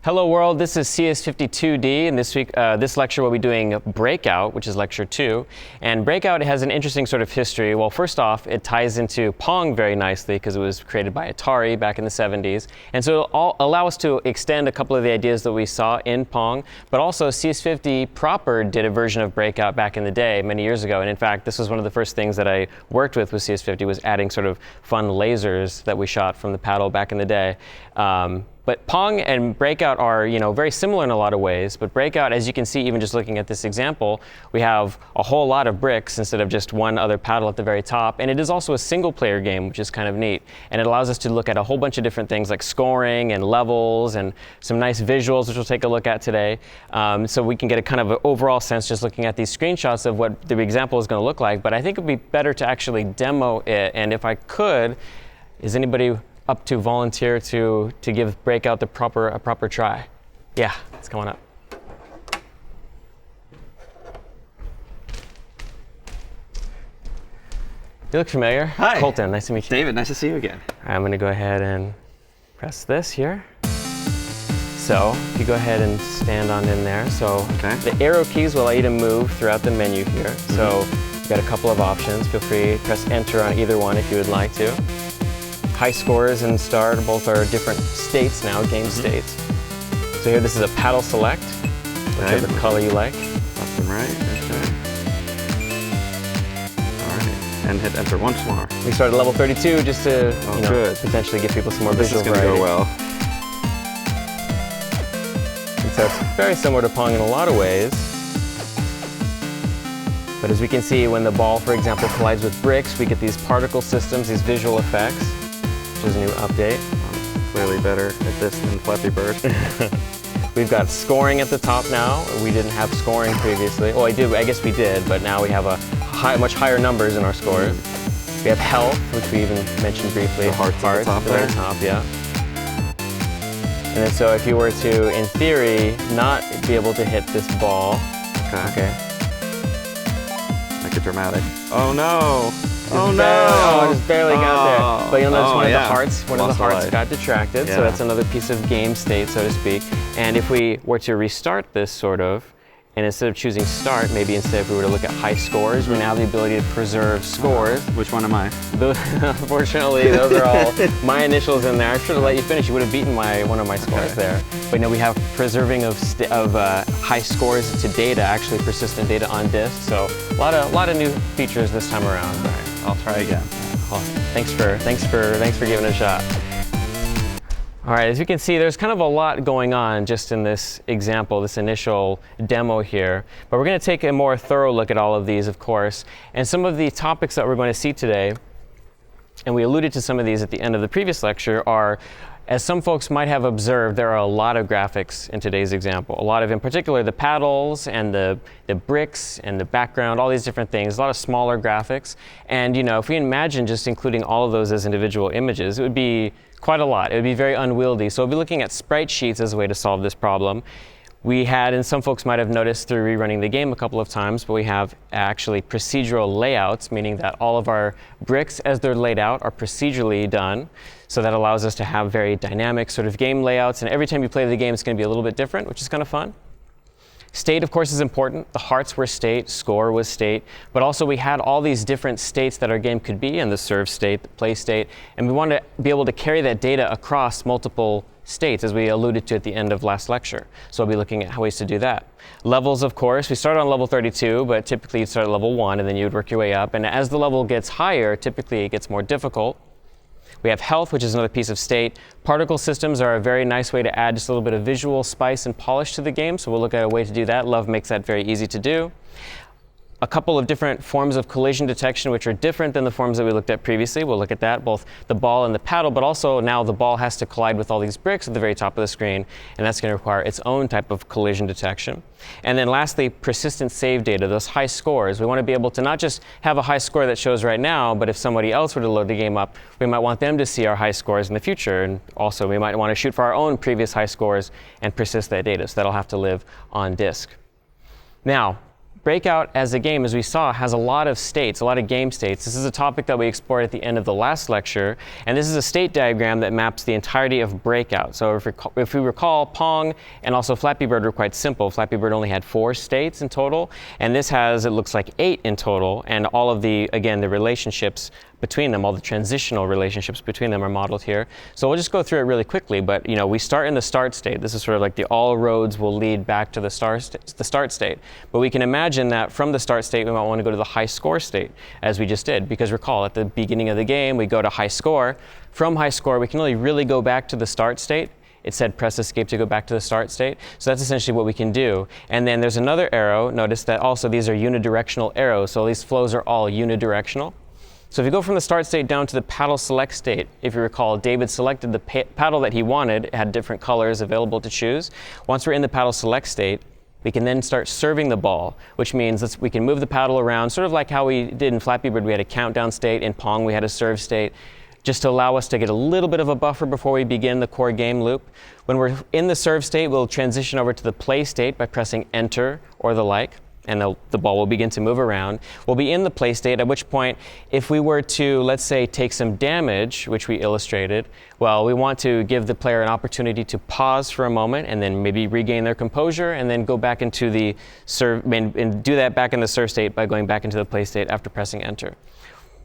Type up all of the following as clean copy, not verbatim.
Hello world, this is CS50 and this lecture we'll be doing Breakout, which is lecture 2. And Breakout has an interesting sort of history. Well, first off, it ties into Pong very nicely because it was created by Atari back in the 70s. And so it'll allow us to extend a couple of the ideas that we saw in Pong, but also CS50 proper did a version of Breakout back in the day, many years ago. And in fact, this was one of the first things that I worked with CS50 was adding sort of fun lasers that we shot from the paddle back in the day. But Pong and Breakout are, very similar in a lot of ways. But Breakout, as you can see, even just looking at this example, we have a whole lot of bricks instead of just one other paddle at the very top. And it is also a single-player game, which is kind of neat. And it allows us to look at a whole bunch of different things like scoring and levels and some nice visuals, which we'll take a look at today. So we can get a kind of an overall sense just looking at these screenshots of what the example is going to look like. But I think it would be better to actually demo it. And if I could, is anybody up to volunteer to give Breakout a proper try? Yeah, it's coming up. You look familiar. Hi. Colton, nice to meet you. David, nice to see you again. I'm going to go ahead and press this here. So if you go ahead and stand on in there. So the arrow keys will allow you to move throughout the menu here. So you've got a couple of options. Feel free to press enter on either one if you would like to. High scores and start both are different states now, game states. So here this is a paddle select, whichever color you like. Left and right, okay. All right, and hit enter once more. We start at level 32 just to potentially give people some more visual variety. This is going to go well. And so it's very similar to Pong in a lot of ways. But as we can see, when the ball, for example, collides with bricks, we get these particle systems, these visual effects. Which is a new update. I'm clearly better at this than Flappy Bird. We've got scoring at the top now. We didn't have scoring previously. Well, I guess we did, but now we have much higher numbers in our scores. We have health, which we even mentioned briefly. The hearts at the top there. At the top, yeah. And then so if you were to, in theory, not be able to hit this ball. Okay. Make it dramatic. Oh no! Oh no! Oh, just barely got there. But you'll notice one of the hearts got detracted, so that's another piece of game state, so to speak. And if we were to restart this and instead of choosing start, maybe instead if we were to look at high scores, we now have the ability to preserve scores. Which one am I? Unfortunately, those are all my initials in there. I should have let you finish. You would have beaten one of my scores there. But we have preserving of high scores to data, actually persistent data on disk. So a lot of new features this time around. All right, I'll try again. Well, thanks for giving it a shot. All right, as you can see, there's kind of a lot going on just in this example, this initial demo here. But we're going to take a more thorough look at all of these, of course. And some of the topics that we're going to see today, and we alluded to some of these at the end of the previous lecture, are, as some folks might have observed, there are a lot of graphics in today's example. A lot of, in particular, the paddles and the bricks and the background, all these different things, a lot of smaller graphics. And if we imagine just including all of those as individual images, it would be quite a lot. It would be very unwieldy. So we'll be looking at sprite sheets as a way to solve this problem. We had, and some folks might have noticed through rerunning the game a couple of times, but we have actually procedural layouts, meaning that all of our bricks as they're laid out are procedurally done. So that allows us to have very dynamic sort of game layouts. And every time you play the game, it's going to be a little bit different, which is kind of fun. State, of course, is important. The hearts were state, score was state, but also we had all these different states that our game could be in, the serve state, the play state, and we wanted to be able to carry that data across multiple states, as we alluded to at the end of last lecture. So we'll be looking at ways to do that. Levels, of course, we started on level 32, but typically you'd start at level 1, and then you'd work your way up. And as the level gets higher, typically it gets more difficult. We have health, which is another piece of state. Particle systems are a very nice way to add just a little bit of visual spice and polish to the game, so we'll look at a way to do that. Love makes that very easy to do. A couple of different forms of collision detection, which are different than the forms that we looked at previously. We'll look at that, both the ball and the paddle, but also now the ball has to collide with all these bricks at the very top of the screen, and that's going to require its own type of collision detection. And then lastly, persistent save data, those high scores. We want to be able to not just have a high score that shows right now, but if somebody else were to load the game up, we might want them to see our high scores in the future. And also, we might want to shoot for our own previous high scores and persist that data, so that'll have to live on disk. Now, Breakout as a game, as we saw, has a lot of states, a lot of game states. This is a topic that we explored at the end of the last lecture, and this is a state diagram that maps the entirety of Breakout. So if we recall, Pong and also Flappy Bird were quite simple. Flappy Bird only had 4 states in total, and this has, it looks like 8 in total, and all of the, again, the relationships between them, all the transitional relationships between them are modeled here. So we'll just go through it really quickly, but we start in the start state. This is sort of like the all roads will lead back to the start state. But we can imagine that from the start state, we might want to go to the high score state, as we just did, because recall, at the beginning of the game, we go to high score. From high score, we can only really go back to the start state. It said press escape to go back to the start state. So that's essentially what we can do. And then there's another arrow. Notice that also these are unidirectional arrows, so these flows are all unidirectional. So if you go from the start state down to the paddle select state, if you recall, David selected the paddle that he wanted. It had different colors available to choose. Once we're in the paddle select state, we can then start serving the ball, which means we can move the paddle around, sort of like how we did in Flappy Bird. We had a countdown state. In Pong, we had a serve state, just to allow us to get a little bit of a buffer before we begin the core game loop. When we're in the serve state, we'll transition over to the play state by pressing enter or the like, and the ball will begin to move around. We'll be in the play state, at which point, if we were to, let's say, take some damage, which we illustrated, well, we want to give the player an opportunity to pause for a moment and then maybe regain their composure and then go back into the serve, and do that back in the serve state by going back into the play state after pressing enter.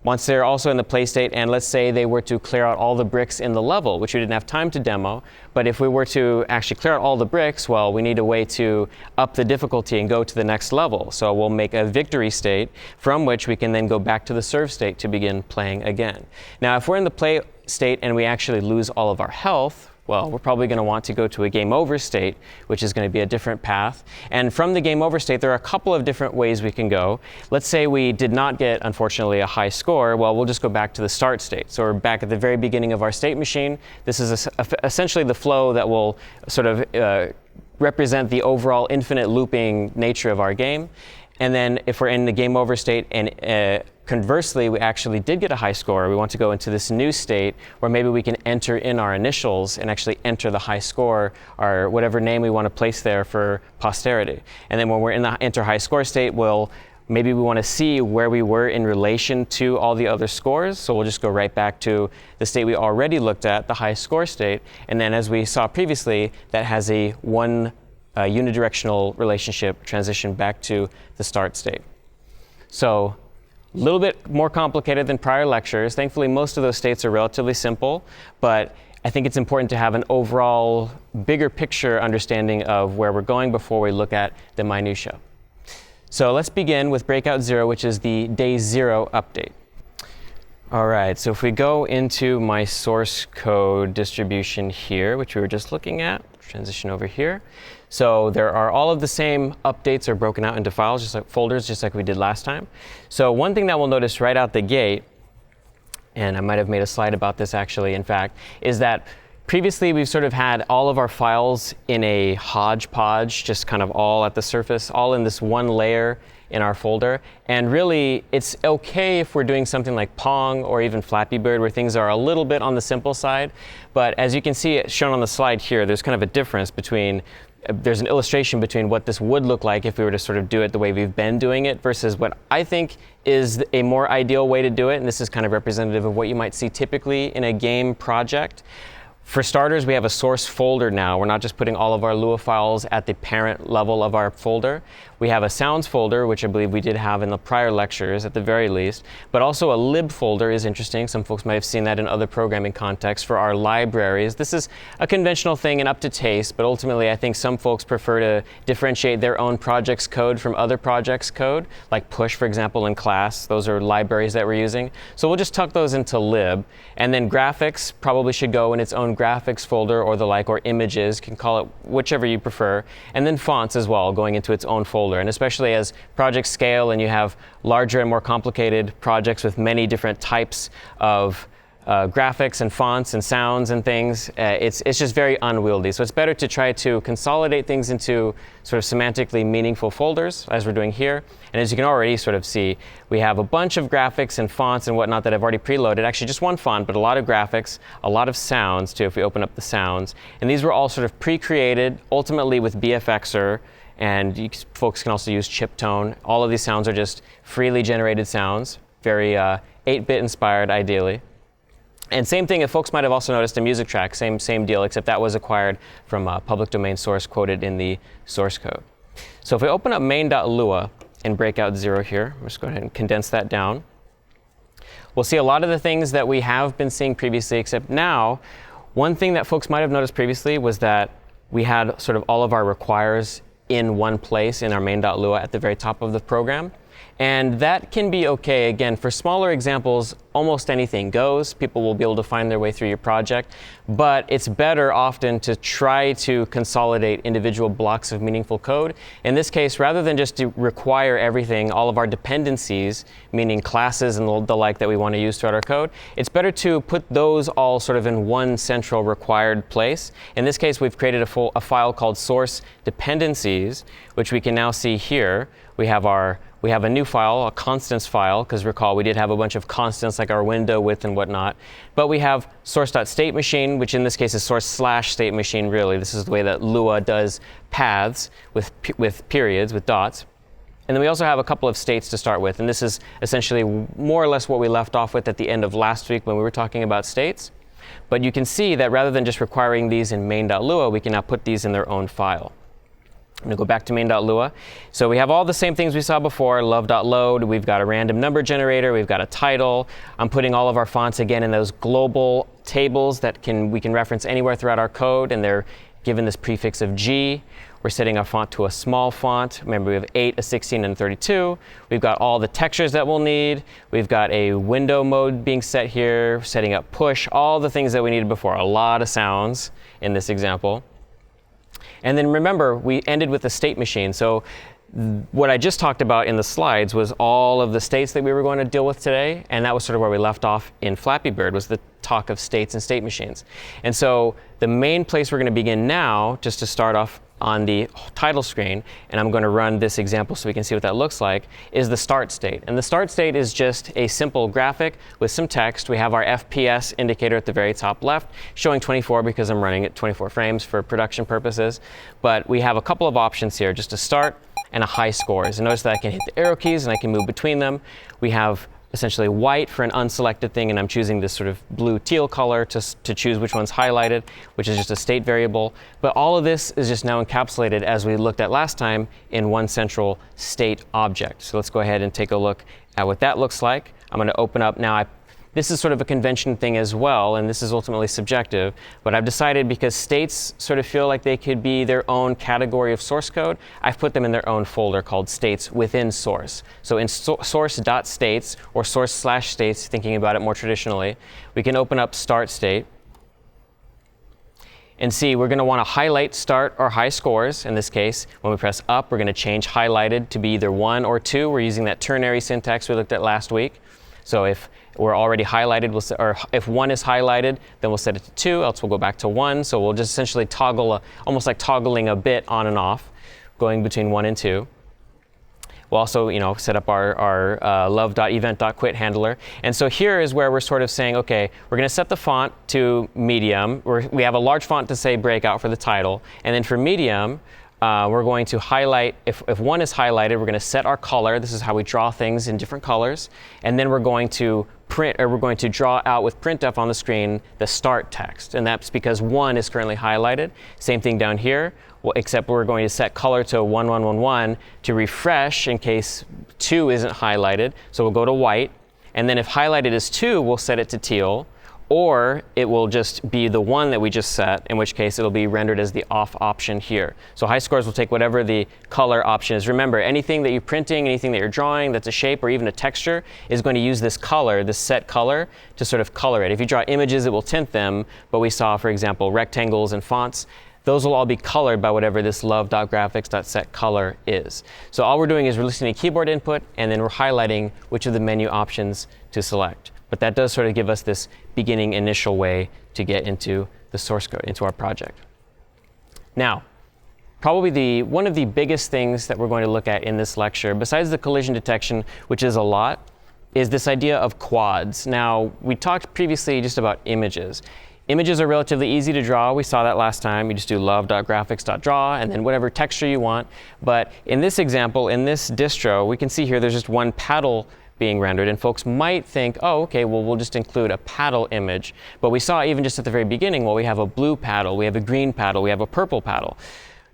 Once they're also in the play state, and let's say they were to clear out all the bricks in the level, which we didn't have time to demo, but if we were to actually clear out all the bricks, well, we need a way to up the difficulty and go to the next level. So we'll make a victory state from which we can then go back to the serve state to begin playing again. Now, if we're in the play state and we actually lose all of our health, well, we're probably going to want to go to a game over state, which is going to be a different path. And from the game over state, there are a couple of different ways we can go. Let's say we did not get, unfortunately, a high score. Well, we'll just go back to the start state. So we're back at the very beginning of our state machine. This is essentially the flow that will sort of represent the overall infinite looping nature of our game. And then if we're in the game over state and conversely, we actually did get a high score, we want to go into this new state where maybe we can enter in our initials and actually enter the high score or whatever name we want to place there for posterity. And then when we're in the enter high score state, maybe we want to see where we were in relation to all the other scores. So we'll just go right back to the state we already looked at, the high score state. And then as we saw previously, that has a unidirectional relationship transition back to the start state. So a little bit more complicated than prior lectures. Thankfully, most of those states are relatively simple, but I think it's important to have an overall bigger picture understanding of where we're going before we look at the minutia. So let's begin with Breakout 0, which is the day 0 update. All right, so if we go into my source code distribution here, which we were just looking at, transition over here. So there are all of the same updates are broken out into files, just like folders, just like we did last time. So one thing that we'll notice right out the gate, and I might have made a slide about this actually, in fact, is that previously we've sort of had all of our files in a hodgepodge, just kind of all at the surface, all in this one layer in our folder. And really, it's okay if we're doing something like Pong or even Flappy Bird, where things are a little bit on the simple side. But as you can see, shown on the slide here, there's kind of a difference between there's an illustration between what this would look like if we were to sort of do it the way we've been doing it versus what I think is a more ideal way to do it. And this is kind of representative of what you might see typically in a game project. For starters, we have a source folder now. We're not just putting all of our Lua files at the parent level of our folder. We have a sounds folder, which I believe we did have in the prior lectures at the very least, but also a lib folder is interesting. Some folks might have seen that in other programming contexts for our libraries. This is a conventional thing and up to taste, but ultimately I think some folks prefer to differentiate their own project's code from other projects' code, like push, for example, in class. Those are libraries that we're using. So we'll just tuck those into lib. And then graphics probably should go in its own graphics folder or the like, or images, you can call it whichever you prefer. And then fonts as well, going into its own folder. And especially as projects scale and you have larger and more complicated projects with many different types of graphics and fonts and sounds and things, it's just very unwieldy. So it's better to try to consolidate things into sort of semantically meaningful folders, as we're doing here. And as you can already sort of see, we have a bunch of graphics and fonts and whatnot that I've already preloaded. Actually, just one font, but a lot of graphics, a lot of sounds too, if we open up the sounds. And these were all sort of pre-created, ultimately with BFXer, and folks can also use chip tone. All of these sounds are just freely generated sounds, very 8-bit inspired ideally. And same thing, if folks might have also noticed a music track, same deal, except that was acquired from a public domain source quoted in the source code. So if we open up main.lua in Breakout 0 here, let's go ahead and condense that down. We'll see a lot of the things that we have been seeing previously, except now, one thing that folks might have noticed previously was that we had sort of all of our requires in one place in our main.lua at the very top of the program. And that can be okay. Again, for smaller examples, almost anything goes. People will be able to find their way through your project. But it's better often to try to consolidate individual blocks of meaningful code. In this case, rather than just to require everything, all of our dependencies, meaning classes and the like that we want to use throughout our code, it's better to put those all sort of in one central required place. In this case, we've created a file called source dependencies, which we can now see here. We have a new file, a constants file, because recall we did have a bunch of constants like our window width and whatnot. But we have source.stateMachine, which in this case is source/stateMachine really. This is the way that Lua does paths with periods, with dots. And then we also have a couple of states to start with. And this is essentially more or less what we left off with at the end of last week when we were talking about states. But you can see that rather than just requiring these in main.lua, we can now put these in their own file. I'm going to go back to main.lua. So we have all the same things we saw before, love.load. We've got a random number generator. We've got a title. I'm putting all of our fonts again in those global tables that we can reference anywhere throughout our code, and they're given this prefix of G. We're setting our font to a small font. Remember, we have 8, a 16, and a 32. We've got all the textures that we'll need. We've got a window mode being set here, setting up push, all the things that we needed before. A lot of sounds in this example. And then remember, we ended with the state machine. So what I just talked about in the slides was all of the states that we were going to deal with today. And that was sort of where we left off in Flappy Bird, was the talk of states and state machines. And so the main place we're going to begin now, just to start off on the title screen, and I'm going to run this example so we can see what that looks like, is the start state. And the start state is just a simple graphic with some text. We have our FPS indicator at the very top left, showing 24 because I'm running at 24 frames for production purposes. But we have a couple of options here, just a start and a high scores. And notice that I can hit the arrow keys and I can move between them. We have essentially white for an unselected thing, and I'm choosing this sort of blue teal color to choose which one's highlighted, which is just a state variable. But all of this is just now encapsulated, as we looked at last time, in one central state object. So let's go ahead and take a look at what that looks like. I'm going to open up now. This is sort of a convention thing as well, and this is ultimately subjective, but I've decided because states sort of feel like they could be their own category of source code, I've put them in their own folder called states within source. So in source.states or source/states, thinking about it more traditionally, we can open up start state and see we're going to want to highlight start or high scores. In this case, when we press up, we're going to change highlighted to be either 1 or 2. We're using that ternary syntax we looked at last week. So if we're already highlighted, or if 1 is highlighted, then we'll set it to 2, else we'll go back to 1. So we'll just essentially toggle, almost like toggling a bit on and off, going between 1 and 2. We'll also, set up our love.event.quit handler. And so here is where we're sort of saying, okay, we're going to set the font to medium. We have a large font to say Breakout for the title. And then for medium, we're going to highlight, if 1 is highlighted, we're going to set our color. This is how we draw things in different colors. And then we're going to draw out with printf on the screen the start text. And that's because 1 is currently highlighted. Same thing down here, except we're going to set color to 1111 to refresh in case 2 isn't highlighted. So we'll go to white. And then if highlighted is 2, we'll set it to teal. Or it will just be the 1 that we just set, in which case it'll be rendered as the off option here. So high scores will take whatever the color option is. Remember, anything that you're printing, anything that you're drawing that's a shape or even a texture is going to use this color, this set color, to sort of color it. If you draw images, it will tint them. But we saw, for example, rectangles and fonts. Those will all be colored by whatever this love.graphics.setColor is. So all we're doing is we're listening to keyboard input, and then we're highlighting which of the menu options to select. But that does sort of give us this beginning initial way to get into the source code, into our project. Now, probably one of the biggest things that we're going to look at in this lecture, besides the collision detection, which is a lot, is this idea of quads. Now, we talked previously just about images. Images are relatively easy to draw. We saw that last time. You just do love.graphics.draw and then whatever texture you want. But in this example, in this distro, we can see here there's just one paddle being rendered, and folks might think, oh, okay, well, we'll just include a paddle image. But we saw even just at the very beginning, well, we have a blue paddle, we have a green paddle, we have a purple paddle.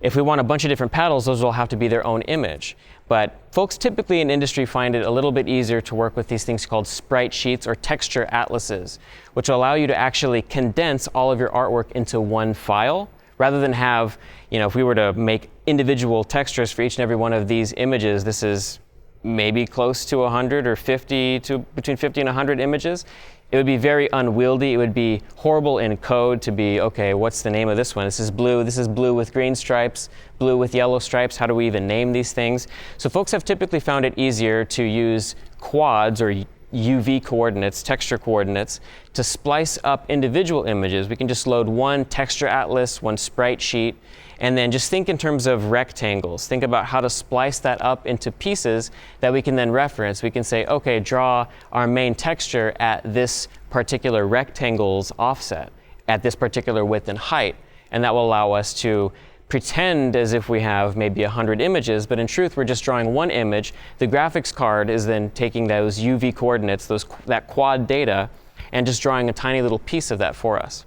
If we want a bunch of different paddles, those will have to be their own image. But folks typically in industry find it a little bit easier to work with these things called sprite sheets or texture atlases, which will allow you to actually condense all of your artwork into one file, rather than have, if we were to make individual textures for each and every one of these images, this is maybe close to 100 or 50 to between 50 and 100 images. It would be very unwieldy. It would be horrible in code to be, okay, what's the name of this one? This is blue with green stripes, blue with yellow stripes. How do we even name these things? So folks have typically found it easier to use quads or UV coordinates, texture coordinates, to splice up individual images. We can just load one texture atlas, one sprite sheet, and then just think in terms of rectangles. Think about how to splice that up into pieces that we can then reference. We can say, okay, draw our main texture at this particular rectangle's offset, at this particular width and height, and that will allow us to pretend as if we have maybe 100 images, but in truth, we're just drawing one image. The graphics card is then taking those UV coordinates, that quad data, and just drawing a tiny little piece of that for us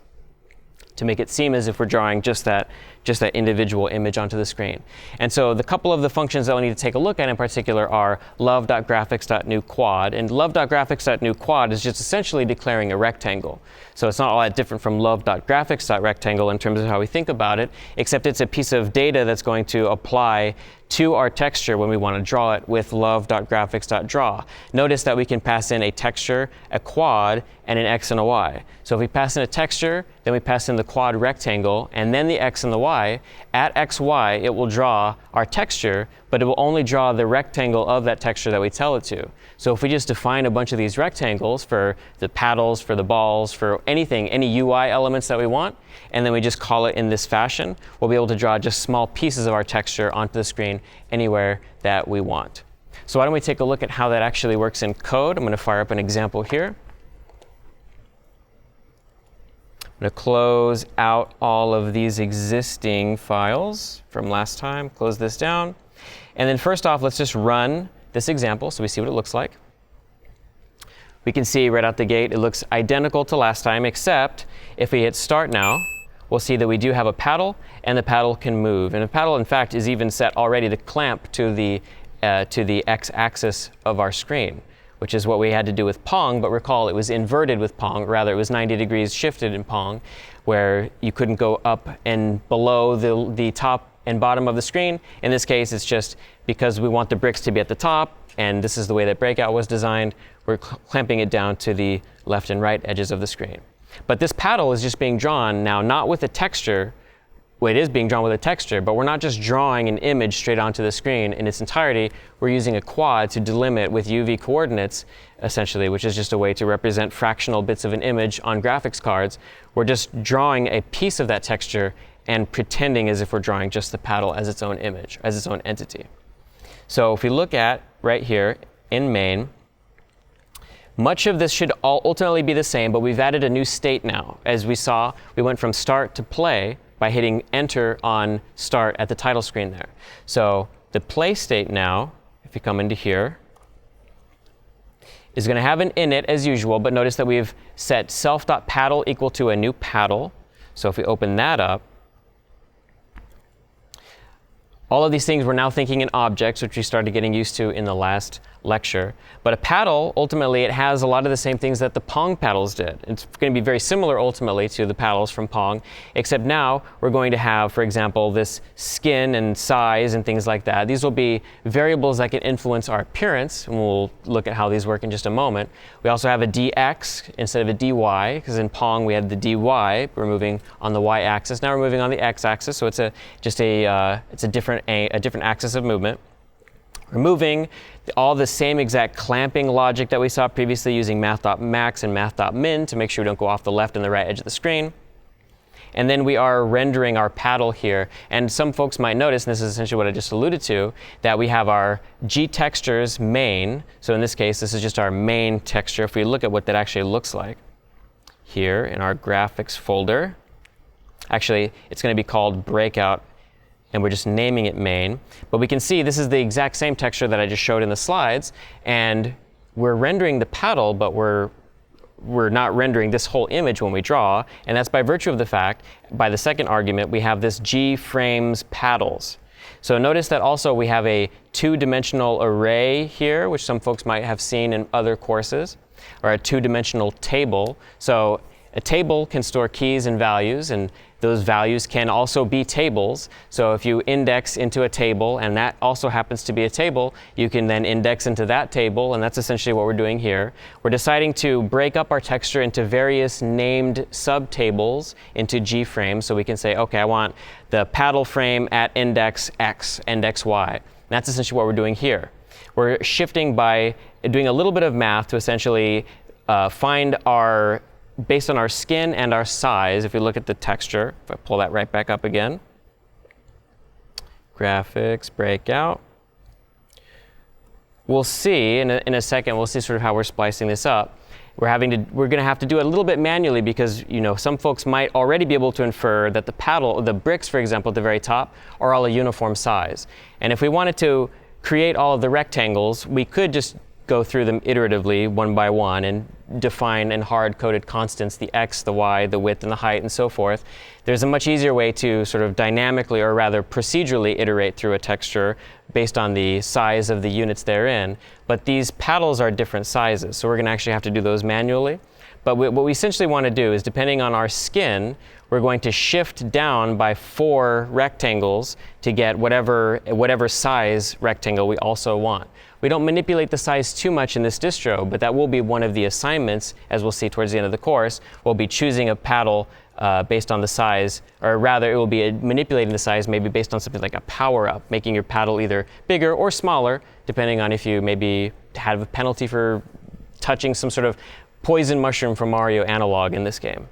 to make it seem as if we're drawing just that individual image onto the screen. And so the couple of the functions that we need to take a look at in particular are love.graphics.newQuad. And love.graphics.newQuad is just essentially declaring a rectangle. So it's not all that different from love.graphics.rectangle in terms of how we think about it, except it's a piece of data that's going to apply to our texture when we want to draw it with love.graphics.draw. Notice that we can pass in a texture, a quad, and an X and a Y. So if we pass in a texture, then we pass in the quad rectangle, and then the X and the Y. At XY, it will draw our texture, but it will only draw the rectangle of that texture that we tell it to. So if we just define a bunch of these rectangles for the paddles, for the balls, for anything, any UI elements that we want, and then we just call it in this fashion, we'll be able to draw just small pieces of our texture onto the screen anywhere that we want. So why don't we take a look at how that actually works in code. I'm going to fire up an example here. I'm going to close out all of these existing files from last time, close this down. And then first off, let's just run this example so we see what it looks like. We can see right out the gate it looks identical to last time, except if we hit start now, we'll see that we do have a paddle, and the paddle can move. And the paddle, in fact, is even set already to clamp to the x-axis of our screen, which is what we had to do with Pong, but recall it was inverted with Pong. Rather, it was 90 degrees shifted in Pong, where you couldn't go up and below the top and bottom of the screen. In this case, it's just because we want the bricks to be at the top, and this is the way that Breakout was designed, we're clamping it down to the left and right edges of the screen. But this paddle is just being drawn now, not with a texture. Well, it is being drawn with a texture, but we're not just drawing an image straight onto the screen in its entirety. We're using a quad to delimit with UV coordinates, essentially, which is just a way to represent fractional bits of an image on graphics cards. We're just drawing a piece of that texture and pretending as if we're drawing just the paddle as its own image, as its own entity. So if we look at right here in main, much of this should ultimately be the same, but we've added a new state now. As we saw, we went from start to play by hitting enter on start at the title screen there. So the play state now, if you come into here, is going to have an init as usual, but notice that we've set self.paddle equal to a new paddle. So if we open that up, all of these things we're now thinking in objects, which we started getting used to in the last lecture. But a paddle, ultimately, it has a lot of the same things that the Pong paddles did. It's going to be very similar, ultimately, to the paddles from Pong, except now we're going to have, for example, this skin and size and things like that. These will be variables that can influence our appearance, and we'll look at how these work in just a moment. We also have a dx instead of a dy, because in Pong we had the dy. We're moving on the y-axis. Now we're moving on the x-axis, so it's a different axis of movement. Removing all the same exact clamping logic that we saw previously using math.max and math.min to make sure we don't go off the left and the right edge of the screen. And then we are rendering our paddle here. And some folks might notice, and this is essentially what I just alluded to, that we have our gtextures main. So in this case, this is just our main texture. If we look at what that actually looks like, here in our graphics folder. Actually, it's going to be called Breakout, and we're just naming it main. But we can see this is the exact same texture that I just showed in the slides, and we're rendering the paddle, but we're not rendering this whole image when we draw, and that's by virtue of the fact, by the second argument, we have this gframes paddles. So notice that also we have a two-dimensional array here, which some folks might have seen in other courses, or a two-dimensional table. So a table can store keys and values, and those values can also be tables. So if you index into a table, and that also happens to be a table, you can then index into that table, and that's essentially what we're doing here. We're deciding to break up our texture into various named subtables into gframes. So we can say, okay, I want the paddle frame at index X, index Y. And that's essentially what we're doing here. We're shifting by doing a little bit of math to essentially find our, based on our skin and our size, if we look at the texture, if I pull that right back up again, graphics, breakout, we'll see in a second, we'll see sort of how we're splicing this up. We're going to have to do it a little bit manually because, you know, some folks might already be able to infer that the bricks, for example, at the very top are all a uniform size. And if we wanted to create all of the rectangles, we could just go through them iteratively one by one and define in hard-coded constants the x, the y, the width, and the height, and so forth. There's a much easier way to sort of dynamically, or rather procedurally, iterate through a texture based on the size of the units therein. But these paddles are different sizes, so we're going to actually have to do those manually. But what we essentially want to do is, depending on our skin, we're going to shift down by 4 rectangles to get whatever size rectangle we also want. We don't manipulate the size too much in this distro, but that will be one of the assignments, as we'll see towards the end of the course. We'll be choosing a paddle based on the size, or rather it will be manipulating the size maybe based on something like a power-up, making your paddle either bigger or smaller, depending on if you maybe have a penalty for touching some sort of poison mushroom from Mario analog in this game.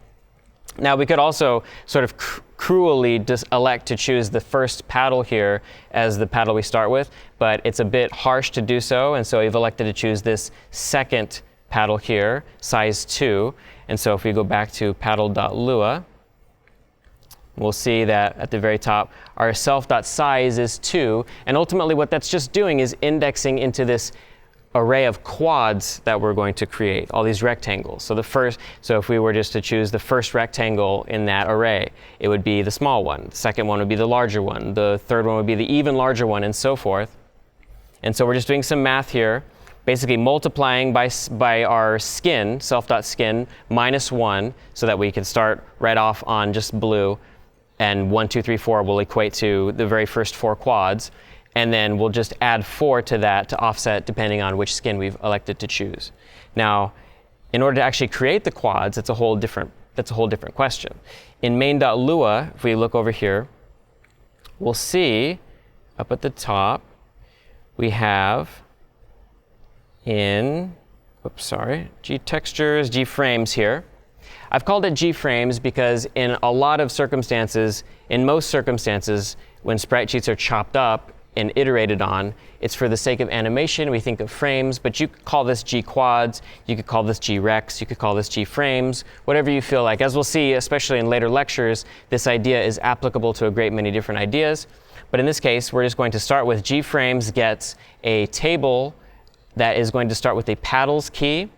Now we could also sort of cruelly just elect to choose the first paddle here as the paddle we start with, but it's a bit harsh to do so, and so we've elected to choose this second paddle here, size 2. And so if we go back to paddle.lua, we'll see that at the very top, our self.size is 2, and ultimately what that's just doing is indexing into this array of quads that we're going to create, all these rectangles. So if we were just to choose the first rectangle in that array, it would be the small one. The second one would be the larger one. The third one would be the even larger one, and so forth. And so we're just doing some math here, basically multiplying by our skin, self.skin, minus 1, so that we can start right off on just blue, and 1, 2, 3, 4 will equate to the very first 4 quads. And then we'll just add 4 to that to offset depending on which skin we've elected to choose. Now, in order to actually create the quads, that's a whole different question. In main.lua, if we look over here, we'll see up at the top we have G-textures, G-frames here. I've called it G-frames because in a lot of circumstances, in most circumstances, when sprite sheets are chopped up and iterated on, it's for the sake of animation. We think of frames, but you could call this G-quads, you could call this G-recs, you could call this G-frames, whatever you feel like. As we'll see, especially in later lectures, this idea is applicable to a great many different ideas. But in this case, we're just going to start with G-frames gets a table that is going to start with a paddles key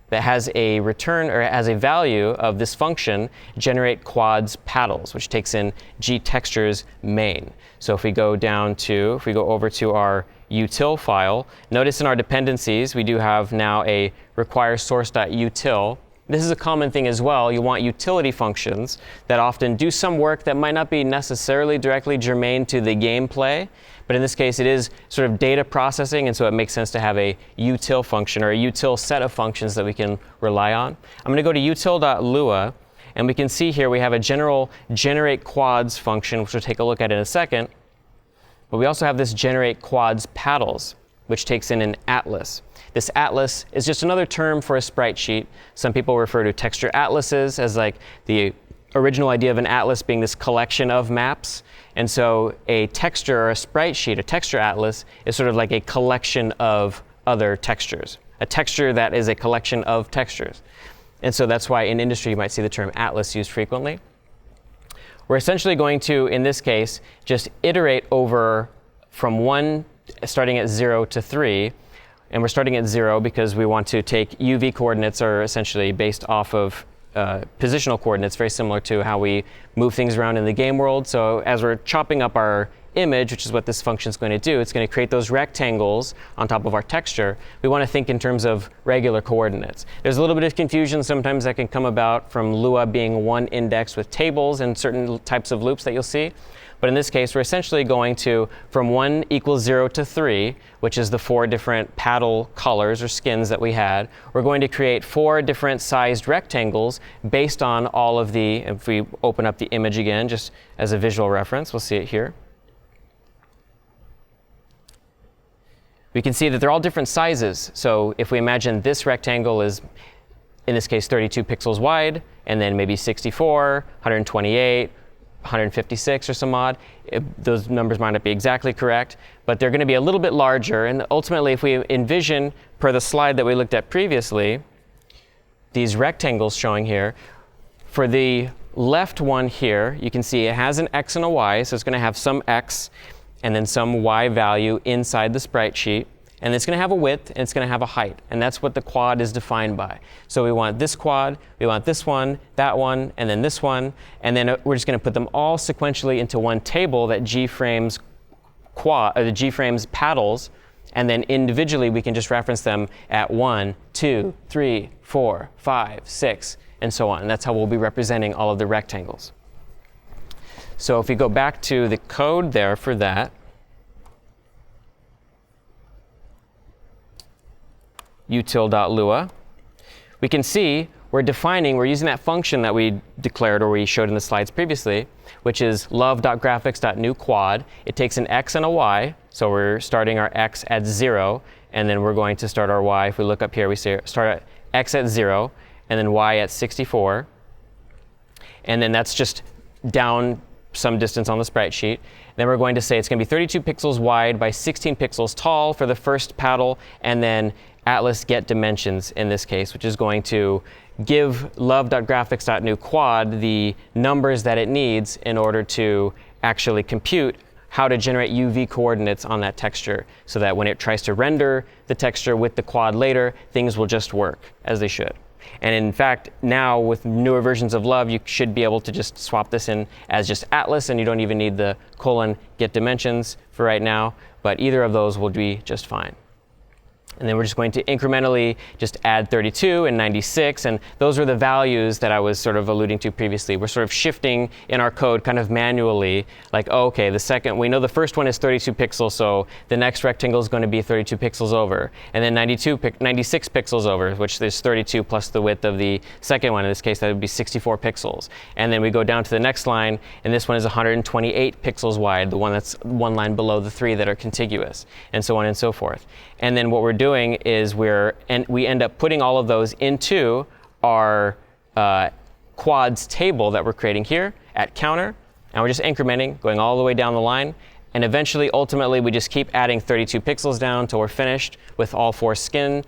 that has a return, or has a value of this function, generate quads paddles, which takes in G-textures main. So if we go over to our util file, notice in our dependencies, we do have now a require source.util. This is a common thing as well. You want utility functions that often do some work that might not be necessarily directly germane to the gameplay, but in this case it is sort of data processing, and so it makes sense to have a util function, or a util set of functions that we can rely on. I'm going to go to util.lua, and we can see here we have a general generate quads function, which we'll take a look at in a second. But we also have this generate quads paddles, which takes in an atlas. This atlas is just another term for a sprite sheet. Some people refer to texture atlases as like the original idea of an atlas being this collection of maps. And so a texture, or a sprite sheet, a texture atlas, is sort of like a collection of other textures. A texture that is a collection of textures. And so that's why in industry you might see the term atlas used frequently. We're essentially going to, in this case, just iterate over from 1, starting at 0 to 3. And we're starting at 0 because we want to take UV coordinates are essentially based off of positional coordinates, very similar to how we move things around in the game world. So as we're chopping up our image, which is what this function is going to do, it's going to create those rectangles on top of our texture. We want to think in terms of regular coordinates. There's a little bit of confusion sometimes that can come about from Lua being one index with tables and certain types of loops that you'll see. But in this case, we're essentially going to, from 1 equals 0 to 3, which is the 4 different paddle colors or skins that we had, we're going to create 4 different sized rectangles based on all of the, if we open up the image again, just as a visual reference, we'll see it here. We can see that they're all different sizes. So if we imagine this rectangle is, in this case, 32 pixels wide, and then maybe 64, 128, 156 or some odd. Those numbers might not be exactly correct, but they're going to be a little bit larger. And ultimately, if we envision, per the slide that we looked at previously, these rectangles showing here, for the left one here, you can see it has an x and a y, so it's going to have some x and then some y value inside the sprite sheet. And it's going to have a width, and it's going to have a height. And that's what the quad is defined by. So we want this quad, we want this one, that one, and then this one. And then we're just going to put them all sequentially into one table that G-frames the G-frames paddles. And then individually, we can just reference them at 1, 2, 3, 4, 5, 6, and so on. And that's how we'll be representing all of the rectangles. So if we go back to the code there for that, util.lua, we can see we're using that function that we declared or we showed in the slides previously, which is love.graphics.newQuad. It takes an x and a y, so we're starting our x at 0, and then we're going to start our y. If we look up here, we say start at x at 0, and then y at 64. And then that's just down some distance on the sprite sheet. Then we're going to say it's going to be 32 pixels wide by 16 pixels tall for the first paddle, and then Atlas get dimensions in this case, which is going to give love.graphics.newQuad the numbers that it needs in order to actually compute how to generate UV coordinates on that texture, so that when it tries to render the texture with the quad later, things will just work as they should. And in fact, now with newer versions of Love, you should be able to just swap this in as just Atlas, and you don't even need the :get dimensions for right now, but either of those will be just fine. And then we're just going to incrementally just add 32 and 96, and those are the values that I was sort of alluding to previously. We're sort of shifting in our code kind of manually, like, oh, okay, we know the first one is 32 pixels, so the next rectangle is going to be 32 pixels over, and then 96 pixels over, which is 32 plus the width of the second one. In this case, that would be 64 pixels. And then we go down to the next line, and this one is 128 pixels wide, the one that's one line below the 3 that are contiguous, and so on and so forth. And then what we're doing is we end up putting all of those into our quads table that we're creating here at counter, and we're just incrementing, going all the way down the line, and eventually, ultimately, we just keep adding 32 pixels down until we're finished with all 4 skin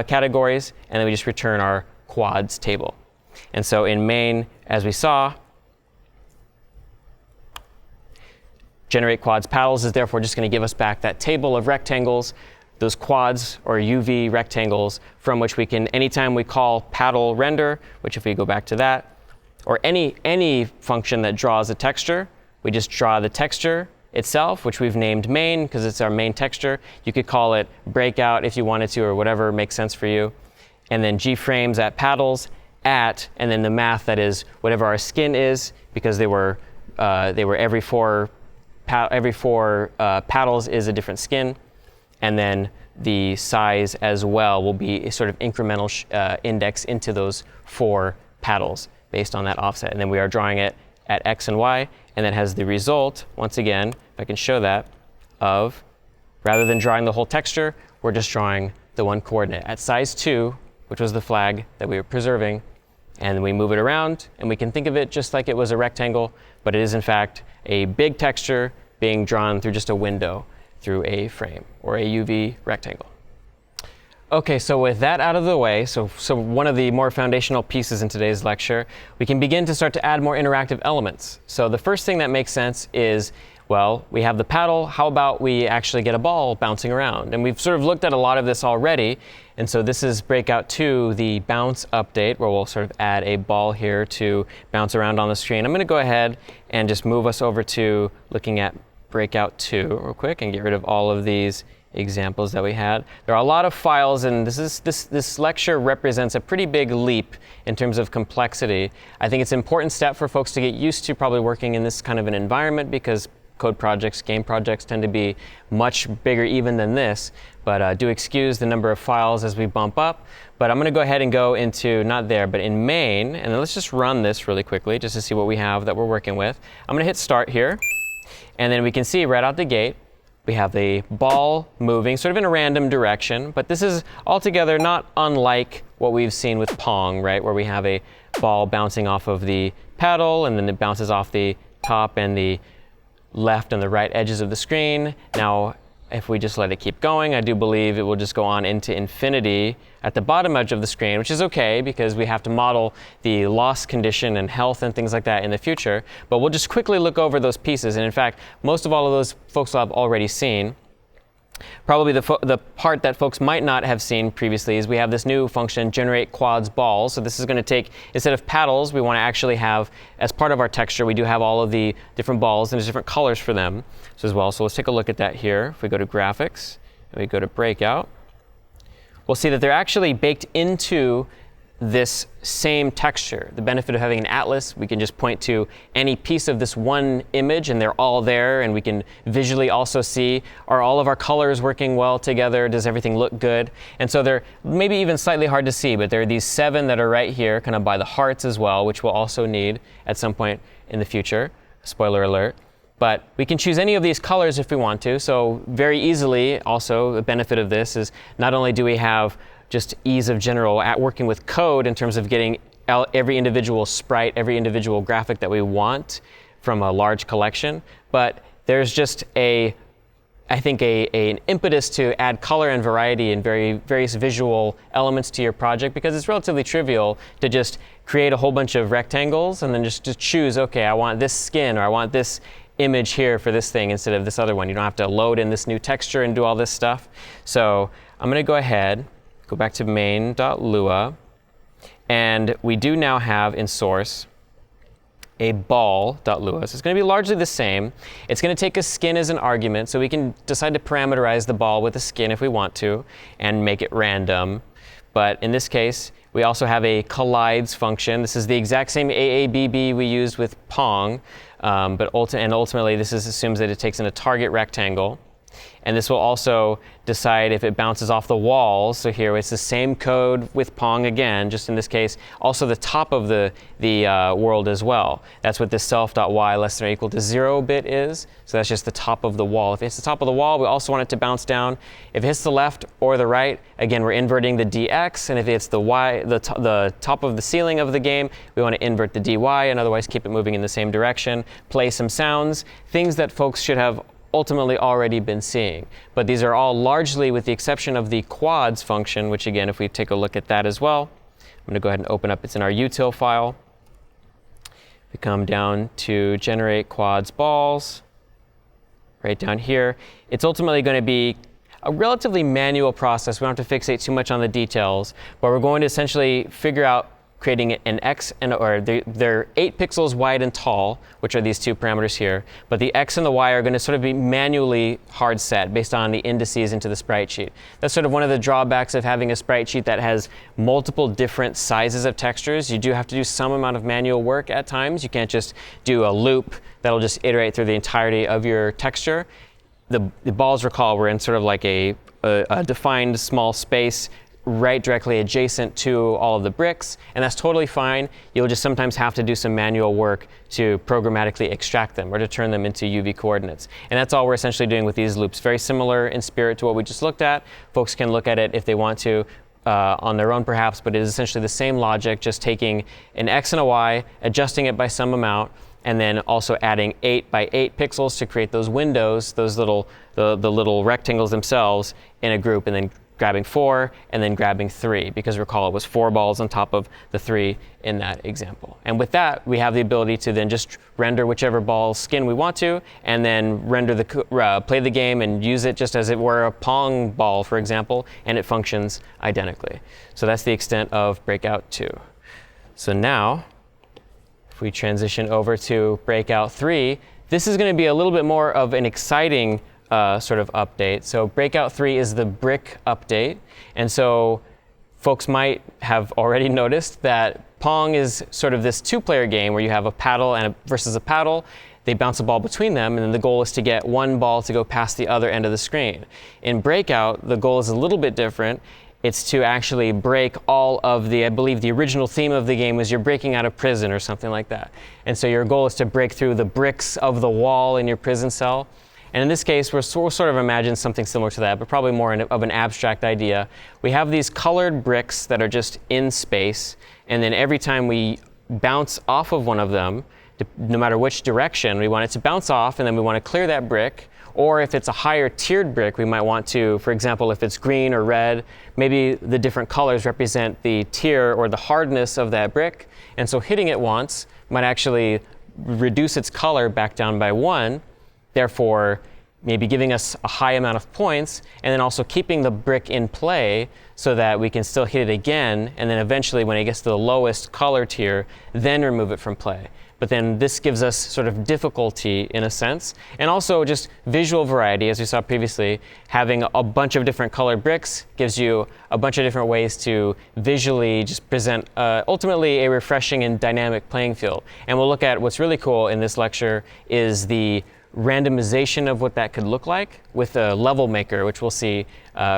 categories, and then we just return our quads table. And so in main, as we saw, generate quads paddles is therefore just going to give us back that table of rectangles, those quads or UV rectangles, from which we can, anytime we call paddle render, which if we go back to that, or any function that draws a texture, we just draw the texture itself, which we've named main because it's our main texture. You could call it breakout if you wanted to, or whatever makes sense for you. And then G-frames at paddles at, and then the math that is whatever our skin is, because they were every four paddles is a different skin. And then the size as well will be a sort of incremental index into those 4 paddles based on that offset. And then we are drawing it at x and y, and that has the result, once again, if I can show that, of rather than drawing the whole texture, we're just drawing the one coordinate at size 2, which was the flag that we were preserving. And we move it around, and we can think of it just like it was a rectangle, but it is in fact a big texture being drawn through just a window through a frame or a UV rectangle. Okay, so with that out of the way, so one of the more foundational pieces in today's lecture, we can begin to start to add more interactive elements. So the first thing that makes sense is, well, we have the paddle, how about we actually get a ball bouncing around? And we've sort of looked at a lot of this already, and so this is Breakout 2, the bounce update, where we'll sort of add a ball here to bounce around on the screen. I'm going to go ahead and just move us over to looking at Breakout 2 real quick and get rid of all of these examples that we had. There are a lot of files, and this lecture represents a pretty big leap in terms of complexity. I think it's an important step for folks to get used to probably working in this kind of an environment, because code projects, game projects tend to be much bigger even than this, but do excuse the number of files as we bump up. But I'm going to go ahead and go into, not there, but in main, and then let's just run this really quickly just to see what we have that we're working with. I'm going to hit start here, and then we can see right out the gate we have the ball moving sort of in a random direction, but this is altogether not unlike what we've seen with Pong, right, where we have a ball bouncing off of the paddle, and then it bounces off the top and the left and the right edges of the screen. Now, if we just let it keep going, I do believe it will just go on into infinity at the bottom edge of the screen, which is okay because we have to model the loss condition and health and things like that in the future. But we'll just quickly look over those pieces. And in fact, most of all of those folks will have already seen. Probably the part that folks might not have seen previously is we have this new function, generate quads balls. So this is going to take, instead of paddles, we want to actually have, as part of our texture, we do have all of the different balls, and there's different colors for them as well. So let's take a look at that here. If we go to graphics and we go to breakout, we'll see that they're actually baked into this same texture. The benefit of having an atlas, we can just point to any piece of this one image and they're all there, and we can visually also see, are all of our colors working well together? Does everything look good? And so they're maybe even slightly hard to see, but there are these 7 that are right here, kind of by the hearts as well, which we'll also need at some point in the future. Spoiler alert. But we can choose any of these colors if we want to. So very easily, also, the benefit of this is not only do we have just ease of general at working with code in terms of getting every individual sprite, every individual graphic that we want from a large collection, but there's just an impetus to add color and variety and various visual elements to your project, because it's relatively trivial to just create a whole bunch of rectangles and then just choose, okay, I want this skin, or I want this image here for this thing instead of this other one. You don't have to load in this new texture and do all this stuff. So I'm going to go ahead, go back to main.lua, and we do now have in source a ball.lua. So it's going to be largely the same. It's going to take a skin as an argument, so we can decide to parameterize the ball with a skin if we want to and make it random. But in this case, we also have a collides function. This is the exact same AABB we used with Pong, but ultimately this assumes that it takes in a target rectangle. And this will also decide if it bounces off the walls. So here it's the same code with Pong again, just in this case, also the top of the world as well. That's what this self.y less than or equal to 0 bit is. So that's just the top of the wall. If it hits the top of the wall, we also want it to bounce down. If it hits the left or the right, again, we're inverting the dx. And if it's the y, the top of the ceiling of the game, we want to invert the dy and otherwise keep it moving in the same direction. Play some sounds, things that folks should have ultimately already been seeing. But these are all largely, with the exception of the quads function, which again, if we take a look at that as well, I'm going to go ahead and open up, it's in our util file. We come down to generate quads balls, right down here. It's ultimately going to be a relatively manual process. We don't have to fixate too much on the details, but we're going to essentially figure out creating an x or they're 8 pixels wide and tall, which are these 2 parameters here. But the x and the y are going to sort of be manually hard set based on the indices into the sprite sheet. That's sort of one of the drawbacks of having a sprite sheet that has multiple different sizes of textures. You do have to do some amount of manual work at times. You can't just do a loop that'll just iterate through the entirety of your texture. The balls, recall, were in sort of like a defined small space right directly adjacent to all of the bricks, and that's totally fine. You'll just sometimes have to do some manual work to programmatically extract them or to turn them into UV coordinates. And that's all we're essentially doing with these loops. Very similar in spirit to what we just looked at. Folks can look at it if they want to on their own perhaps, but it is essentially the same logic, just taking an x and a y, adjusting it by some amount, and then also adding 8 by 8 pixels to create those windows, those little the little rectangles themselves in a group, and then grabbing 4 and then grabbing 3, because recall it was 4 balls on top of the 3 in that example. And with that, we have the ability to then just render whichever ball skin we want to, and then render play the game and use it just as it were a Pong ball, for example, and it functions identically. So that's the extent of Breakout 2. So now, if we transition over to Breakout 3, this is going to be a little bit more of an exciting sort of update. So Breakout 3 is the brick update. And so folks might have already noticed that Pong is sort of this two-player game where you have a paddle versus a paddle. They bounce a ball between them, and then the goal is to get one ball to go past the other end of the screen. In Breakout, the goal is a little bit different. It's to actually break all of I believe the original theme of the game was you're breaking out of prison or something like that. And so your goal is to break through the bricks of the wall in your prison cell. And in this case, we'll sort of imagine something similar to that, but probably more of an abstract idea. We have these colored bricks that are just in space, and then every time we bounce off of one of them, no matter which direction, we want it to bounce off, and then we want to clear that brick. Or if it's a higher tiered brick, we might want to, for example, if it's green or red, maybe the different colors represent the tier or the hardness of that brick. And so hitting it once might actually reduce its color back down by 1, therefore maybe giving us a high amount of points, and then also keeping the brick in play so that we can still hit it again, and then eventually when it gets to the lowest color tier, then remove it from play. But then this gives us sort of difficulty in a sense, and also just visual variety, as we saw previously. Having a bunch of different colored bricks gives you a bunch of different ways to visually just present ultimately a refreshing and dynamic playing field. And we'll look at what's really cool in this lecture is the randomization of what that could look like with a level maker, which we'll see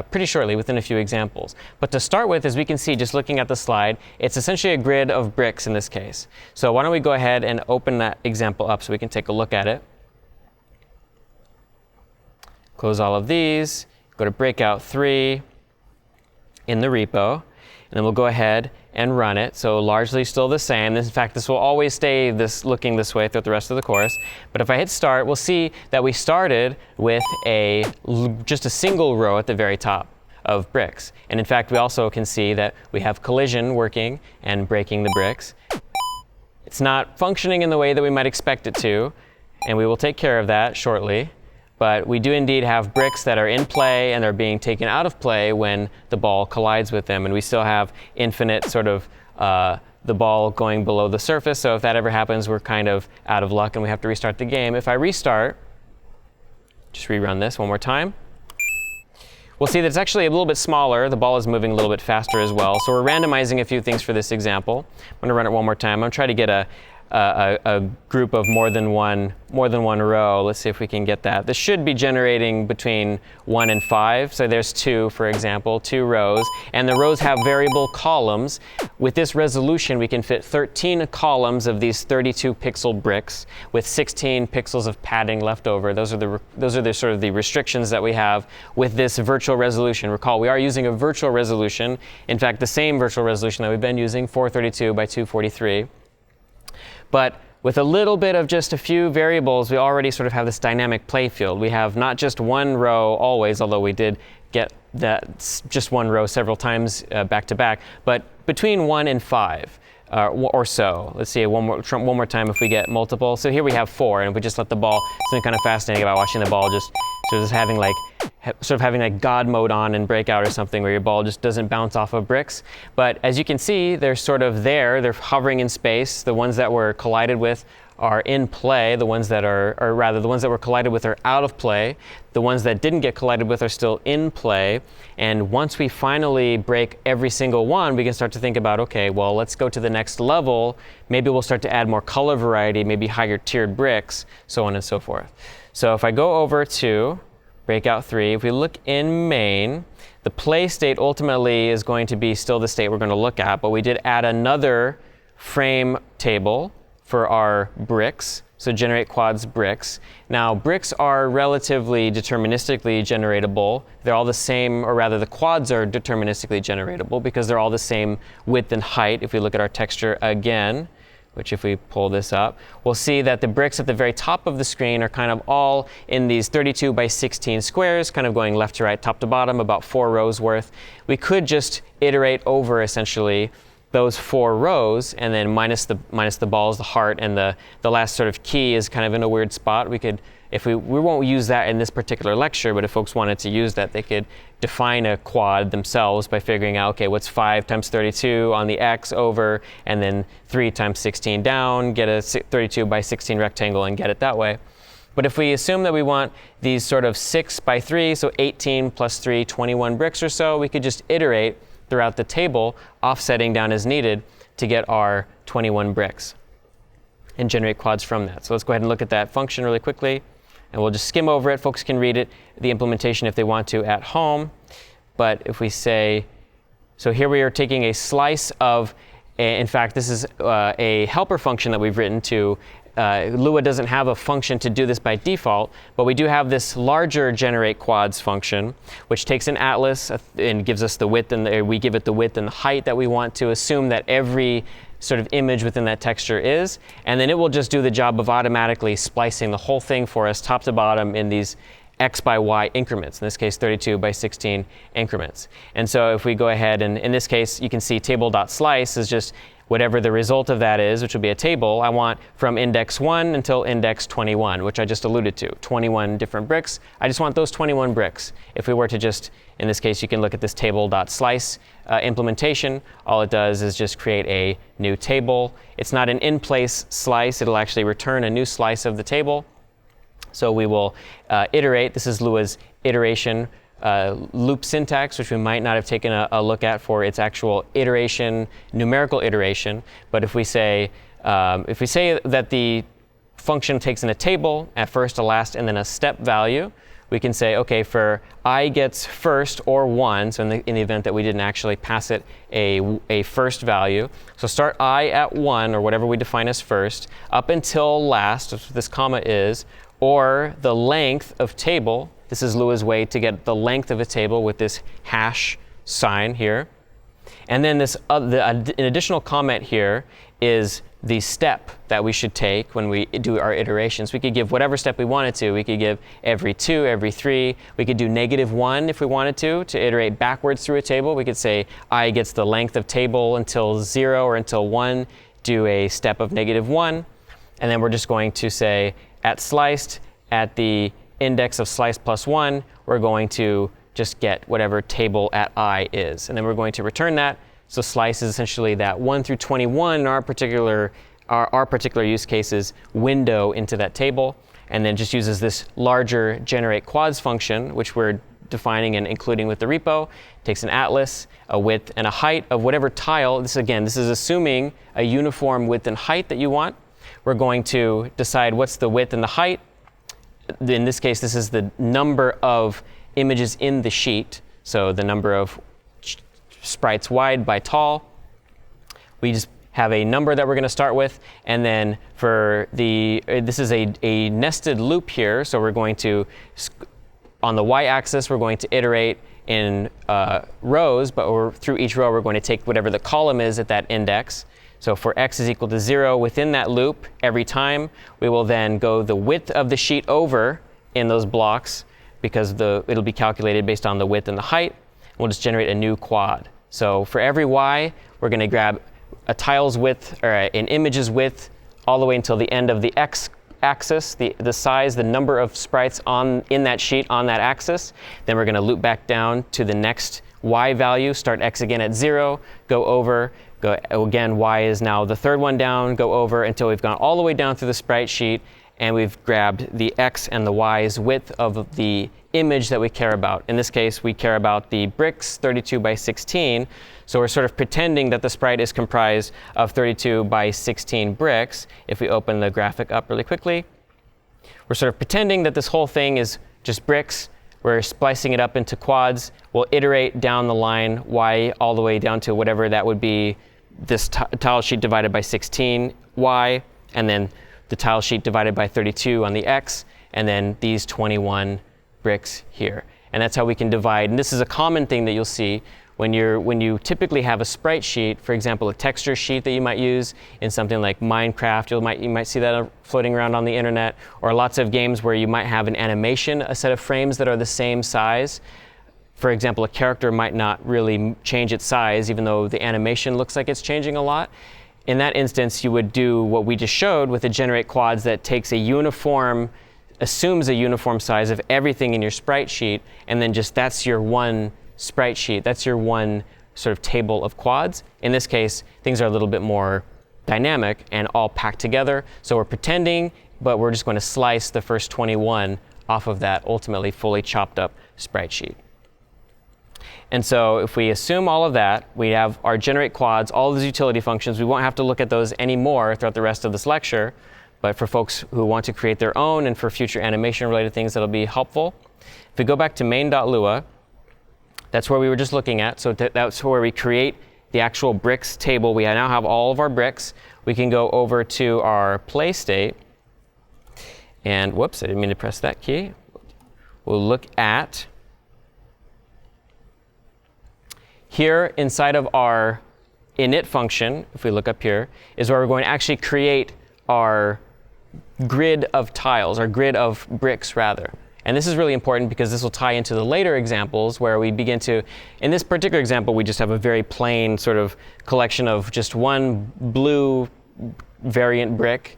pretty shortly within a few examples. But to start with, as we can see just looking at the slide, it's essentially a grid of bricks in this case. So why don't we go ahead and open that example up so we can take a look at it. Close all of these, go to Breakout 3 in the repo, and then we'll go ahead and run it. So largely still the same. In fact, this will always stay looking this way throughout the rest of the course. But if I hit start, we'll see that we started with just a single row at the very top of bricks. And in fact, we also can see that we have collision working and breaking the bricks. It's not functioning in the way that we might expect it to, and we will take care of that shortly. But we do indeed have bricks that are in play and are being taken out of play when the ball collides with them. And we still have infinite sort of the ball going below the surface. So if that ever happens, we're kind of out of luck and we have to restart the game. If I restart, just rerun this one more time, we'll see that it's actually a little bit smaller. The ball is moving a little bit faster as well. So we're randomizing a few things for this example. I'm going to run it one more time. I'm going to try to get a group of more than one row. Let's see if we can get that. This should be generating between 1 and 5. So there's 2, for example, 2 rows. And the rows have variable columns. With this resolution, we can fit 13 columns of these 32 pixel bricks with 16 pixels of padding left over. Those are the sort of the restrictions that we have with this virtual resolution. Recall, we are using a virtual resolution. In fact, the same virtual resolution that we've been using, 432 by 243. But with a little bit of just a few variables, we already sort of have this dynamic play field. We have not just one row always, although we did get that just one row several times back to back, but between 1 and 5 or so. Let's see one more time if we get multiple. So here we have 4, and if we just let the ball, something kind of fascinating about watching the ball just having like God mode on in Breakout or something, where your ball just doesn't bounce off of bricks. But as you can see, they're sort of there. They're hovering in space. The ones that were collided with are in play. The ones that the ones that were collided with are out of play. The ones that didn't get collided with are still in play. And once we finally break every single one, we can start to think about, okay, well, let's go to the next level. Maybe we'll start to add more color variety, maybe higher tiered bricks, so on and so forth. So if I go over to Breakout 3, if we look in main, the play state ultimately is going to be still the state we're going to look at, but we did add another frame table for our bricks, so generate quads bricks. Now, bricks are relatively deterministically generatable. They're all the same, or rather the quads are deterministically generatable because they're all the same width and height. If we look at our texture again, which if we pull this up, we'll see that the bricks at the very top of the screen are kind of all in these 32 by 16 squares, kind of going left to right, top to bottom, about 4 rows worth. We could just iterate over essentially those 4 rows, and then minus the balls, the heart, and the last sort of key is kind of in a weird spot. We could, if we won't use that in this particular lecture, but if folks wanted to use that, they could define a quad themselves by figuring out, okay, what's 5 times 32 on the X over, and then 3 times 16 down, get a 32 by 16 rectangle and get it that way. But if we assume that we want these sort of 6 by 3, so 18 plus 3, 21 bricks or so, we could just iterate throughout the table, offsetting down as needed to get our 21 bricks and generate quads from that. So let's go ahead and look at that function really quickly, and we'll just skim over it. Folks can read it, the implementation if they want to at home. But if we say, so here we are taking a slice of, in fact, this is a helper function that we've written to. Lua doesn't have a function to do this by default, but we do have this larger generate quads function, which takes an atlas and gives us the width, and we give it the width and the height that we want to assume that every sort of image within that texture is, and then it will just do the job of automatically splicing the whole thing for us top to bottom in these X by Y increments, in this case 32 by 16 increments. And so if we go ahead, and in this case you can see table.slice is just whatever the result of that is, which will be a table, I want from index 1 until index 21, which I just alluded to, 21 different bricks. I just want those 21 bricks. If we were to just, in this case, you can look at this table.slice implementation. All it does is just create a new table. It's not an in-place slice. It'll actually return a new slice of the table. So we will iterate. This is Lua's iteration loop syntax, which we might not have taken a look at for its actual iteration, numerical iteration. But if we say that the function takes in a table at first, a last, and then a step value, we can say, okay, for I gets first or 1, so in the event that we didn't actually pass it a first value. So start I at 1, or whatever we define as first, up until last, which this comma is, or the length of table. This is Lua's way to get the length of a table with this hash sign here. And then this an additional comment here is the step that we should take when we do our iterations. We could give whatever step we wanted to. We could give every 2, every 3. We could do -1 if we wanted to iterate backwards through a table. We could say I gets the length of table until 0 or until 1, do a step of -1. And then we're just going to say at sliced, at the index of slice plus 1, we're going to just get whatever table at I is. And then we're going to return that. So slice is essentially that 1 through 21 in our particular use cases window into that table, and then just uses this larger generate quads function, which we're defining and including with the repo. Takes an atlas, a width, and a height of whatever tile. This is assuming a uniform width and height that you want. We're going to decide what's the width and the height. In this case, this is the number of images in the sheet, so the number of sprites wide by tall. We just have a number that we're going to start with, and then for this is a nested loop here, so we're going to, on the y-axis, we're going to iterate in rows, but through each row we're going to take whatever the column is at that index. So for x is equal to 0 within that loop, every time we will then go the width of the sheet over in those blocks, because it'll be calculated based on the width and the height. We'll just generate a new quad. So for every y, we're going to grab a tile's width, or an image's width, all the way until the end of the x-axis, the size, the number of sprites in that sheet on that axis. Then we're going to loop back down to the next y value, start x again at 0, go over, go again, y is now the third one down, go over until we've gone all the way down through the sprite sheet, and we've grabbed the x and the y's width of the image that we care about. In this case, we care about the bricks 32 by 16. So we're sort of pretending that the sprite is comprised of 32 by 16 bricks. If we open the graphic up really quickly, we're sort of pretending that this whole thing is just bricks. We're splicing it up into quads. We'll iterate down the line y all the way down to whatever that would be, this tile sheet divided by 16 y, and then the tile sheet divided by 32 on the x, and then these 21 bricks here. And that's how we can divide. And this is a common thing that you'll see when you typically have a sprite sheet, for example, a texture sheet that you might use in something like Minecraft, you might see that floating around on the internet, or lots of games where you might have an animation, a set of frames that are the same size. For example, a character might not really change its size, even though the animation looks like it's changing a lot. In that instance, you would do what we just showed with the generate quads that takes assumes a uniform size of everything in your sprite sheet, and then just that's your one sprite sheet. That's your one sort of table of quads. In this case, things are a little bit more dynamic and all packed together. So we're pretending, but we're just going to slice the first 21 off of that ultimately fully chopped up sprite sheet. And so if we assume all of that, we have our generate quads, all those utility functions. We won't have to look at those anymore throughout the rest of this lecture. But for folks who want to create their own and for future animation-related things, that'll be helpful. If we go back to main.lua, that's where we were just looking at. So that's where we create the actual bricks table. We now have all of our bricks. We can go over to our play state. And whoops, I didn't mean to press that key. We'll look at here inside of our init function, if we look up here, is where we're going to actually create our grid of tiles, or grid of bricks rather. And this is really important because this will tie into the later examples where we begin to, in this particular example, we just have a very plain sort of collection of just one blue variant brick.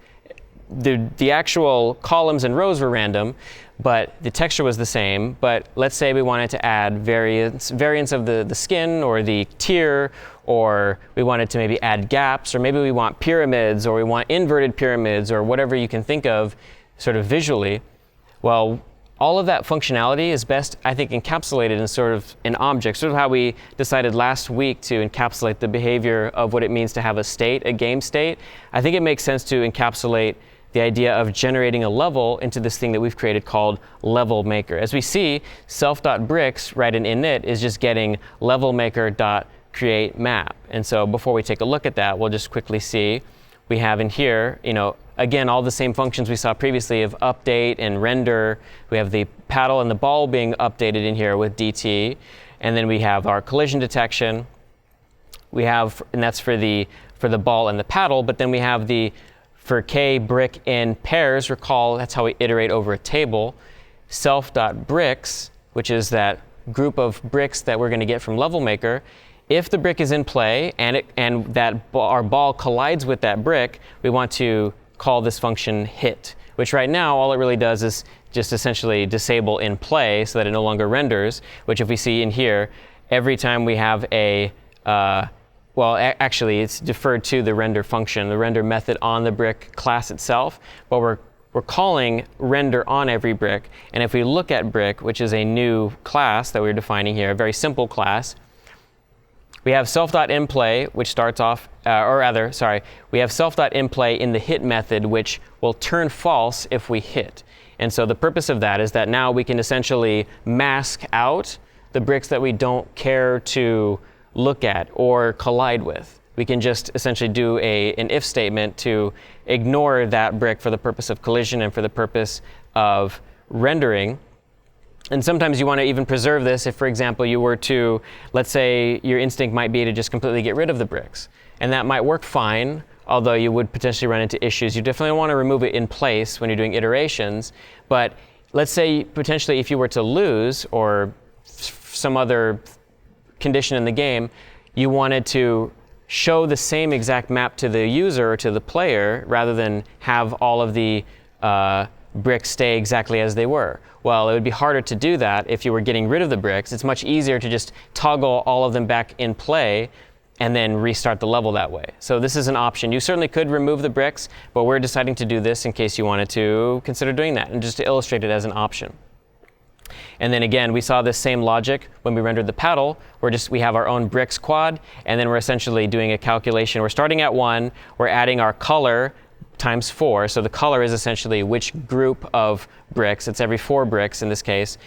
The actual columns and rows were random, but the texture was the same. But let's say we wanted to add variants of the skin or the tier, or we wanted to maybe add gaps, or maybe we want pyramids, or we want inverted pyramids, or whatever you can think of sort of visually. Well, all of that functionality is best, I think, encapsulated in sort of an object, sort of how we decided last week to encapsulate the behavior of what it means to have a state, a game state. I think it makes sense to encapsulate the idea of generating a level into this thing that we've created called level maker. As we see, self.bricks, right, in init is just getting level maker.create map. And so before we take a look at that, we'll just quickly see we have in here, again, all the same functions we saw previously of update and render. We have the paddle and the ball being updated in here with DT. And then we have our collision detection. We have, and that's for the ball and the paddle, but then we have for K brick in pairs, recall that's how we iterate over a table. Self.bricks, which is that group of bricks that we're going to get from level maker. If the brick is in play and our ball collides with that brick, we want to call this function hit, which right now all it really does is just essentially disable in play so that it no longer renders, which if we see in here, every time we have actually it's deferred to the render function, the render method on the brick class itself, but we're calling render on every brick. And if we look at brick, which is a new class that we're defining here, a very simple class, we have self.inplay, which starts off, we have self.inplay in the hit method, which will turn false if we hit. And so the purpose of that is that now we can essentially mask out the bricks that we don't care to look at or collide with. We can just essentially do an if statement to ignore that brick for the purpose of collision and for the purpose of rendering. And sometimes you want to even preserve this if, for example, you were to, let's say your instinct might be to just completely get rid of the bricks. And that might work fine, although you would potentially run into issues. You definitely want to remove it in place when you're doing iterations. But let's say potentially if you were to lose or some other condition in the game, you wanted to show the same exact map to the user or to the player rather than have all of the bricks stay exactly as they were. Well, it would be harder to do that if you were getting rid of the bricks. It's much easier to just toggle all of them back in play and then restart the level that way. So this is an option. You certainly could remove the bricks, but we're deciding to do this in case you wanted to consider doing that and just to illustrate it as an option. And then again, we saw this same logic when we rendered the paddle. We have our own bricks quad, and then we're essentially doing a calculation. We're starting at 1, we're adding our color times 4. So the color is essentially which group of bricks. It's every 4 bricks in this case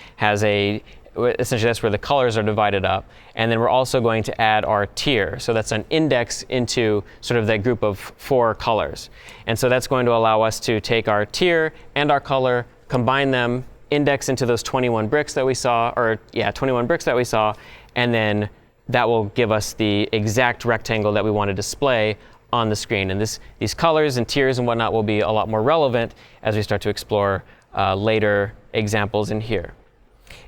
essentially that's where the colors are divided up. And then we're also going to add our tier. So that's an index into sort of that group of 4 colors. And so that's going to allow us to take our tier and our color, combine them, index into those 21 bricks that we saw, 21 bricks that we saw, and then that will give us the exact rectangle that we want to display on the screen. And these colors and tiers and whatnot will be a lot more relevant as we start to explore later examples in here.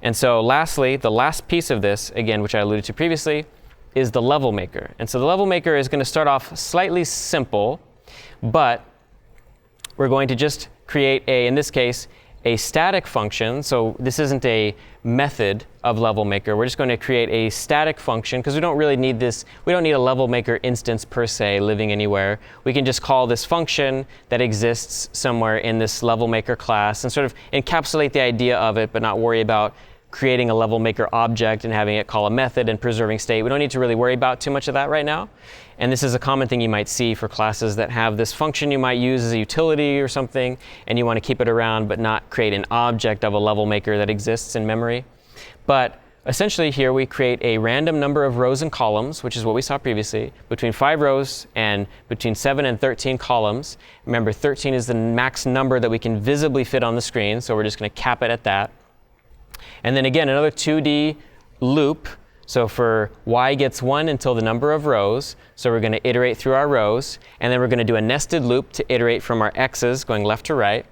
And so lastly, the last piece of this, again, which I alluded to previously, is the level maker. And so the level maker is going to start off slightly simple, but we're going to just create in this case, a static function. So this isn't a method of level maker. We're just going to create a static function because we don't really need this. We don't need a level maker instance per se living anywhere. We can just call this function that exists somewhere in this level maker class and sort of encapsulate the idea of it, but not worry about creating a level maker object and having it call a method and preserving state. We don't need to really worry about too much of that right now. And this is a common thing you might see for classes that have this function you might use as a utility or something, and you want to keep it around but not create an object of a level maker that exists in memory. But essentially here we create a random number of rows and columns, which is what we saw previously, between 5 rows and between 7 and 13 columns. Remember, 13 is the max number that we can visibly fit on the screen, so we're just going to cap it at that. And then again, another 2D loop. So for y gets 1 until the number of rows. So we're going to iterate through our rows. And then we're going to do a nested loop to iterate from our x's going left to right.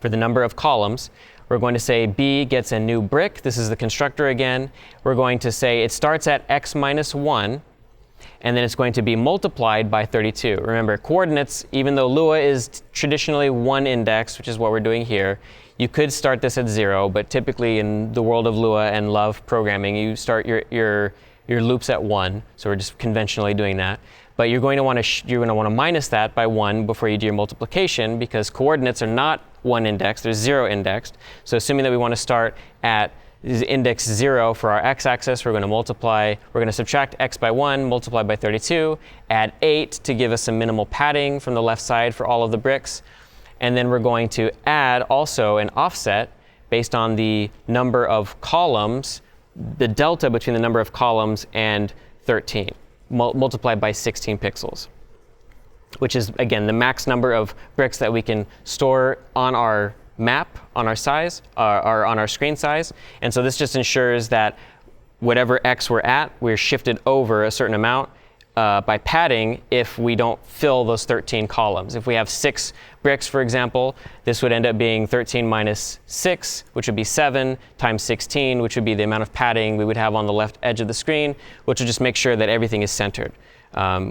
For the number of columns, we're going to say b gets a new brick. This is the constructor again. We're going to say it starts at x minus 1. And then it's going to be multiplied by 32. Remember, coordinates, even though Lua is traditionally 1 index, which is what we're doing here, you could start this at 0, but typically in the world of Lua and Love programming, you start your loops at 1. So we're just conventionally doing that. But you're going to want to minus that by 1 before you do your multiplication, because coordinates are not 1 indexed, they're 0 indexed. So assuming that we want to start at index 0 for our x-axis, we're going to subtract x by 1, multiply by 32, add 8 to give us some minimal padding from the left side for all of the bricks. And then we're going to add also an offset based on the number of columns, the delta between the number of columns and 13, multiplied by 16 pixels, which is, again, the max number of bricks that we can store on our map, on our size, or on our screen size. And so this just ensures that whatever x we're at, we're shifted over a certain amount by padding if we don't fill those 13 columns. If we have 6 bricks, for example, this would end up being 13 minus 6, which would be 7, times 16, which would be the amount of padding we would have on the left edge of the screen, which will just make sure that everything is centered,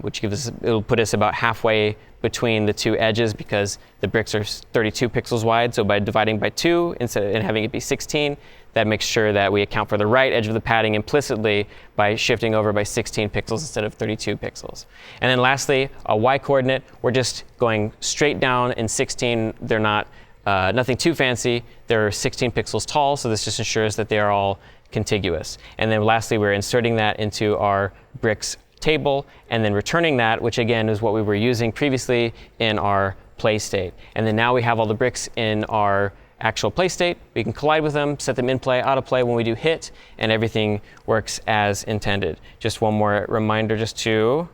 which it'll put us about halfway between the two edges because the bricks are 32 pixels wide. So by dividing by 2 and having it be 16, that makes sure that we account for the right edge of the padding implicitly by shifting over by 16 pixels instead of 32 pixels. And then lastly, a y-coordinate, we're just going straight down in 16. They're not nothing too fancy. They're 16 pixels tall, so this just ensures that they are all contiguous. And then lastly, we're inserting that into our bricks table and then returning that, which again is what we were using previously in our play state. And then now we have all the bricks in our actual play state. We can collide with them, set them in play, out of play when we do hit, and everything works as intended. Just one more reminder just to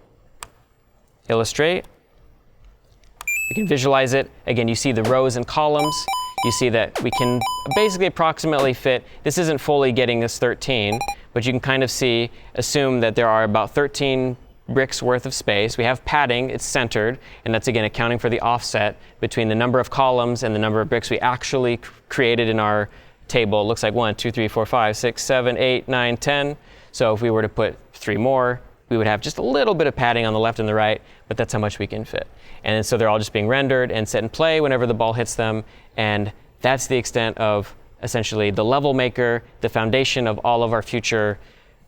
illustrate. We can visualize it. Again, you see the rows and columns. You see that we can basically approximately fit. This isn't fully getting us 13, but you can kind of assume that there are about 13 bricks worth of space. We have padding, it's centered, and that's again accounting for the offset between the number of columns and the number of bricks we actually created in our table. It looks like 1, 2, 3, 4, 5, 6, 7, 8, 9, 10. So if we were to put 3 more, we would have just a little bit of padding on the left and the right, but that's how much we can fit. And so they're all just being rendered and set in play whenever the ball hits them, and that's the extent of essentially the level maker, the foundation of all of our future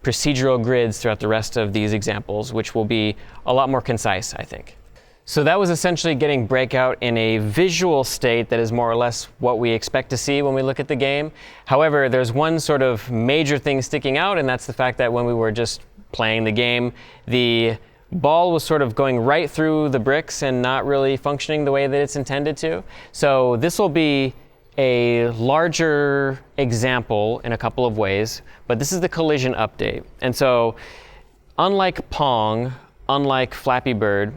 procedural grids throughout the rest of these examples, which will be a lot more concise, I think. So that was essentially getting Breakout in a visual state that is more or less what we expect to see when we look at the game. However, there's one sort of major thing sticking out, and that's the fact that when we were just playing the game, the ball was sort of going right through the bricks and not really functioning the way that it's intended to. So this will be a larger example in a couple of ways, but this is the collision update. And so unlike Pong, unlike Flappy Bird,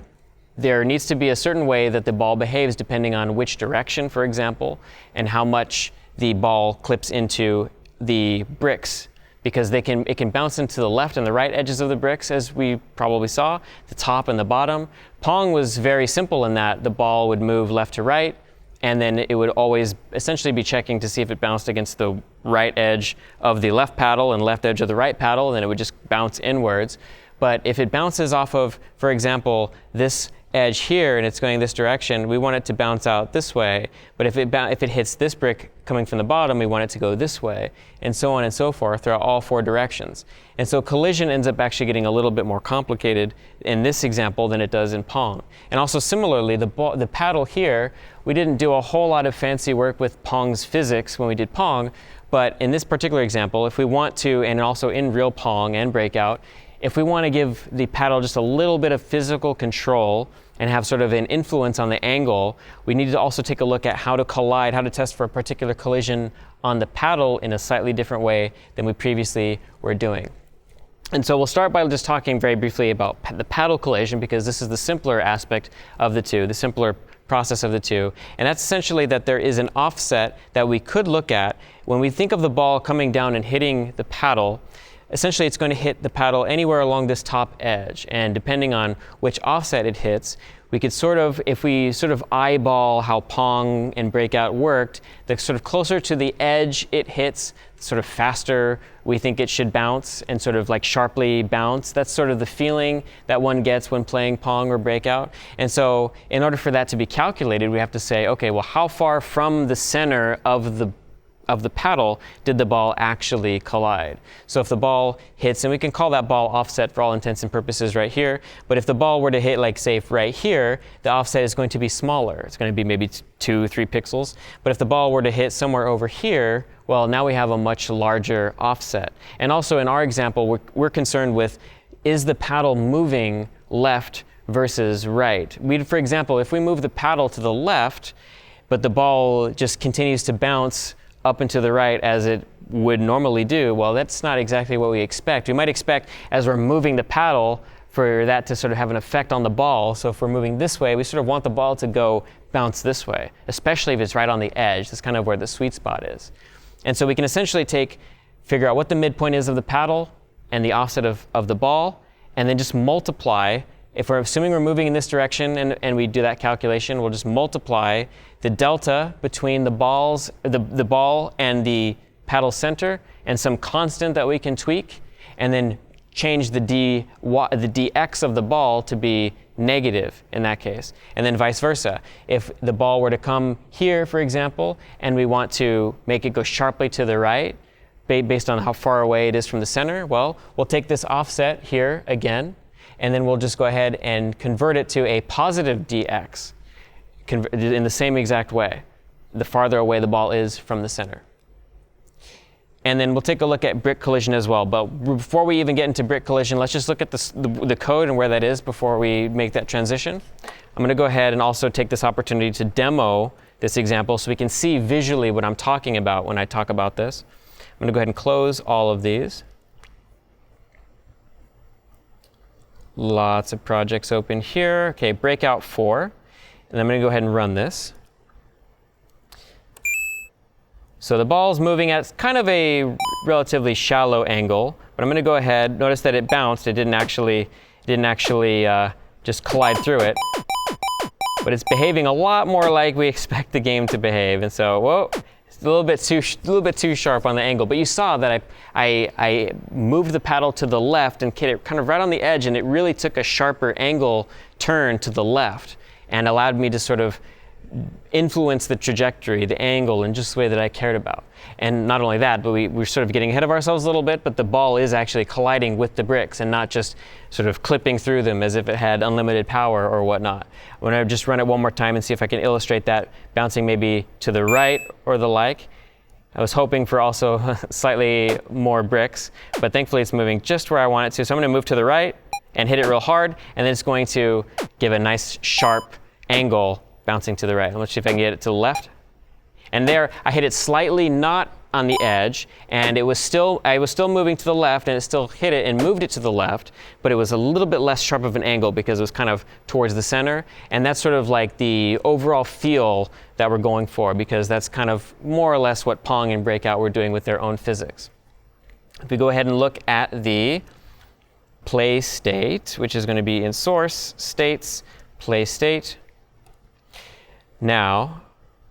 there needs to be a certain way that the ball behaves depending on which direction, for example, and how much the ball clips into the bricks. because it can bounce into the left and the right edges of the bricks, as we probably saw, the top and the bottom. Pong was very simple in that the ball would move left to right, and then it would always essentially be checking to see if it bounced against the right edge of the left paddle and left edge of the right paddle, and then it would just bounce inwards. But if it bounces off of, for example, this edge here and it's going this direction, we want it to bounce out this way. But if it hits this brick coming from the bottom, we want it to go this way, and so on and so forth throughout all four directions. And so collision ends up actually getting a little bit more complicated in this example than it does in Pong. And also similarly, the paddle here, we didn't do a whole lot of fancy work with Pong's physics when we did Pong, but in this particular example, if we want to, and also in real Pong and Breakout, if we want to give the paddle just a little bit of physical control and have sort of an influence on the angle, we need to also take a look at how to collide, how to test for a particular collision on the paddle in a slightly different way than we previously were doing. And so we'll start by just talking very briefly about the paddle collision, because this is the simpler aspect of the two, the simpler process of the two. And that's essentially that there is an offset that we could look at when we think of the ball coming down and hitting the paddle. Essentially, it's going to hit the paddle anywhere along this top edge, and depending on which offset it hits, we could sort of, if we sort of eyeball how Pong and Breakout worked, the sort of closer to the edge it hits, sort of faster we think it should bounce and sort of like sharply bounce. That's sort of the feeling that one gets when playing Pong or Breakout. And so in order for that to be calculated, we have to say, okay, well, how far from the center of the paddle did the ball actually collide? So if the ball hits, and we can call that ball offset for all intents and purposes right here, but if the ball were to hit, like say right here, the offset is going to be smaller. It's going to be maybe 2-3 pixels. But if the ball were to hit somewhere over here, well, now we have a much larger offset. And also in our example, we're concerned with, is the paddle moving left versus right? For example, if we move the paddle to the left, but the ball just continues to bounce up and to the right as it would normally do, well, that's not exactly what we expect. We might expect, as we're moving the paddle, for that to sort of have an effect on the ball. So if we're moving this way, we sort of want the ball to go bounce this way, especially if it's right on the edge. That's kind of where the sweet spot is. And so we can essentially figure out what the midpoint is of the paddle and the offset of the ball, and then just multiply. If we're assuming we're moving in this direction and we do that calculation, we'll just multiply the delta between the ball and the paddle center and some constant that we can tweak, and then change the dx of the ball to be negative in that case. And then vice versa. If the ball were to come here, for example, and we want to make it go sharply to the right, based on how far away it is from the center, well, we'll take this offset here again, and then we'll just go ahead and convert it to a positive dx in the same exact way, the farther away the ball is from the center. And then we'll take a look at brick collision as well. But before we even get into brick collision, let's just look at the code and where that is before we make that transition. I'm going to go ahead and also take this opportunity to demo this example so we can see visually what I'm talking about when I talk about this. I'm going to go ahead and close all of these. Lots of projects open here. Okay, Breakout 4. And I'm going to go ahead and run this. So the ball's moving at kind of a relatively shallow angle, but I'm going to go ahead. Notice that it bounced. It didn't actually just collide through it. But it's behaving a lot more like we expect the game to behave. And so, whoa, it's a little bit too sharp on the angle. But you saw that I moved the paddle to the left and hit it kind of right on the edge, and it really took a sharper angle turn to the left and allowed me to sort of influence the trajectory, the angle, in just the way that I cared about. And not only that, but we're sort of getting ahead of ourselves a little bit, but the ball is actually colliding with the bricks and not just sort of clipping through them as if it had unlimited power or whatnot. I'm going to just run it one more time and see if I can illustrate that bouncing maybe to the right or the like. I was hoping for also slightly more bricks, but thankfully it's moving just where I want it to. So I'm going to move to the right and hit it real hard, and then it's going to give a nice sharp angle bouncing to the right. Let's see if I can get it to the left. And there, I hit it slightly not on the edge, and I was still moving to the left, and it still hit it and moved it to the left, but it was a little bit less sharp of an angle because it was kind of towards the center. And that's sort of like the overall feel that we're going for, because that's kind of more or less what Pong and Breakout were doing with their own physics. If we go ahead and look at the play state, which is going to be in source states, play state. Now,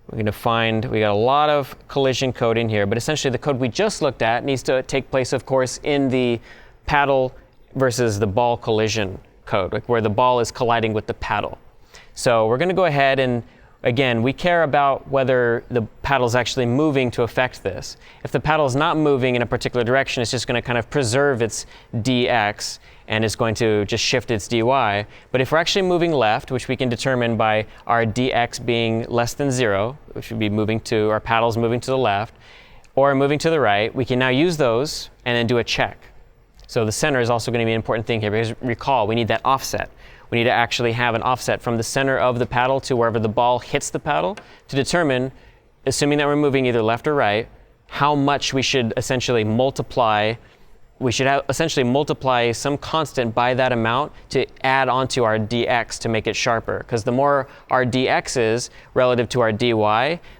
we're going to find, we got a lot of collision code in here, but essentially the code we just looked at needs to take place, of course, in the paddle versus the ball collision code, like where the ball is colliding with the paddle. So we're going to go ahead and, again, we care about whether the paddle is actually moving to affect this. If the paddle is not moving in a particular direction, it's just going to kind of preserve its dx and it's going to just shift its dy. But if we're actually moving left, which we can determine by our dx being less than 0, which would be moving to, our paddle's moving to the left, or moving to the right, we can now use those and then do a check. So the center is also going to be an important thing here, because recall, we need that offset. We need to actually have an offset from the center of the paddle to wherever the ball hits the paddle to determine, assuming that we're moving either left or right, how much we should essentially multiply. We should essentially multiply some constant by that amount to add onto our dx to make it sharper. Because the more our dx is relative to our dy,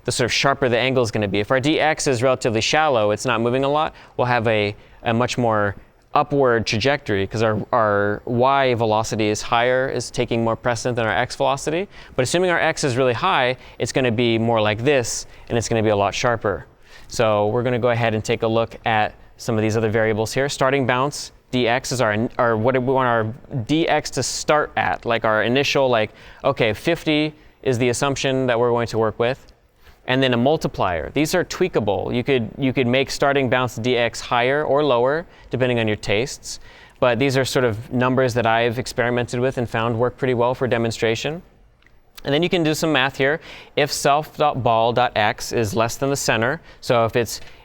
the sort of sharper the angle is going to be. If our dx is relatively shallow, it's not moving a lot, we'll have a much more upward trajectory, because our y velocity is higher, is taking more precedent than our x velocity. But assuming our x is really high, it's going to be more like this, and it's going to be a lot sharper. So we're going to go ahead and take a look at some of these other variables here. Starting bounce dx is our what we want our dx to start at, like our initial, like, okay, 50 is the assumption that we're going to work with. And then a multiplier. These are tweakable. You could make starting bounce dx higher or lower, depending on your tastes. But these are sort of numbers that I've experimented with and found work pretty well for demonstration. And then you can do some math here. If self.ball.x is less than the center, so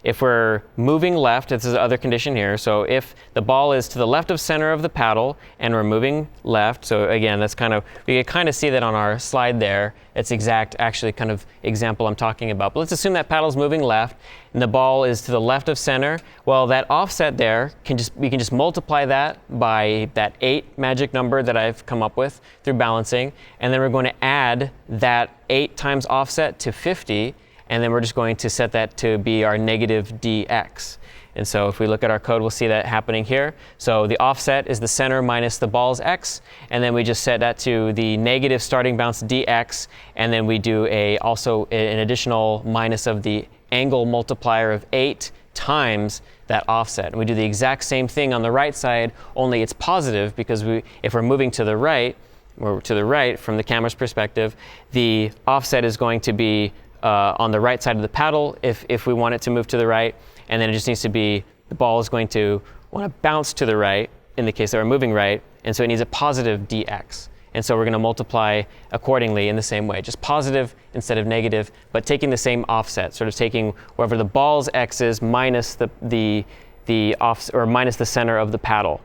if we're moving left, this is the other condition here. So if the ball is to the left of center of the paddle and we're moving left, so again, that's kind of, we can kind of see that on our slide there. It's exact, actually, kind of example I'm talking about. But let's assume that paddle's moving left and the ball is to the left of center. Well, that offset there, we can just multiply that by that 8 magic number that I've come up with through balancing. And then we're going to add that 8 times offset to 50. And then we're just going to set that to be our negative dx. And so if we look at our code, we'll see that happening here. So the offset is the center minus the ball's x, and then we just set that to the negative starting bounce dx, and then we do also an additional minus of the angle multiplier of 8 times that offset. And we do the exact same thing on the right side, only it's positive, because if we're moving to the right, or to the right from the camera's perspective, the offset is going to be on the right side of the paddle if we want it to move to the right, and then it just needs to be, the ball is going to want to bounce to the right in the case that we're moving right, and so it needs a positive dx. And so we're going to multiply accordingly in the same way, just positive instead of negative, but taking the same offset, sort of taking wherever the ball's x is minus the minus the center of the paddle.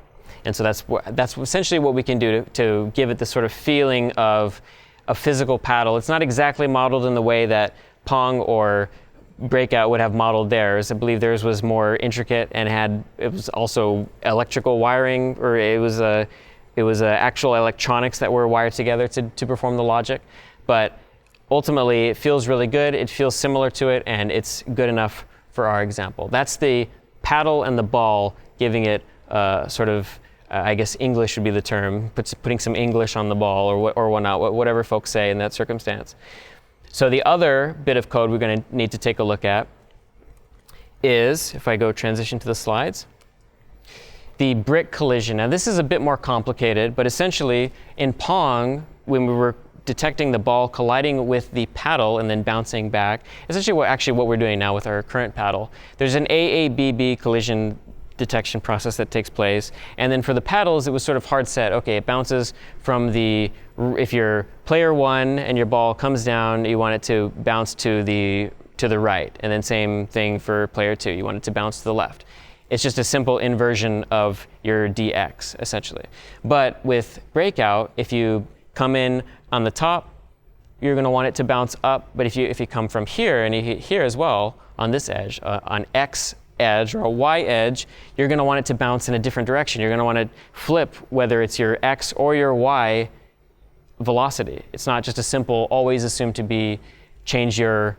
And so that's essentially what we can do to give it this sort of feeling of a physical paddle. It's not exactly modeled in the way that Pong or Breakout would have modeled theirs. I believe theirs was more intricate and it was also electrical wiring, or it was actual electronics that were wired together to perform the logic. But ultimately, it feels really good. It feels similar to it, and it's good enough for our example. That's the paddle and the ball, giving it sort of, I guess English would be the term, putting some English on the ball or whatnot, whatever folks say in that circumstance. So the other bit of code we're going to need to take a look at is, if I go transition to the slides, the brick collision. Now this is a bit more complicated, but essentially in Pong, when we were detecting the ball colliding with the paddle and then bouncing back, essentially what we're doing now with our current paddle, there's an AABB collision detection process that takes place. And then for the paddles, it was sort of hard set. Okay, it bounces from if you're player 1 and your ball comes down, you want it to bounce to the right. And then same thing for player 2, you want it to bounce to the left. It's just a simple inversion of your dx, essentially. But with Breakout, if you come in on the top, you're going to want it to bounce up. But if you come from here and you hit here as well, on this edge, on X edge or a Y edge, you're going to want it to bounce in a different direction. You're going to want to flip whether it's your X or your Y velocity. It's not just a simple always assumed to be change your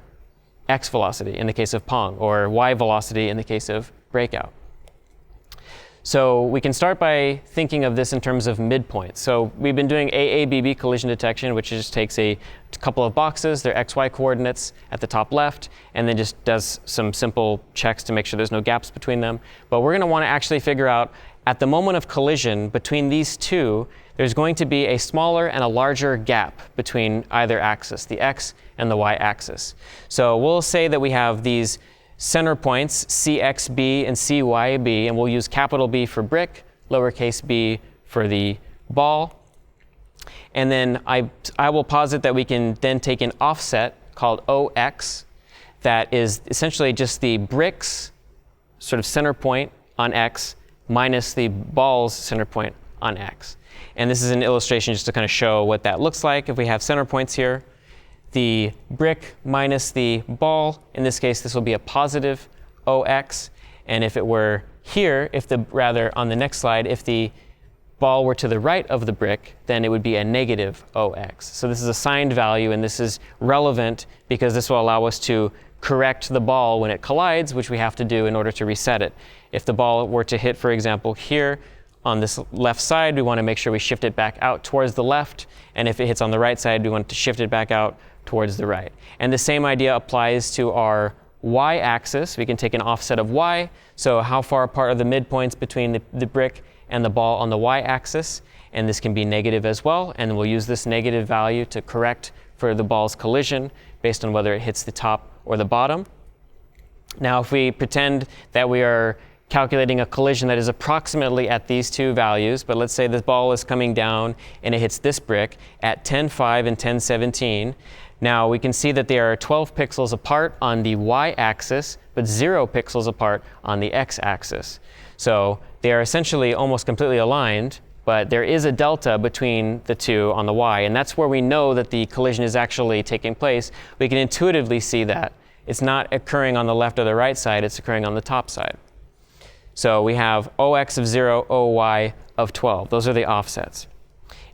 X velocity in the case of Pong or Y velocity in the case of Breakout. So we can start by thinking of this in terms of midpoints. So we've been doing AABB collision detection, which just takes a couple of boxes, their XY coordinates at the top left, and then just does some simple checks to make sure there's no gaps between them. But we're going to want to actually figure out, at the moment of collision between these two, there's going to be a smaller and a larger gap between either axis, the X and the Y axis. So we'll say that we have these center points, CXB and CYB, and we'll use capital B for brick, lowercase b for the ball. And then I will posit that we can then take an offset called OX that is essentially just the brick's sort of center point on X minus the ball's center point on X. And this is an illustration just to kind of show what that looks like. If we have center points here, the brick minus the ball, in this case this will be a positive OX, and if it were here, rather on the next slide, if the ball were to the right of the brick, then it would be a negative OX. So this is a signed value, and this is relevant because this will allow us to correct the ball when it collides, which we have to do in order to reset it. If the ball were to hit, for example, here on this left side, we want to make sure we shift it back out towards the left, and if it hits on the right side, we want to shift it back out towards the right. And the same idea applies to our y-axis. We can take an offset of y, so how far apart are the midpoints between the brick and the ball on the y-axis, and this can be negative as well, and we'll use this negative value to correct for the ball's collision based on whether it hits the top or the bottom. Now if we pretend that we are calculating a collision that is approximately at these two values, but let's say the ball is coming down and it hits this brick at 10.5 and 10.17. Now we can see that they are 12 pixels apart on the y-axis, but 0 pixels apart on the x-axis. So they are essentially almost completely aligned, but there is a delta between the two on the y, and that's where we know that the collision is actually taking place. We can intuitively see that. It's not occurring on the left or the right side, it's occurring on the top side. So we have OX of 0, OY of 12. Those are the offsets.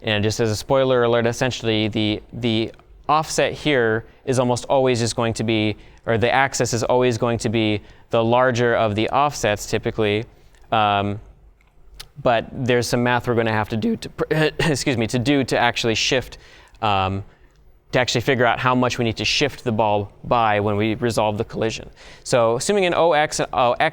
And just as a spoiler alert, essentially the offset here is almost always just going to be, or the axis is always going to be the larger of the offsets typically. But there's some math we're going to have to do to actually shift, to actually figure out how much we need to shift the ball by when we resolve the collision. So assuming an X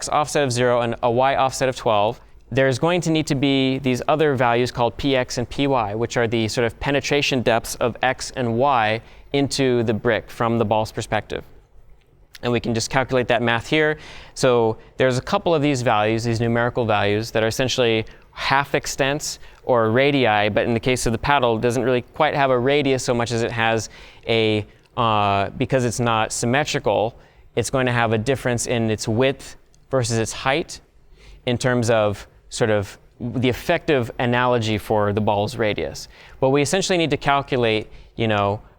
offset of 0 and a Y offset of 12, there's going to need to be these other values called PX and PY, which are the sort of penetration depths of X and Y into the brick from the ball's perspective. And we can just calculate that math here. So there's a couple of these values, these numerical values, that are essentially half extents or radii, but in the case of the paddle, it doesn't really quite have a radius so much as it has a, because it's not symmetrical, it's going to have a difference in its width versus its height in terms of sort of the effective analogy for the ball's radius. But we essentially need to calculate,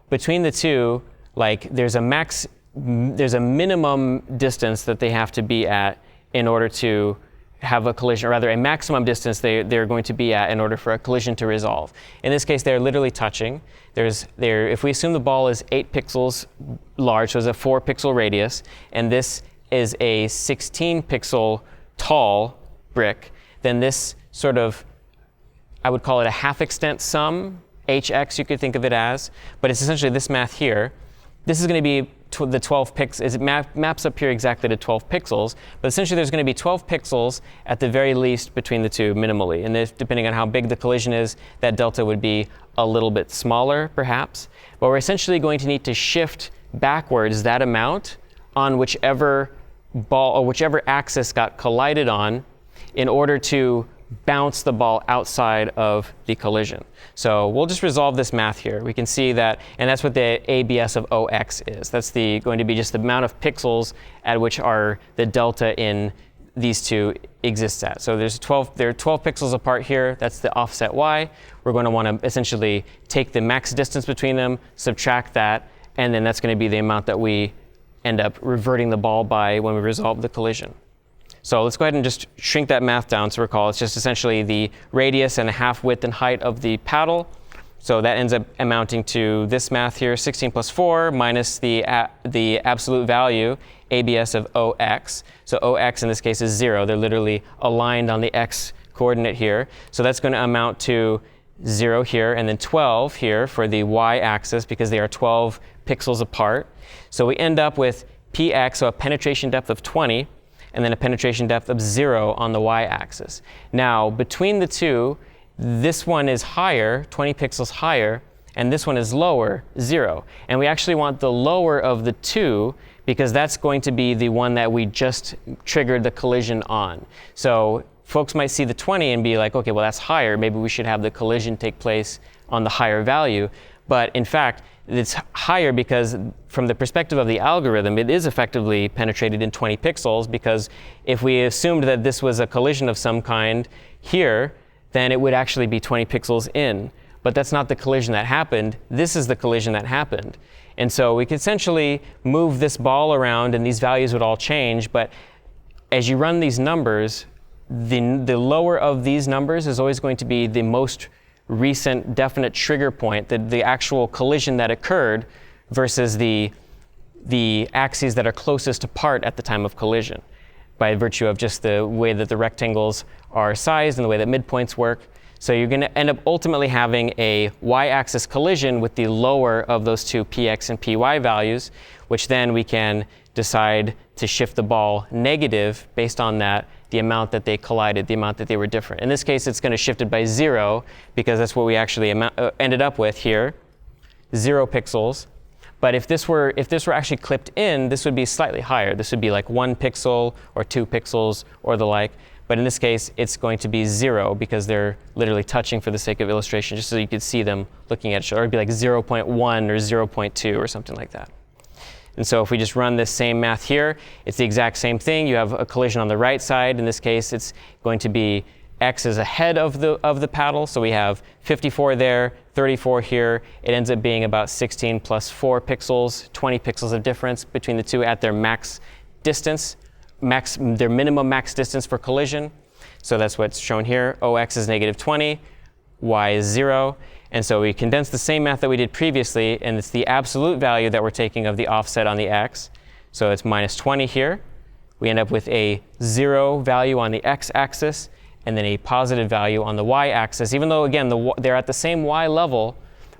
between the two, like there's a minimum distance that they have to be at in order to have a collision, or rather a maximum distance they're going to be at in order for a collision to resolve. In this case, they're literally touching. If we assume the ball is 8 pixels large, so it's a 4 pixel radius, and this is a 16 pixel tall brick, then this sort of, I would call it a half extent sum, HX you could think of it as, but it's essentially this math here. This is going to be the 12 pixels, it maps up here exactly to 12 pixels, but essentially there's going to be 12 pixels at the very least between the two minimally, and if, depending on how big the collision is, that delta would be a little bit smaller perhaps, but we're essentially going to need to shift backwards that amount on whichever ball or whichever axis got collided on in order to bounce the ball outside of the collision. So we'll just resolve this math here. We can see that, and that's what the ABS of OX is. That's going to be just the amount of pixels at which are the delta in these two exists at. So they're 12 pixels apart here. That's the offset Y. We're going to want to essentially take the max distance between them, subtract that, and then that's going to be the amount that we end up reverting the ball by when we resolve the collision. So let's go ahead and just shrink that math down to recall. It's just essentially the radius and a half width and height of the paddle So that ends up amounting to this math here, 16 plus 4 minus the absolute value, ABS of OX. So OX in this case is 0. They're literally aligned on the X coordinate here. So that's going to amount to 0 here, and then 12 here for the Y-axis because they are 12 pixels apart. So we end up with PX, so a penetration depth of 20, and then a penetration depth of 0 on the Y-axis. Now, between the two, this one is higher, 20 pixels higher, and this one is lower, 0. And we actually want the lower of the two because that's going to be the one that we just triggered the collision on. So folks might see the 20 and be like, okay, well that's higher, maybe we should have the collision take place on the higher value. But in fact, it's higher because from the perspective of the algorithm, it is effectively penetrated in 20 pixels because if we assumed that this was a collision of some kind here, then it would actually be 20 pixels in. But that's not the collision that happened. This is the collision that happened. And so we could essentially move this ball around and these values would all change. But as you run these numbers, the lower of these numbers is always going to be the most recent definite trigger point, the actual collision that occurred versus the axes that are closest apart at the time of collision, by virtue of just the way that the rectangles are sized and the way that midpoints work. So you're going to end up ultimately having a y-axis collision with the lower of those two px and py values, which then we can decide to shift the ball negative based on that, the amount that they collided, the amount that they were different. In this case, it's going to shift it by 0 because that's what we actually ended up with here, 0 pixels. But if this were actually clipped in, this would be slightly higher. This would be like 1 pixel or 2 pixels or the like. But in this case, it's going to be 0 because they're literally touching for the sake of illustration, just so you could see them looking at each other. It'd be like 0.1 or 0.2 or something like that. And so if we just run this same math here, it's the exact same thing. You have a collision on the right side. In this case, it's going to be x is ahead of the paddle. So we have 54 there, 34 here. It ends up being about 16 plus 4 pixels, 20 pixels of difference between the two at their max distance, their minimum max distance for collision. So that's what's shown here. OX is negative 20, Y is 0. And so we condense the same math that we did previously, and it's the absolute value that we're taking of the offset on the x. So it's minus 20 here. We end up with a 0 value on the x-axis, and then a positive value on the y-axis, even though, again, they're at the same y level,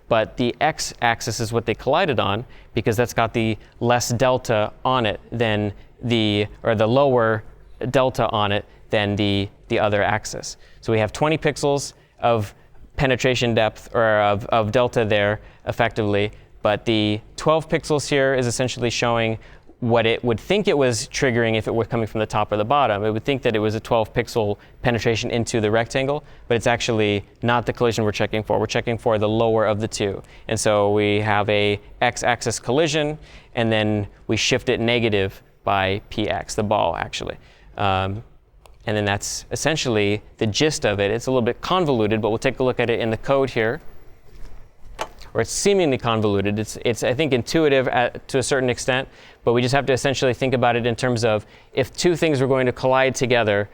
but the x-axis is what they collided on because that's got the less delta on it than the lower delta on it than the other axis. So we have 20 pixels of penetration depth, or of delta there effectively, but the 12 pixels here is essentially showing what it would think it was triggering if it were coming from the top or the bottom. It would think that it was a 12 pixel penetration into the rectangle, but it's actually not the collision we're checking for. We're checking for the lower of the two. And so we have a x-axis collision, and then we shift it negative by px, the ball actually. And then that's essentially the gist of it. It's a little bit convoluted, but we'll take a look at it in the code here. Or it's seemingly convoluted. It's I think, intuitive to a certain extent, but we just have to essentially think about it in terms of if two things were going to collide together,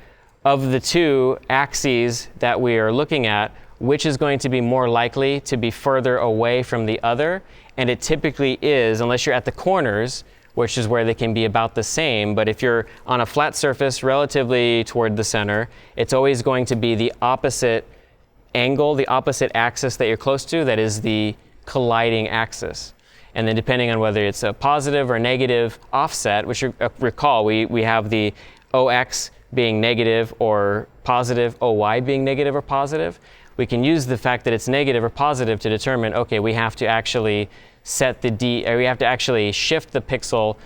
of the two axes that we are looking at, which is going to be more likely to be further away from the other? And it typically is, unless you're at the corners, which is where they can be about the same. But if you're on a flat surface relatively toward the center, it's always going to be the opposite angle, the opposite axis that you're close to, that is the colliding axis. And then depending on whether it's a positive or negative offset, which recall, we have the OX being negative or positive, OY being negative or positive. We can use the fact that it's negative or positive to determine, okay, we have to actually set the we have to actually shift the pixel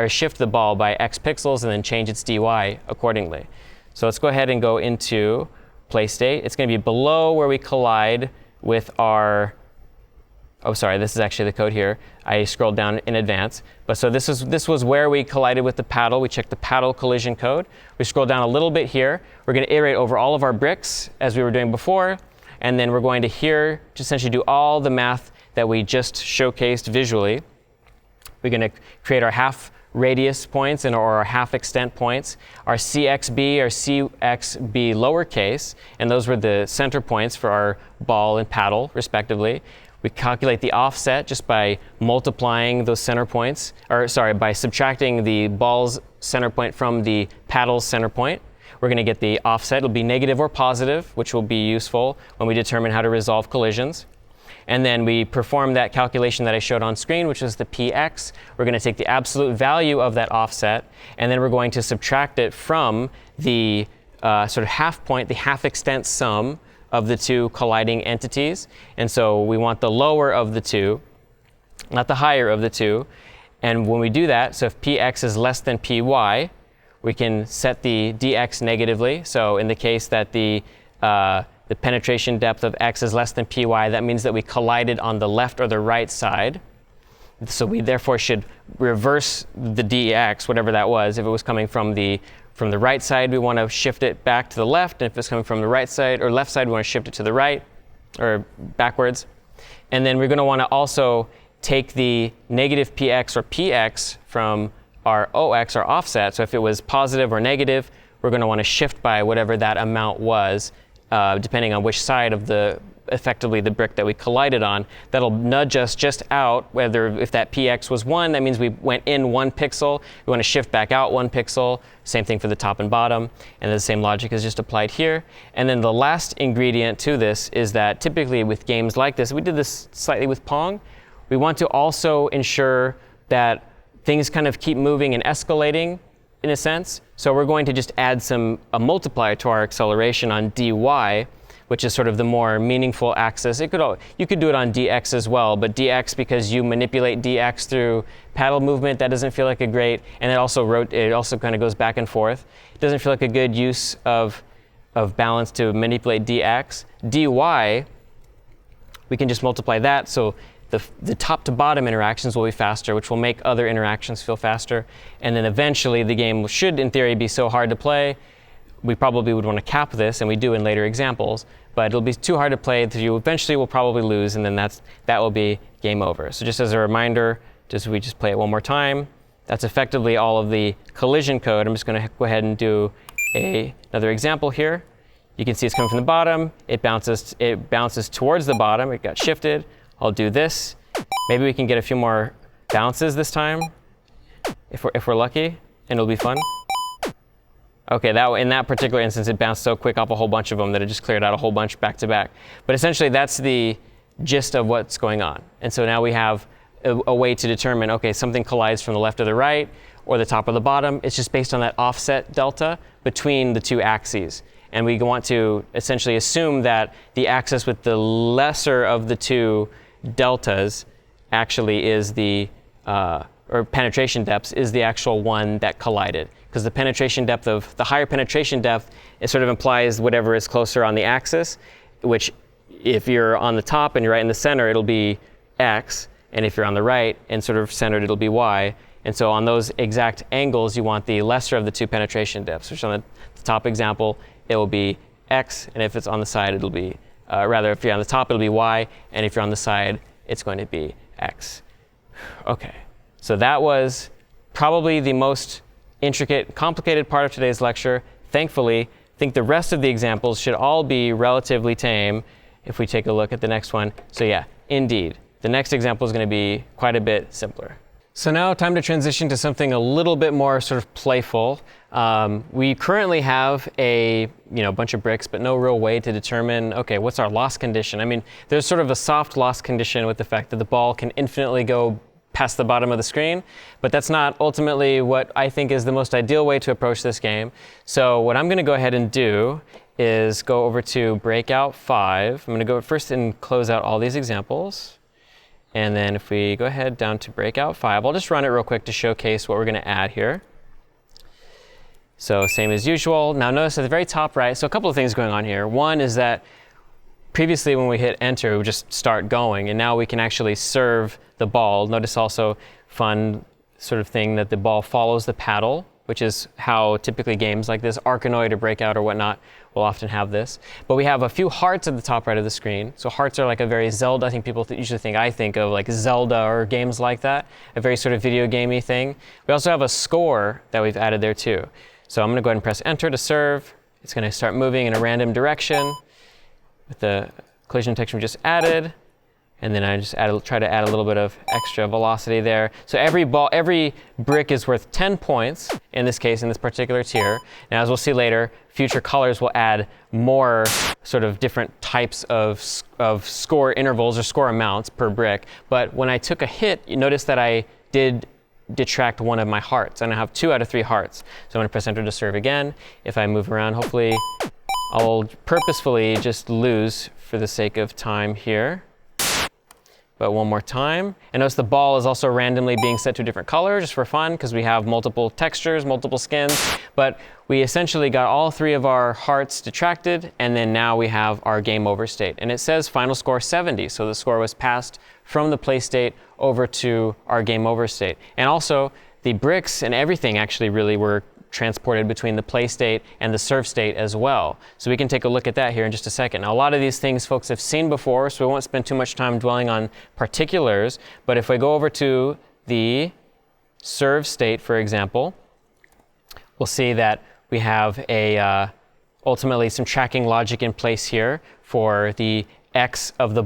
shift the ball by x pixels and then change its dy accordingly. So let's go ahead and go into play state. It's going to be below where we collide with our, oh sorry, this is actually the code here. I scrolled down in advance. But so this was where we collided with the paddle. We checked the paddle collision code. We scroll down a little bit here. We're going to iterate over all of our bricks as we were doing before. And then we're going to here to essentially do all the math that we just showcased visually. We're going to create our half radius points or our half extent points, our CXB or CXB lowercase, and those were the center points for our ball and paddle, respectively. We calculate the offset just by multiplying those center points, or sorry, by subtracting the ball's center point from the paddle's center point. We're going to get the offset. It'll be negative or positive, which will be useful when we determine how to resolve collisions. And then we perform that calculation that I showed on screen, which is the px. We're going to take the absolute value of that offset, and then we're going to subtract it from the sort of half point, the half extent sum of the two colliding entities. And so we want the lower of the two, not the higher of the two. And when we do that, so if px is less than py, we can set the dx negatively. So in the case that the penetration depth of x is less than py, that means that we collided on the left or the right side. So we therefore should reverse the dx, whatever that was. If it was coming from the right side, we want to shift it back to the left. And if it's coming from the right side or left side, we want to shift it to the right or backwards. And then we're going to want to also take the negative px or px from our ox, our offset. So if it was positive or negative, we're going to want to shift by whatever that amount was, depending on which side of effectively the brick that we collided on. That'll nudge us just out. If that px was 1, that means we went in 1 pixel. We want to shift back out 1 pixel. Same thing for the top and bottom. And the same logic is just applied here. And then the last ingredient to this is that typically with games like this, we did this slightly with Pong, we want to also ensure that things kind of keep moving and escalating in a sense. So we're going to just add a multiplier to our acceleration on dy, which is sort of the more meaningful axis. You could do it on dx as well, but dx, because you manipulate dx through paddle movement, that doesn't feel like a great, and it also kind of goes back and forth. It doesn't feel like a good use of balance to manipulate dx. dy, we can just multiply that, so the top to bottom interactions will be faster, which will make other interactions feel faster. And then eventually the game should, in theory, be so hard to play. We probably would want to cap this, and we do in later examples, but it'll be too hard to play that you eventually will probably lose, and then that will be game over. So just as a reminder, we just play it one more time. That's effectively all of the collision code. I'm just going to go ahead and do another example here. You can see it's coming from the bottom. It bounces towards the bottom. It got shifted. I'll do this. Maybe we can get a few more bounces this time, if we're lucky, and it'll be fun. Okay, in that particular instance, it bounced so quick off a whole bunch of them that it just cleared out a whole bunch back to back. But essentially, that's the gist of what's going on. And so now we have a way to determine, okay, something collides from the left or the right, or the top or the bottom. It's just based on that offset delta between the two axes. And we want to essentially assume that the axis with the lesser of the two deltas actually is or penetration depths is the actual one that collided. Because the higher penetration depth, it sort of implies whatever is closer on the axis, which if you're on the top and you're right in the center, it'll be x. And if you're on the right and sort of centered, it'll be y. And so on those exact angles, you want the lesser of the two penetration depths, which on the top example, it will be x, and if it's on the side, it'll be, if you're on the top, it'll be y, and if you're on the side, it's going to be x. Okay, so that was probably the most intricate, complicated part of today's lecture. Thankfully, I think the rest of the examples should all be relatively tame if we take a look at the next one. So yeah, indeed, the next example is going to be quite a bit simpler. So now time to transition to something a little bit more sort of playful. We currently have a bunch of bricks, but no real way to determine, okay, what's our loss condition? I mean, there's sort of a soft loss condition with the fact that the ball can infinitely go past the bottom of the screen, but that's not ultimately what I think is the most ideal way to approach this game. So what I'm going to go ahead and do is go over to Breakout 5. I'm going to go first and close out all these examples. And then if we go ahead down to Breakout 5, I'll just run it real quick to showcase what we're going to add here. So same as usual. Now notice at the very top right, so a couple of things going on here. One is that previously when we hit enter, we would just start going, and now we can actually serve the ball. Notice also fun sort of thing that the ball follows the paddle which is how typically games like this, Arkanoid or Breakout or whatnot, will often have this. But we have a few hearts at the top right of the screen. So hearts are like a very Zelda, I think people usually think, I think of like Zelda or games like that, a very sort of video gamey thing. We also have a score that we've added there too. So I'm going to go ahead and press enter to serve. It's going to start moving in a random direction with the collision detection we just added. And then I just try to add a little bit of extra velocity there. So every brick is worth 10 points, in this case, in this particular tier. Now, as we'll see later, future colors will add more sort of different types of score intervals or score amounts per brick. But when I took a hit, you notice that I did detract one of my hearts, and I have 2 out of 3 hearts. So I'm going to press enter to serve again. If I move around, hopefully I'll purposefully just lose for the sake of time here. But one more time. And notice the ball is also randomly being set to a different color just for fun, because we have multiple textures, multiple skins. But we essentially got all 3 of our hearts detracted, and then now we have our game over state. And it says final score 70, so the score was passed from the play state over to our game over state. And also, the bricks and everything actually really were transported between the play state and the serve state as well. So we can take a look at that here in just a second. Now, a lot of these things folks have seen before, so we won't spend too much time dwelling on particulars. But if we go over to the serve state, for example, we'll see that we have ultimately some tracking logic in place here for the X of the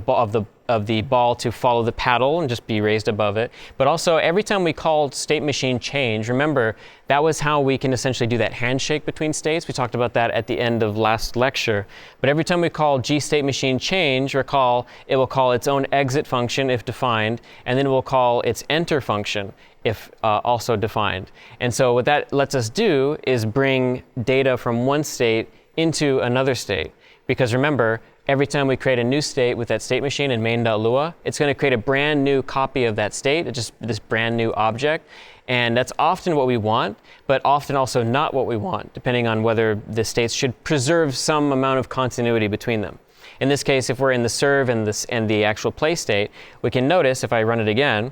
ball to follow the paddle and just be raised above it. But also, every time we called state machine change, remember, that was how we can essentially do that handshake between states. We talked about that at the end of last lecture. But every time we call state machine change, recall, it will call its own exit function if defined, and then it will call its enter function if also defined. And so what that lets us do is bring data from one state into another state. Because remember, every time we create a new state with that state machine in main.lua, it's going to create a brand new copy of that state, just this brand new object. And that's often what we want, but often also not what we want, depending on whether the states should preserve some amount of continuity between them. In this case, if we're in the serve and the actual play state, we can notice, if I run it again,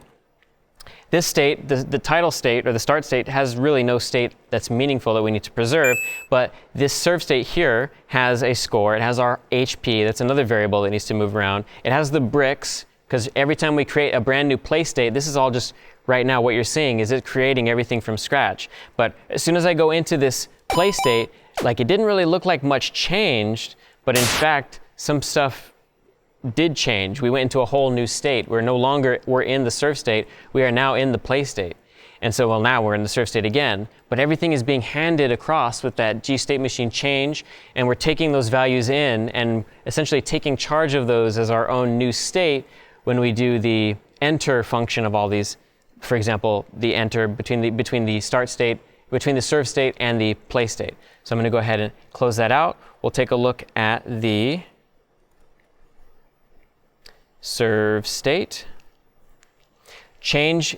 this state, the title state or the start state, has really no state that's meaningful that we need to preserve, but this serve state here has a score. It has our HP, that's another variable that needs to move around. It has the bricks, because every time we create a brand new play state, this is all just right now what you're seeing is it creating everything from scratch. But as soon as I go into this play state, like it didn't really look like much changed, but in fact, some stuff did change. We went into a whole new state. We're no longer in the serve state. We are now in the play state. And so, well, now we're in the serve state again. But everything is being handed across with that state machine change, and we're taking those values in and essentially taking charge of those as our own new state when we do the enter function of all these. For example, the enter between the start state, between the serve state and the play state. So I'm going to go ahead and close that out. We'll take a look at the serve state. Change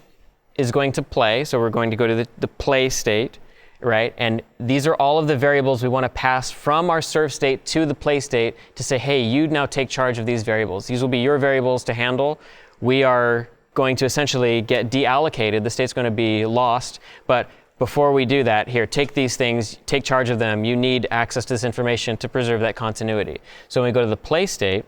is going to play, so we're going to go to the play state, right? And these are all of the variables we want to pass from our serve state to the play state to say, hey, you now take charge of these variables. These will be your variables to handle. We are going to essentially get deallocated. The state's going to be lost, but before we do that, here, take these things, take charge of them. You need access to this information to preserve that continuity. So when we go to the play state,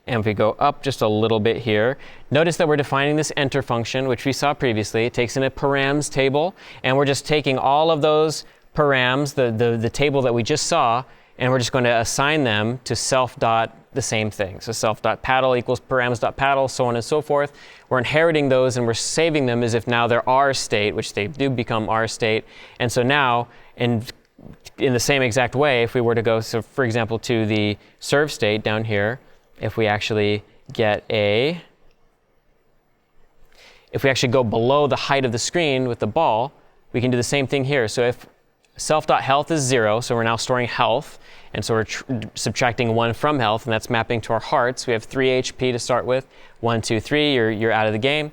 and if we go up just a little bit here, notice that we're defining this enter function, which we saw previously. It takes in a params table, and we're just taking all of those params, the table that we just saw, and we're just going to assign them to self dot the same thing. So self dot paddle equals params dot paddle, so on and so forth. We're inheriting those, and we're saving them as if now they're our state, which they do become our state. And so now, in the same exact way, if we were to go, so for example, to the serve state down here, if we actually go below the height of the screen with the ball, we can do the same thing here. So if self.health is 0, so we're now storing health, and so we're subtracting 1 from health, and that's mapping to our hearts. We have 3 HP to start with. 1, 2, 3, you're out of the game.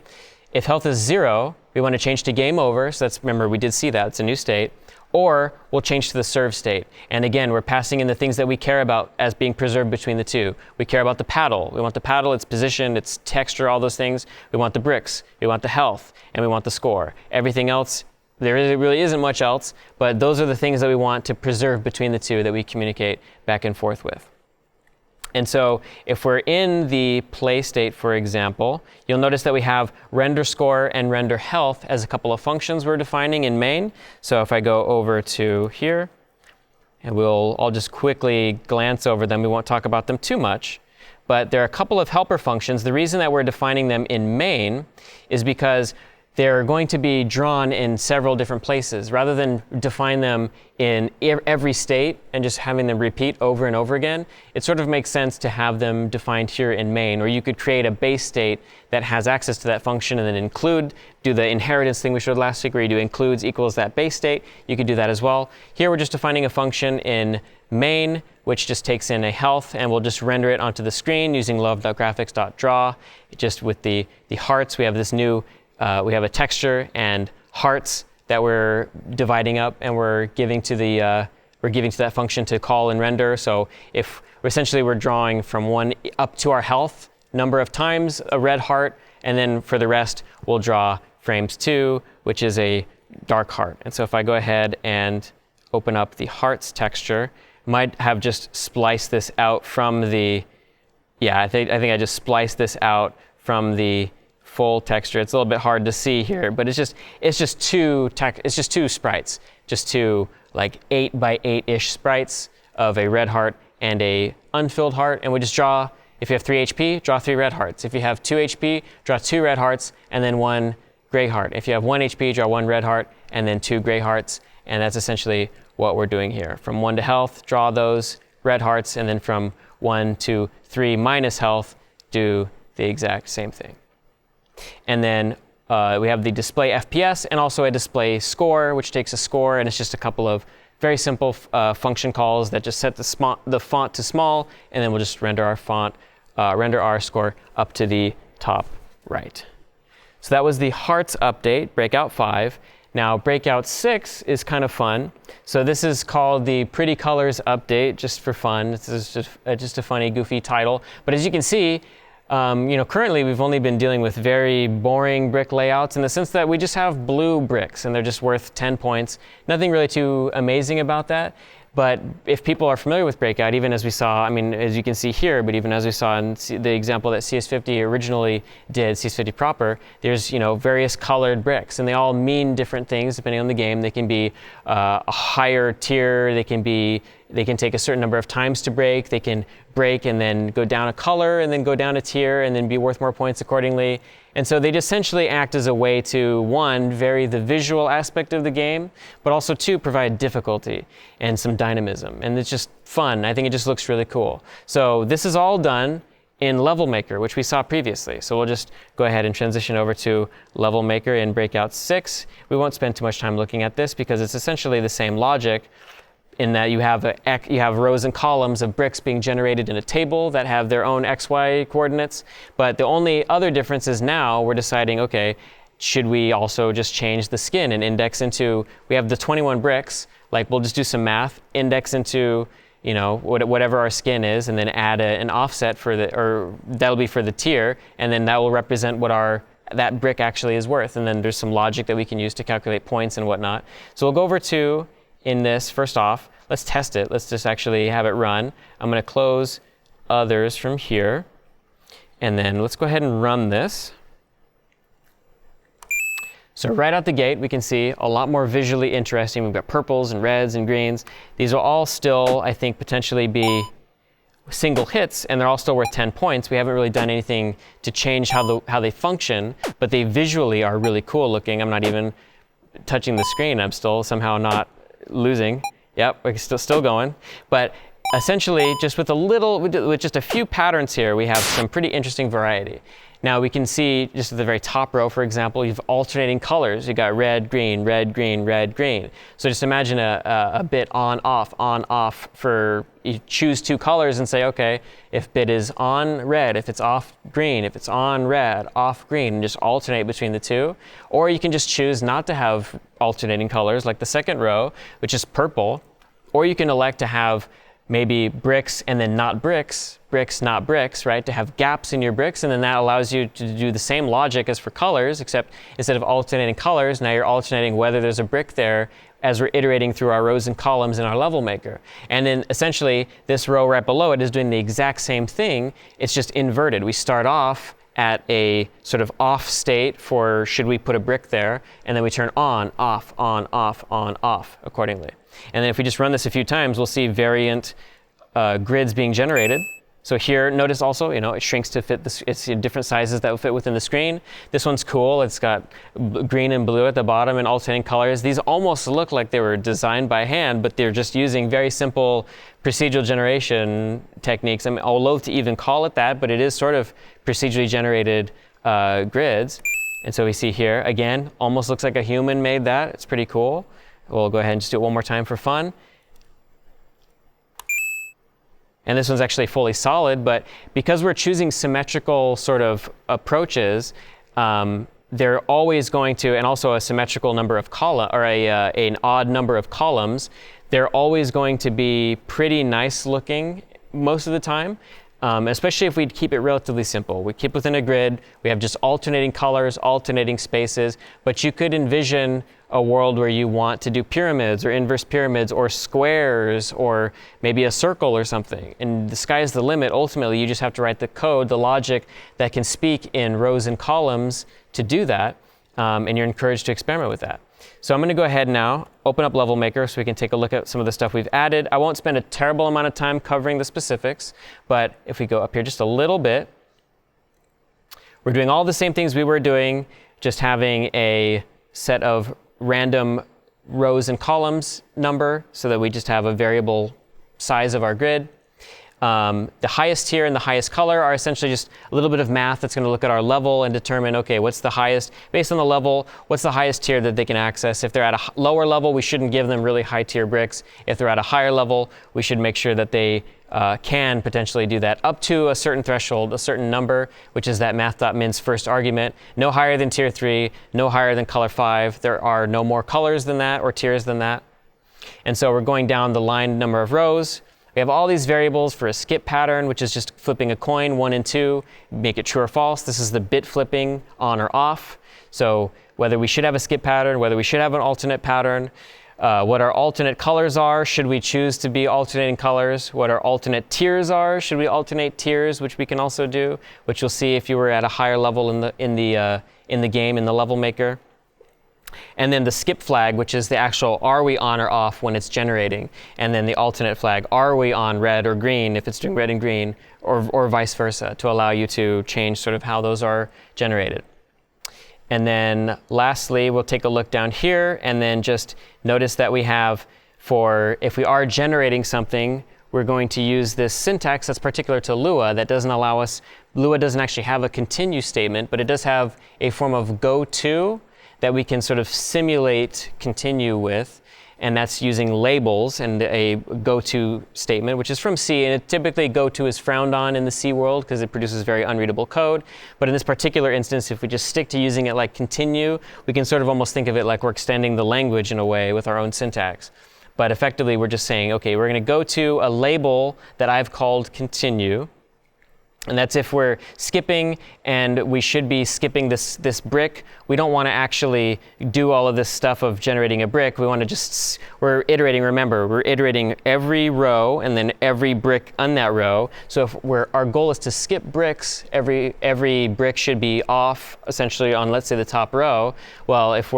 If health is 0, we want to change to game over, so that's, remember, we did see that, it's a new state. Or we'll change to the serve state. And again, we're passing in the things that we care about as being preserved between the two. We care about the paddle. We want the paddle, its position, its texture, all those things. We want the bricks. We want the health. And we want the score. Everything else really isn't much else, but those are the things that we want to preserve between the two that we communicate back and forth with. And so if we're in the play state, for example, you'll notice that we have render score and render health as a couple of functions we're defining in main. So if I go over to here, and I'll just quickly glance over them. We won't talk about them too much, but there are a couple of helper functions. The reason that we're defining them in main is because they're going to be drawn in several different places. Rather than define them in every state and just having them repeat over and over again, it sort of makes sense to have them defined here in main, or you could create a base state that has access to that function and then do the inheritance thing we showed last week where you do includes equals that base state. You could do that as well. Here we're just defining a function in main, which just takes in a health, and we'll just render it onto the screen using love.graphics.draw. Just with the hearts, we have this new we have a texture and hearts that we're dividing up, and we're giving to that function to call and render. So if we're drawing from 1 up to our health number of times a red heart, and then for the rest we'll draw frames 2, which is a dark heart. And so if I go ahead and open up the hearts texture, might have just spliced this out from the I think I just spliced this out from the full texture. It's a little bit hard to see here, but it's just two sprites, just two like 8 by 8-ish sprites of a red heart and a unfilled heart, and we just draw. If you have 3 HP, draw 3 red hearts. If you have 2 HP, draw 2 red hearts and then 1 gray heart. If you have 1 HP, draw 1 red heart and then 2 gray hearts, and that's essentially what we're doing here. From 1 to health, draw those red hearts, and then from 1 to 3 minus health, do the exact same thing. And then we have the display FPS and also a display score, which takes a score, and it's just a couple of very simple function calls that just set the font to small, and then we'll just render our score up to the top right. So that was the hearts update, Breakout 5. Now Breakout 6 is kind of fun. So this is called the Pretty Colors update, just for fun. This is just a funny, goofy title. But as you can see, currently we've only been dealing with very boring brick layouts in the sense that we just have blue bricks and they're just worth 10 points. Nothing really too amazing about that. But if people are familiar with Breakout, even as we saw, as you can see here, but even as we saw in the example that CS50 originally did, CS50 proper, there's various colored bricks, and they all mean different things depending on the game. They can be a higher tier. They can take a certain number of times to break. They can break and then go down a color and then go down a tier and then be worth more points accordingly. And so they essentially act as a way to, 1, vary the visual aspect of the game, but also 2, provide difficulty and some dynamism. And it's just fun. I think it just looks really cool. So this is all done in Level Maker, which we saw previously. So we'll just go ahead and transition over to Level Maker in Breakout 6. We won't spend too much time looking at this because it's essentially the same logic, in that you have rows and columns of bricks being generated in a table that have their own XY coordinates. But the only other difference is now we're deciding, okay, should we also just change the skin and index into, we have the 21 bricks, like we'll just do some math, index into, whatever our skin is, and then add an offset that'll be for the tier, and then that will represent what that brick actually is worth. And then there's some logic that we can use to calculate points and whatnot. So we'll go over to, in this, first off, let's test it. Let's just actually have it run. I'm going to close others from here. And then let's go ahead and run this. So right out the gate, we can see a lot more visually interesting. We've got purples and reds and greens. These will all still, I think, potentially be single hits, and they're all still worth 10 points. We haven't really done anything to change how they function, but they visually are really cool looking. I'm not even touching the screen. I'm still somehow not losing. Yep, we're still going. But essentially, just with just a few patterns here, we have some pretty interesting variety. Now we can see just at the very top row, for example, you've alternating colors. You've got red, green, red, green, red, green. So just imagine a bit on, off for, you choose 2 colors and say, okay, if bit is on red, if it's off green, if it's on red, off green, and just alternate between the 2. Or you can just choose not to have alternating colors, like the second row, which is purple. Or you can elect to have maybe bricks and then not bricks, bricks, not bricks, right? To have gaps in your bricks, and then that allows you to do the same logic as for colors, except instead of alternating colors, now you're alternating whether there's a brick there as we're iterating through our rows and columns in our level maker. And then essentially this row right below it is doing the exact same thing, it's just inverted. We start off at a sort of off state for should we put a brick there, and then we turn on, off, off accordingly. And then if we just run this a few times, we'll see variant grids being generated. So here, notice also, it shrinks to fit this. It's different sizes that will fit within the screen. This one's cool. It's got green and blue at the bottom and alternating colors. These almost look like they were designed by hand, but they're just using very simple procedural generation techniques. I'm loath to even call it that, but it is sort of procedurally generated grids. And so we see here, again, almost looks like a human made that. It's pretty cool. We'll go ahead and just do it one more time for fun. And this one's actually fully solid, but because we're choosing symmetrical sort of approaches, they're always going to, and also a symmetrical number of column, or an odd number of columns, they're always going to be pretty nice looking most of the time, especially if we keep it relatively simple. We keep within a grid, we have just alternating colors, alternating spaces, but you could envision a world where you want to do pyramids or inverse pyramids or squares or maybe a circle or something. And the sky's the limit. Ultimately, you just have to write the code, the logic that can speak in rows and columns to do that, and you're encouraged to experiment with that. So I'm going to go ahead now, open up Level Maker so we can take a look at some of the stuff we've added. I won't spend a terrible amount of time covering the specifics, but if we go up here just a little bit, we're doing all the same things we were doing, just having a set of random rows and columns number so that we just have a variable size of our grid. The highest tier and the highest color are essentially just a little bit of math that's going to look at our level and determine, okay, what's the highest, based on the level, what's the highest tier that they can access. If they're at a lower level, we shouldn't give them really high tier bricks. If they're at a higher level, we should make sure that they can potentially do that up to a certain threshold, a certain number, which is that math.min's first argument. No higher than tier 3, no higher than color 5. There are no more colors than that or tiers than that. And so we're going down the line number of rows. We have all these variables for a skip pattern, which is just flipping a coin, 1 and 2, make it true or false. This is the bit flipping on or off. So whether we should have a skip pattern, whether we should have an alternate pattern, what our alternate colors are, should we choose to be alternating colors, what our alternate tiers are, should we alternate tiers, which we can also do, which you'll see if you were at a higher level in the game, in the level maker. And then the skip flag, which is the actual are we on or off when it's generating, and then the alternate flag, are we on red or green if it's doing red and green, or vice versa, to allow you to change sort of how those are generated. And then lastly, we'll take a look down here and then just notice that we have for, if we are generating something, we're going to use this syntax that's particular to Lua that doesn't allow us, Lua doesn't actually have a continue statement, but it does have a form of go to that we can sort of simulate continue with, and that's using labels and a go-to statement, which is from C, and typically go-to is frowned on in the C world because it produces very unreadable code. But in this particular instance, if we just stick to using it like continue, we can sort of almost think of it like we're extending the language in a way with our own syntax. But effectively, we're just saying, okay, we're going to go to a label that I've called continue. And that's if we're skipping, and we should be skipping this brick. We don't want to actually do all of this stuff of generating a brick. We want to just, we're iterating, remember, we're iterating every row and then every brick on that row. So if our goal is to skip bricks, every brick should be off essentially on, let's say, the top row. Well, if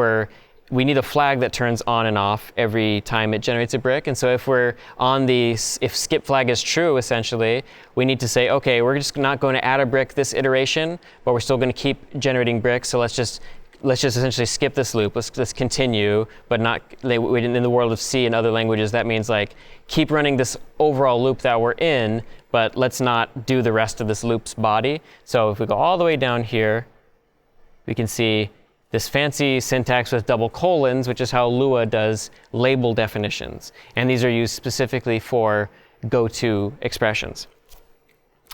we need a flag that turns on and off every time it generates a brick. And so if we're on if skip flag is true, essentially, we need to say, okay, we're just not going to add a brick this iteration, but we're still going to keep generating bricks. So let's just essentially skip this loop. Let's continue, but not, in the world of C and other languages, that means like keep running this overall loop that we're in, but let's not do the rest of this loop's body. So if we go all the way down here, we can see this fancy syntax with double colons, which is how Lua does label definitions. And these are used specifically for go-to expressions.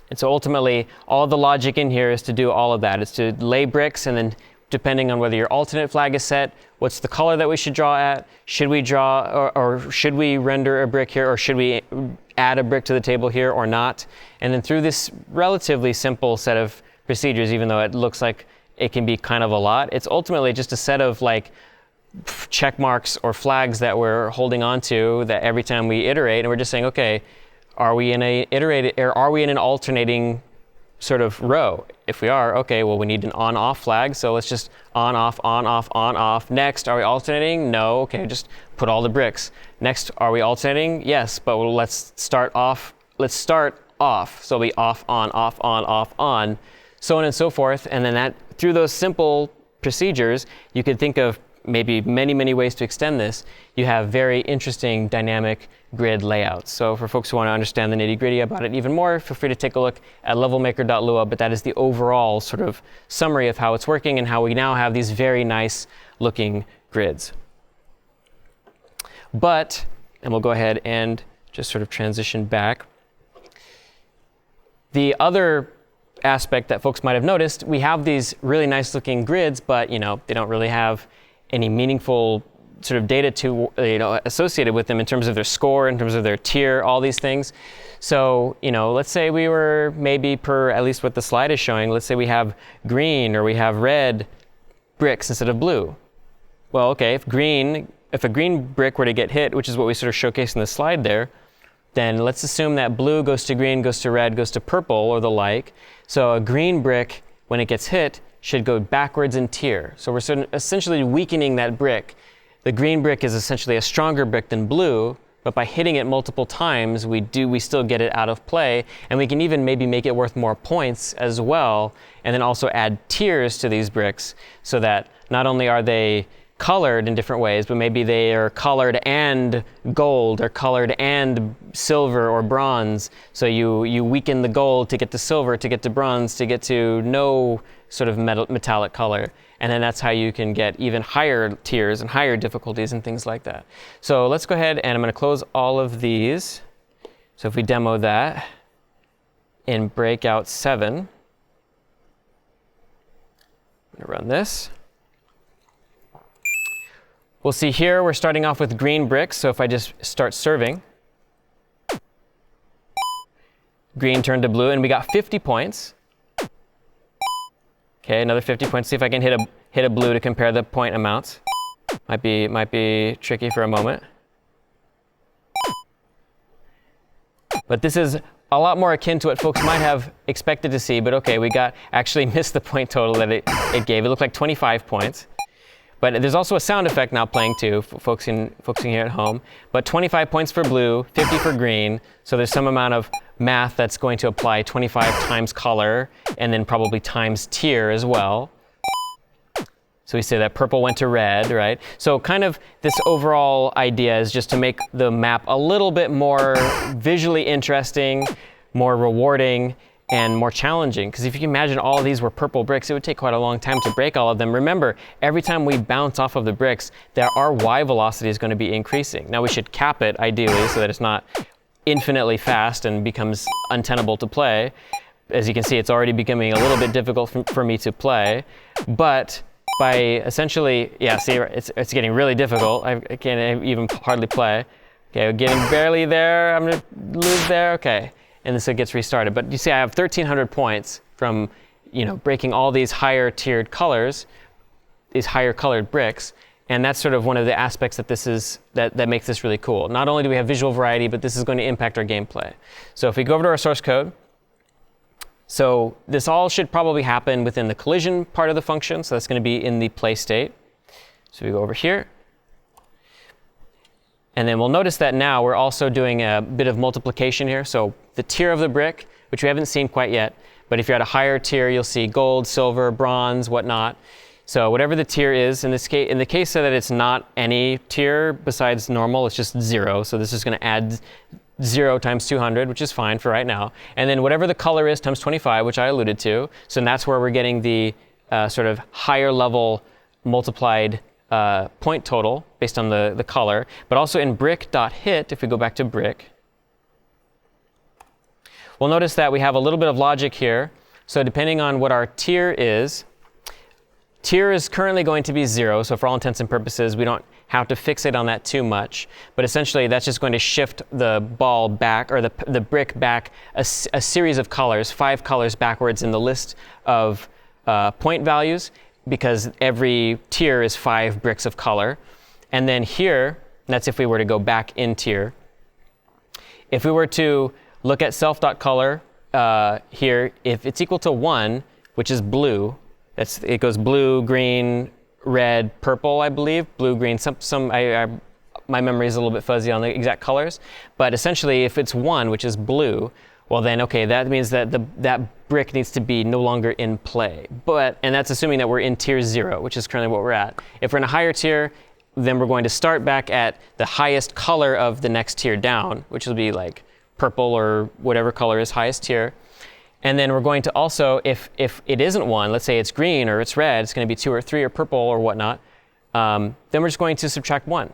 And so ultimately, all the logic in here is to do all of that. It's to lay bricks and then depending on whether your alternate flag is set, what's the color that we should draw at? Should we draw, or should we render a brick here, or should we add a brick to the table here or not? And then through this relatively simple set of procedures, even though it looks like it can be kind of a lot, it's ultimately just a set of like check marks or flags that we're holding on to that every time we iterate, and we're just saying, okay, are we in a iterated, or are we in an alternating sort of row? If we are, okay, well, we need an on-off flag, so let's just on, off, on, off, on, off. Next, are we alternating? No, okay, just put all the bricks. Next, are we alternating? Yes, but let's start off, so it'll be off, on, so on and so forth. And then that, through those simple procedures, you could think of maybe many, many ways to extend this. You have very interesting dynamic grid layouts. So for folks who want to understand the nitty-gritty about it even more, feel free to take a look at levelmaker.lua, but that is the overall sort of summary of how it's working and how we now have these very nice looking grids. But, and we'll go ahead and just sort of transition back. The other aspect that folks might have noticed, we have these really nice looking grids, but they don't really have any meaningful sort of data to associated with them in terms of their score, in terms of their tier, all these things. So let's say we were maybe per at least what the slide is showing, let's say we have green or we have red bricks instead of blue. Well, okay, if a green brick were to get hit, which is what we sort of showcased in the slide there, then let's assume that blue goes to green, goes to red, goes to purple, or the like. So a green brick, when it gets hit, should go backwards in tier. So we're sort of essentially weakening that brick. The green brick is essentially a stronger brick than blue, but by hitting it multiple times, we still get it out of play, and we can even maybe make it worth more points as well, and then also add tiers to these bricks so that not only are they colored in different ways, but maybe they are colored and gold, or colored and silver or bronze. So you weaken the gold to get to silver, to get to bronze, to get to no sort of metallic color. And then that's how you can get even higher tiers and higher difficulties and things like that. So let's go ahead, and I'm going to close all of these. So if we demo that in Breakout 7, I'm going to run this. We'll see here we're starting off with green bricks, so if I just start serving, green turned to blue, and we got 50 points. Okay, another 50 points. See if I can hit a blue to compare the point amounts. Might be tricky for a moment. But this is a lot more akin to what folks might have expected to see, but okay, we actually missed the point total that it gave. It looked like 25 points. But there's also a sound effect now playing too, focusing here at home. But 25 points for blue, 50 for green. So there's some amount of math that's going to apply 25 times color, and then probably times tier as well. So we say that purple went to red, right? So kind of this overall idea is just to make the map a little bit more visually interesting, more rewarding, and more challenging. Because if you can imagine all of these were purple bricks, it would take quite a long time to break all of them. Remember, every time we bounce off of the bricks, our Y velocity is going to be increasing. Now we should cap it ideally so that it's not infinitely fast and becomes untenable to play. As you can see, it's already becoming a little bit difficult for me to play. But by essentially, yeah, see, it's getting really difficult. I can't even hardly play. Okay, we're getting barely there. I'm going to lose there. Okay. And this gets restarted. But you see I have 1,300 points from breaking all these higher tiered colors, these higher colored bricks, and that's sort of one of the aspects that makes this really cool. Not only do we have visual variety, but this is going to impact our gameplay. So if we go over to our source code, so this all should probably happen within the collision part of the function, so that's going to be in the play state. So we go over here. And then we'll notice that now we're also doing a bit of multiplication here. So the tier of the brick, which we haven't seen quite yet, but if you're at a higher tier, you'll see gold, silver, bronze, whatnot. So whatever the tier is, in the case so that it's not any tier besides normal, it's just 0. So this is going to add 0 times 200, which is fine for right now. And then whatever the color is times 25, which I alluded to. So that's where we're getting the sort of higher level multiplied point total based on the color, but also in brick.hit, if we go back to brick, we'll notice that we have a little bit of logic here. So depending on what our tier is, tier is currently going to be 0, so for all intents and purposes, we don't have to fixate on that too much. But essentially, that's just going to shift the ball back, or the brick back, a series of colors, 5 colors backwards in the list of point values, because every tier is 5 bricks of color. And then here, that's if we were to go back in tier. If we were to look at self.color here, if it's equal to 1, which is blue, it goes blue, green, red, purple, I believe. Blue, green, my memory is a little bit fuzzy on the exact colors. But essentially, if it's 1, which is blue, well then, okay, that means that that brick needs to be no longer in play. And that's assuming that we're in tier 0, which is currently what we're at. If we're in a higher tier, then we're going to start back at the highest color of the next tier down, which will be like purple or whatever color is highest tier. And then we're going to also, if it isn't 1, let's say it's green or it's red, it's going to be 2 or 3 or purple or whatnot, then we're just going to subtract 1.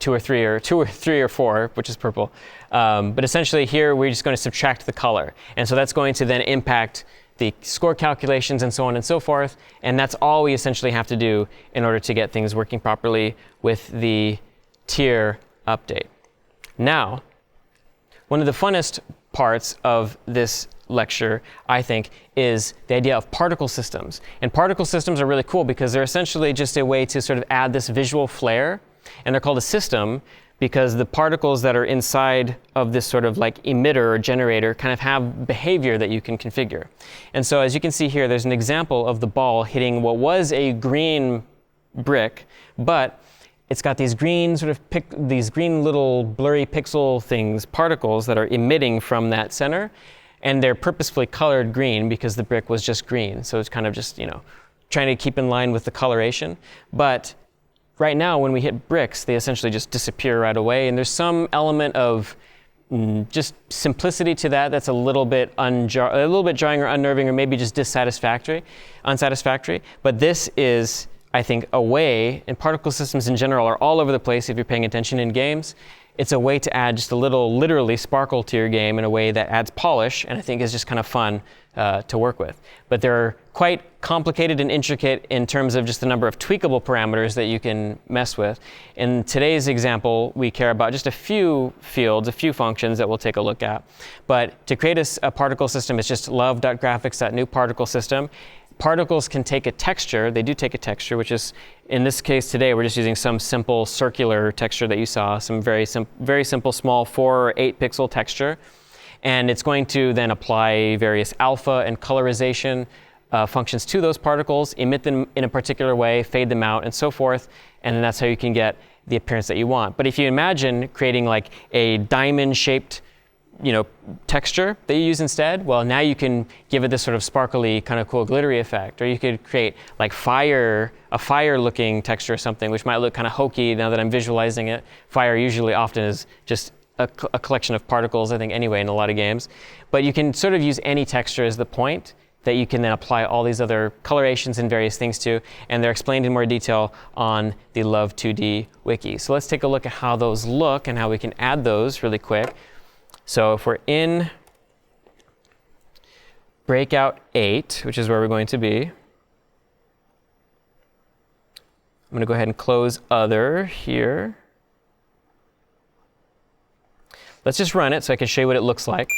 2 or 3 or 4, which is purple. But essentially here we're just going to subtract the color. And so that's going to then impact the score calculations and so on and so forth. And that's all we essentially have to do in order to get things working properly with the tier update. Now, one of the funnest parts of this lecture, I think, is the idea of particle systems. And particle systems are really cool because they're essentially just a way to sort of add this visual flair. And they're called a system because the particles that are inside of this sort of like emitter or generator kind of have behavior that you can configure. And so as you can see here, there's an example of the ball hitting what was a green brick, but it's got these green these green little blurry pixel things, particles that are emitting from that center. And they're purposefully colored green because the brick was just green. So it's kind of just, trying to keep in line with the coloration. But right now, when we hit bricks, they essentially just disappear right away. And there's some element of just simplicity to that that's a little bit jarring or unnerving or maybe just unsatisfactory. But this is, I think, a way, and particle systems in general are all over the place if you're paying attention in games. It's a way to add just a little, literally, sparkle to your game in a way that adds polish, and I think is just kind of fun to work with. But they're quite complicated and intricate in terms of just the number of tweakable parameters that you can mess with. In today's example, we care about just a few fields, a few functions that we'll take a look at. But to create a particle system, it's just love.graphics.new particle system. Particles can take a texture. They do take a texture, which is, in this case today, we're just using some simple circular texture that you saw, some very simple, small 4 or 8 pixel texture. And it's going to then apply various alpha and colorization functions to those particles, emit them in a particular way, fade them out, and so forth. And then that's how you can get the appearance that you want. But if you imagine creating like a diamond-shaped texture that you use instead, well, now you can give it this sort of sparkly, kind of cool, glittery effect. Or you could create like a fire-looking texture or something, which might look kind of hokey now that I'm visualizing it. Fire usually often is just a collection of particles, I think, anyway, in a lot of games. But you can sort of use any texture as the point that you can then apply all these other colorations and various things to, and they're explained in more detail on the Love2D wiki. So let's take a look at how those look and how we can add those really quick. So if we're in Breakout 8, which is where we're going to be, I'm going to go ahead and close Other here. Let's just run it so I can show you what it looks like.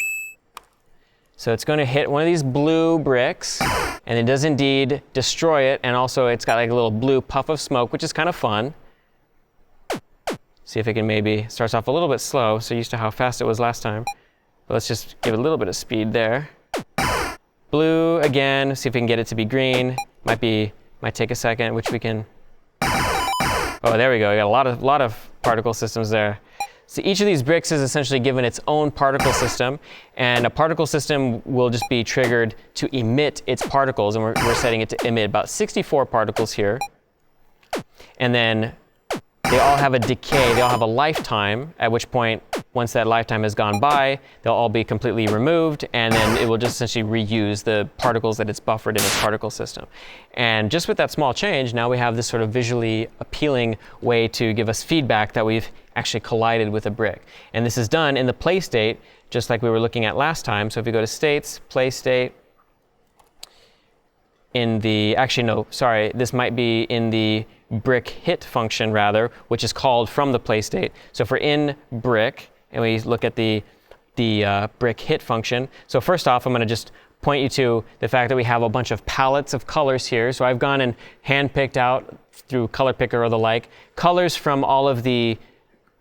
So it's going to hit one of these blue bricks, and it does indeed destroy it, and also it's got like a little blue puff of smoke, which is kind of fun. See if it can maybe, starts off a little bit slow, so used to how fast it was last time. But let's just give it a little bit of speed there. Blue again, see if we can get it to be green. Might take a second, which we can. Oh, there we go. We got a lot of particle systems there. So each of these bricks is essentially given its own particle system, and a particle system will just be triggered to emit its particles, and we're setting it to emit about 64 particles here. And then they all have a decay, they all have a lifetime, at which point, once that lifetime has gone by, they'll all be completely removed, and then it will just essentially reuse the particles that it's buffered in its particle system. And just with that small change, now we have this sort of visually appealing way to give us feedback that we've actually collided with a brick. And this is done in the play state, just like we were looking at last time. So if we go to states, play state, in the, actually no, sorry, this might be in the brick hit function rather, which is called from the play state. So if we're in brick and we look at the brick hit function, so first off, I'm going to just point you to the fact that we have a bunch of palettes of colors here. So I've gone and hand-picked out through color picker or the like, colors from all of the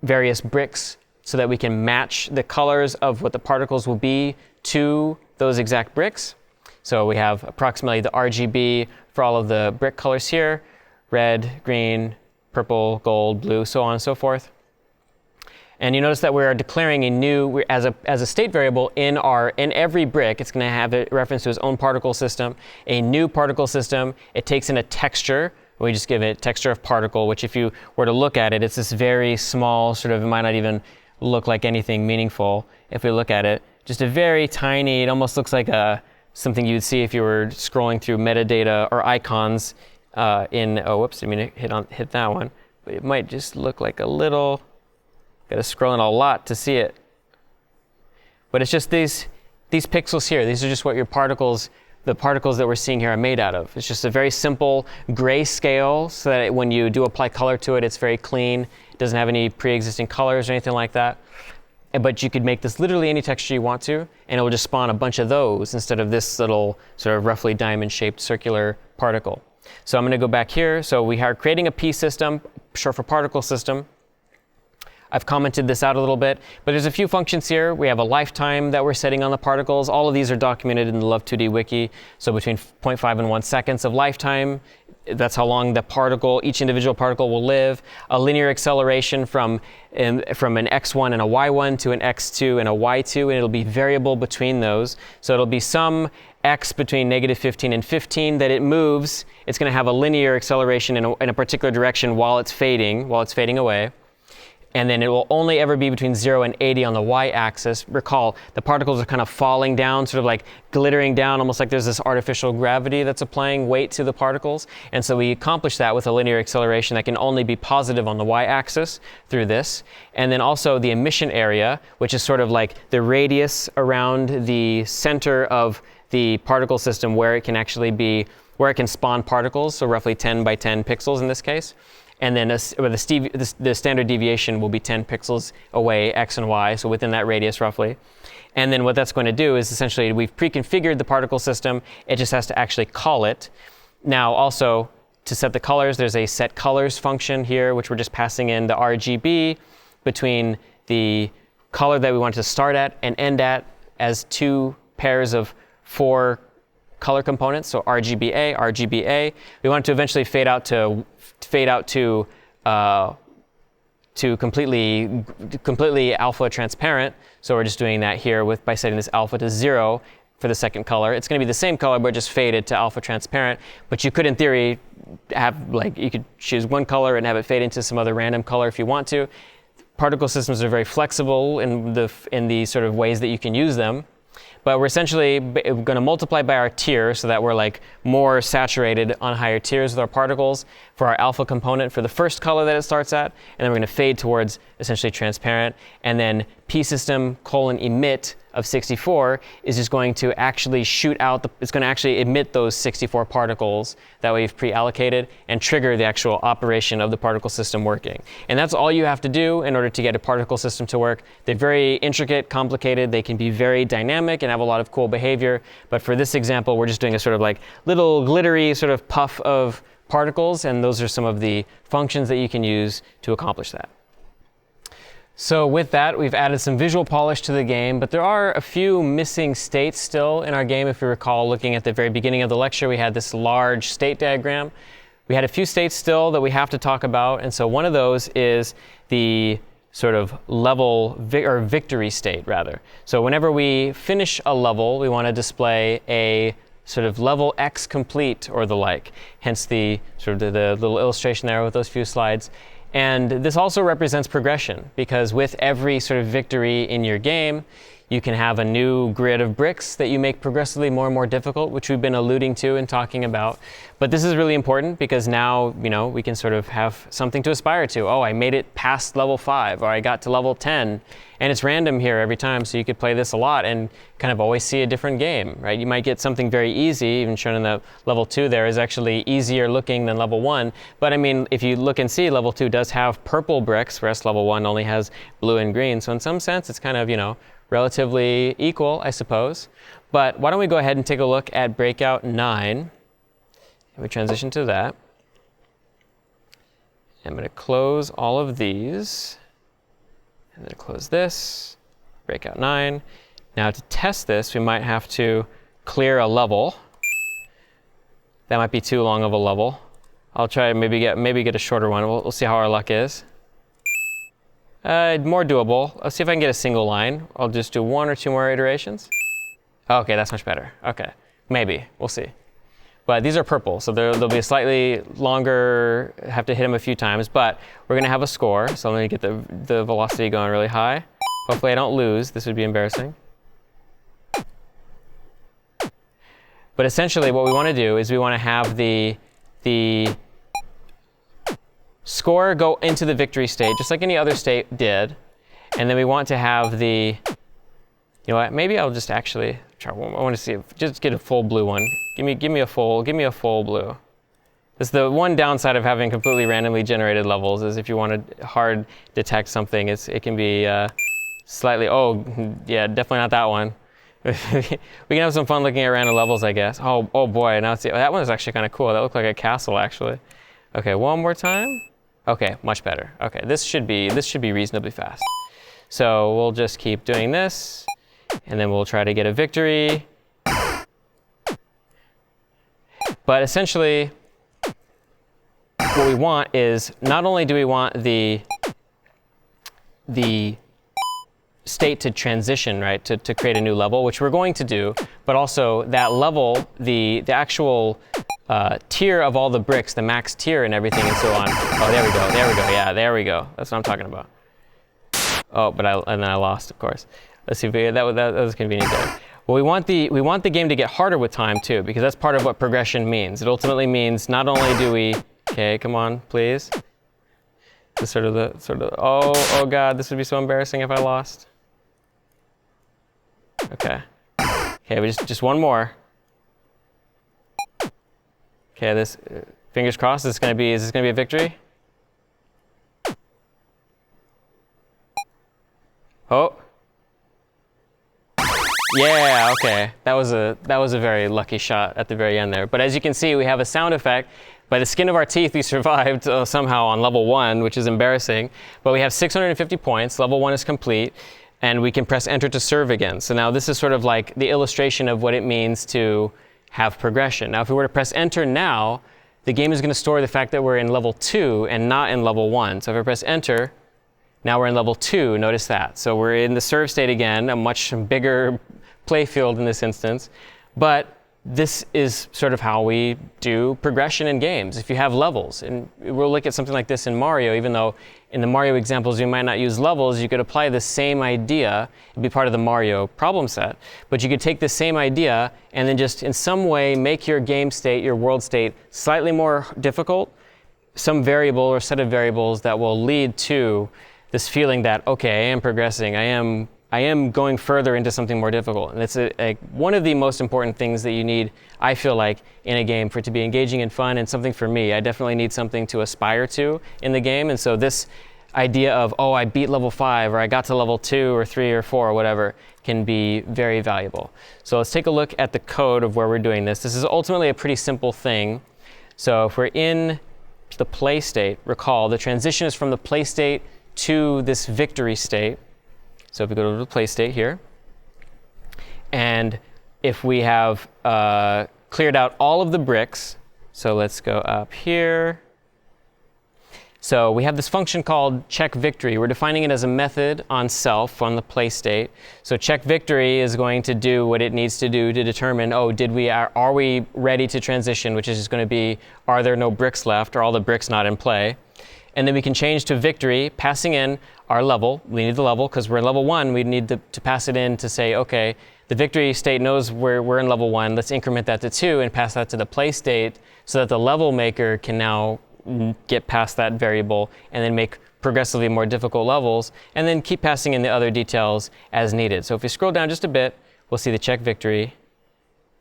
various bricks so that we can match the colors of what the particles will be to those exact bricks. So we have approximately the RGB for all of the brick colors here, red, green, purple, gold, blue, so on and so forth. And you notice that we are declaring a new, as a state variable in every brick, it's going to have a reference to its own particle system, a new particle system. It takes in a texture. We just give it texture of particle, which if you were to look at it, it's this very small, sort of, it might not even look like anything meaningful if we look at it. Just a very tiny, it almost looks like something you'd see if you were scrolling through metadata or icons in, oh, whoops, I mean, hit that one. But it might just look like a little, got to scroll in a lot to see it. But it's just these pixels here. These are just what your particles, the particles that we're seeing here are made out of. It's just a very simple grayscale so that when you do apply color to it, it's very clean. It doesn't have any pre-existing colors or anything like that. But you could make this literally any texture you want to, and it will just spawn a bunch of those instead of this little sort of roughly diamond-shaped circular particle. So I'm going to go back here. So we are creating a P system, short for particle system. I've commented this out a little bit, but there's a few functions here. We have a lifetime that we're setting on the particles. All of these are documented in the Love2D wiki. So between 0.5 and 1 seconds of lifetime, that's how long the particle, each individual particle will live. A linear acceleration from an x1 and a y1 to an x2 and a y2, and it'll be variable between those. So it'll be some x between -15 and 15 that it moves. It's going to have a linear acceleration in a particular direction while it's fading away. And then it will only ever be between 0 and 80 on the y-axis. Recall, the particles are kind of falling down, sort of like glittering down, almost like there's this artificial gravity that's applying weight to the particles. And so we accomplish that with a linear acceleration that can only be positive on the y-axis through this. And then also the emission area, which is sort of like the radius around the center of the particle system where it can actually be, where it can spawn particles, so roughly 10 by 10 pixels in this case. And then the standard deviation will be 10 pixels away, x and y, so within that radius roughly. And then what that's going to do is essentially we've pre-configured the particle system. It just has to actually call it. Now also, to set the colors, there's a set colors function here, which we're just passing in the RGB between the color that we want to start at and end at as two pairs of 4 color components, so RGBA, RGBA. We want it to eventually fade out to completely alpha transparent. So we're just doing that here by setting this alpha to 0 for the second color. It's going to be the same color, but just faded to alpha transparent. But you could, in theory, you could choose one color and have it fade into some other random color if you want to. Particle systems are very flexible in the sort of ways that you can use them. But we're essentially going to multiply by our tier so that we're like more saturated on higher tiers with our particles for our alpha component for the first color that it starts at. And then we're going to fade towards essentially transparent. And then P system : emit of 64 is just going to actually shoot out, it's going to actually emit those 64 particles that we've pre-allocated and trigger the actual operation of the particle system working. And that's all you have to do in order to get a particle system to work. They're very intricate, complicated, they can be very dynamic and have a lot of cool behavior. But for this example, we're just doing a sort of like little glittery sort of puff of particles, and those are some of the functions that you can use to accomplish that. So with that, we've added some visual polish to the game, but there are a few missing states still in our game. If you recall, looking at the very beginning of the lecture, we had this large state diagram. We had a few states still that we have to talk about, and so one of those is the sort of level or victory state, rather. So whenever we finish a level, we want to display a sort of level X complete or the like, hence the sort of the little illustration there with those few slides. And this also represents progression, because with every sort of victory in your game, You can have a new grid of bricks that you make progressively more and more difficult, which we've been alluding to and talking about. But this is really important because now, we can sort of have something to aspire to. Oh, I made it past level 5, or I got to level 10. And it's random here every time, so you could play this a lot and kind of always see a different game, right? You might get something very easy, even shown in the level 2 there is actually easier looking than level 1. But I mean, if you look and see, level 2 does have purple bricks, whereas level 1 only has blue and green. So in some sense, it's kind of, relatively equal, I suppose. But why don't we go ahead and take a look at Breakout 9. And we transition to that. I'm going to close all of these. And then close this. Breakout 9. Now to test this, we might have to clear a level. That might be too long of a level. I'll try to maybe get a shorter one. We'll see how our luck is. More doable. Let's see if I can get a single line. I'll just do 1 or 2 more iterations. Okay, that's much better. Okay, maybe. We'll see. But these are purple, so they'll be slightly longer, have to hit them a few times, but we're gonna have a score. So let me get the velocity going really high. Hopefully I don't lose. This would be embarrassing. But essentially what we wanna do is we wanna have the score go into the victory state, just like any other state did. And then we want to have the, maybe I'll just actually try one. I want to see just get a full blue one. Give me a full blue. This is the one downside of having completely randomly generated levels, is if you want to hard detect something, it can be slightly, oh yeah, definitely not that one. We can have some fun looking at random levels, I guess. Oh boy, now see, that one is actually kind of cool. That looked like a castle actually. Okay, one more time. Okay, much better. Okay, this should be reasonably fast. So we'll just keep doing this, and then we'll try to get a victory. But essentially, what we want is, not only do we want the state to transition, right, to create a new level, which we're going to do, but also that level, the actual tier of all the bricks, the max tier and everything and so on. Oh, there we go, yeah, there we go. That's what I'm talking about. Oh, and then I lost, of course. Let's see, that was convenient there. Well, we want the game to get harder with time too, because that's part of what progression means. It ultimately means not only do we, okay, come on, please. This oh God, this would be so embarrassing if I lost. Okay, we just one more. Okay, this, fingers crossed, is this gonna be a victory? Oh. Yeah, okay. That was a very lucky shot at the very end there. But as you can see, we have a sound effect. By the skin of our teeth, we survived somehow on level 1, which is embarrassing. But we have 650 points, level 1 is complete, and we can press enter to serve again. So now this is sort of like the illustration of what it means to have progression. Now if we were to press enter now, the game is going to store the fact that we're in level 2 and not in level 1. So if I press enter, now we're in level 2, notice that. So we're in the serve state again, a much bigger play field in this instance. But this is sort of how we do progression in games. If you have levels, and we'll look at something like this in Mario, even though in the Mario examples you might not use levels, you could apply the same idea. It'd be part of the Mario problem set. But you could take the same idea and then just in some way make your game state, your world state, slightly more difficult, some variable or set of variables that will lead to this feeling that, okay, I am progressing, I am going further into something more difficult. And it's one of the most important things that you need, I feel like, in a game for it to be engaging and fun, and something for me. I definitely need something to aspire to in the game. And so this idea of, oh, I beat level 5, or I got to level 2 or 3 or 4 or whatever, can be very valuable. So let's take a look at the code of where we're doing this. This is ultimately a pretty simple thing. So if we're in the play state, recall the transition is from the play state to this victory state. So if we go to the play state here, and if we have cleared out all of the bricks, so let's go up here. So we have this function called check victory. We're defining it as a method on self on the play state. So check victory is going to do what it needs to do to determine, oh, are we ready to transition, which is just going to be, are there no bricks left? Are all the bricks not in play? and then we can change to victory, passing in our level. We need the level because we're in level 1. We need to pass it in to say, okay, the victory state knows we're in level 1. Let's increment that to 2 and pass that to the play state so that the level maker can now get past that variable and then make progressively more difficult levels, and then keep passing in the other details as needed. So if we scroll down just a bit, we'll see the check victory,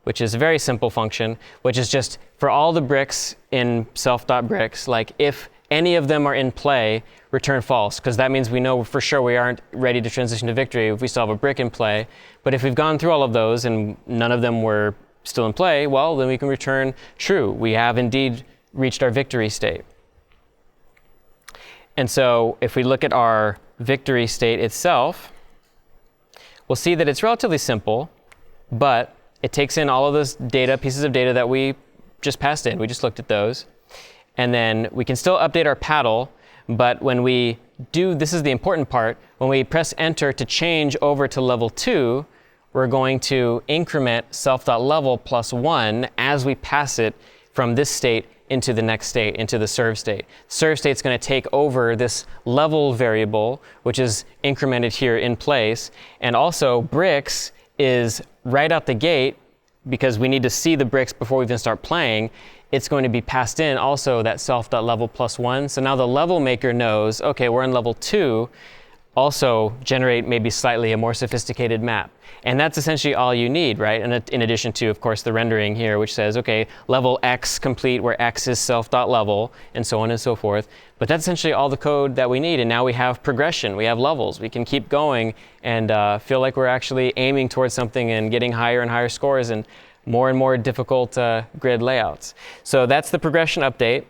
which is a very simple function, which is just for all the bricks in self.bricks, like if any of them are in play, return false, because that means we know for sure we aren't ready to transition to victory if we still have a brick in play. But if we've gone through all of those and none of them were still in play, well, then we can return true. We have indeed reached our victory state. And so if we look at our victory state itself, we'll see that it's relatively simple, but it takes in all of those data, pieces of data that we just passed in. We just looked at those. And then we can still update our paddle, but when we do, this is the important part, when we press enter to change over to level 2, we're going to increment self.level plus 1 as we pass it from this state into the next state, into the serve state. Serve state's going to take over this level variable, which is incremented here in place. And also bricks is right out the gate, because we need to see the bricks before we even start playing. It's going to be passed in also that self.level plus 1. So now the level maker knows, okay, we're in level 2. Also generate maybe slightly a more sophisticated map. And that's essentially all you need, right? And in addition to, of course, the rendering here, which says, okay, level X complete, where X is self.level, and so on and so forth. But that's essentially all the code that we need. And now we have progression, we have levels. We can keep going and feel like we're actually aiming towards something and getting higher and higher scores and more difficult grid layouts. So that's the progression update.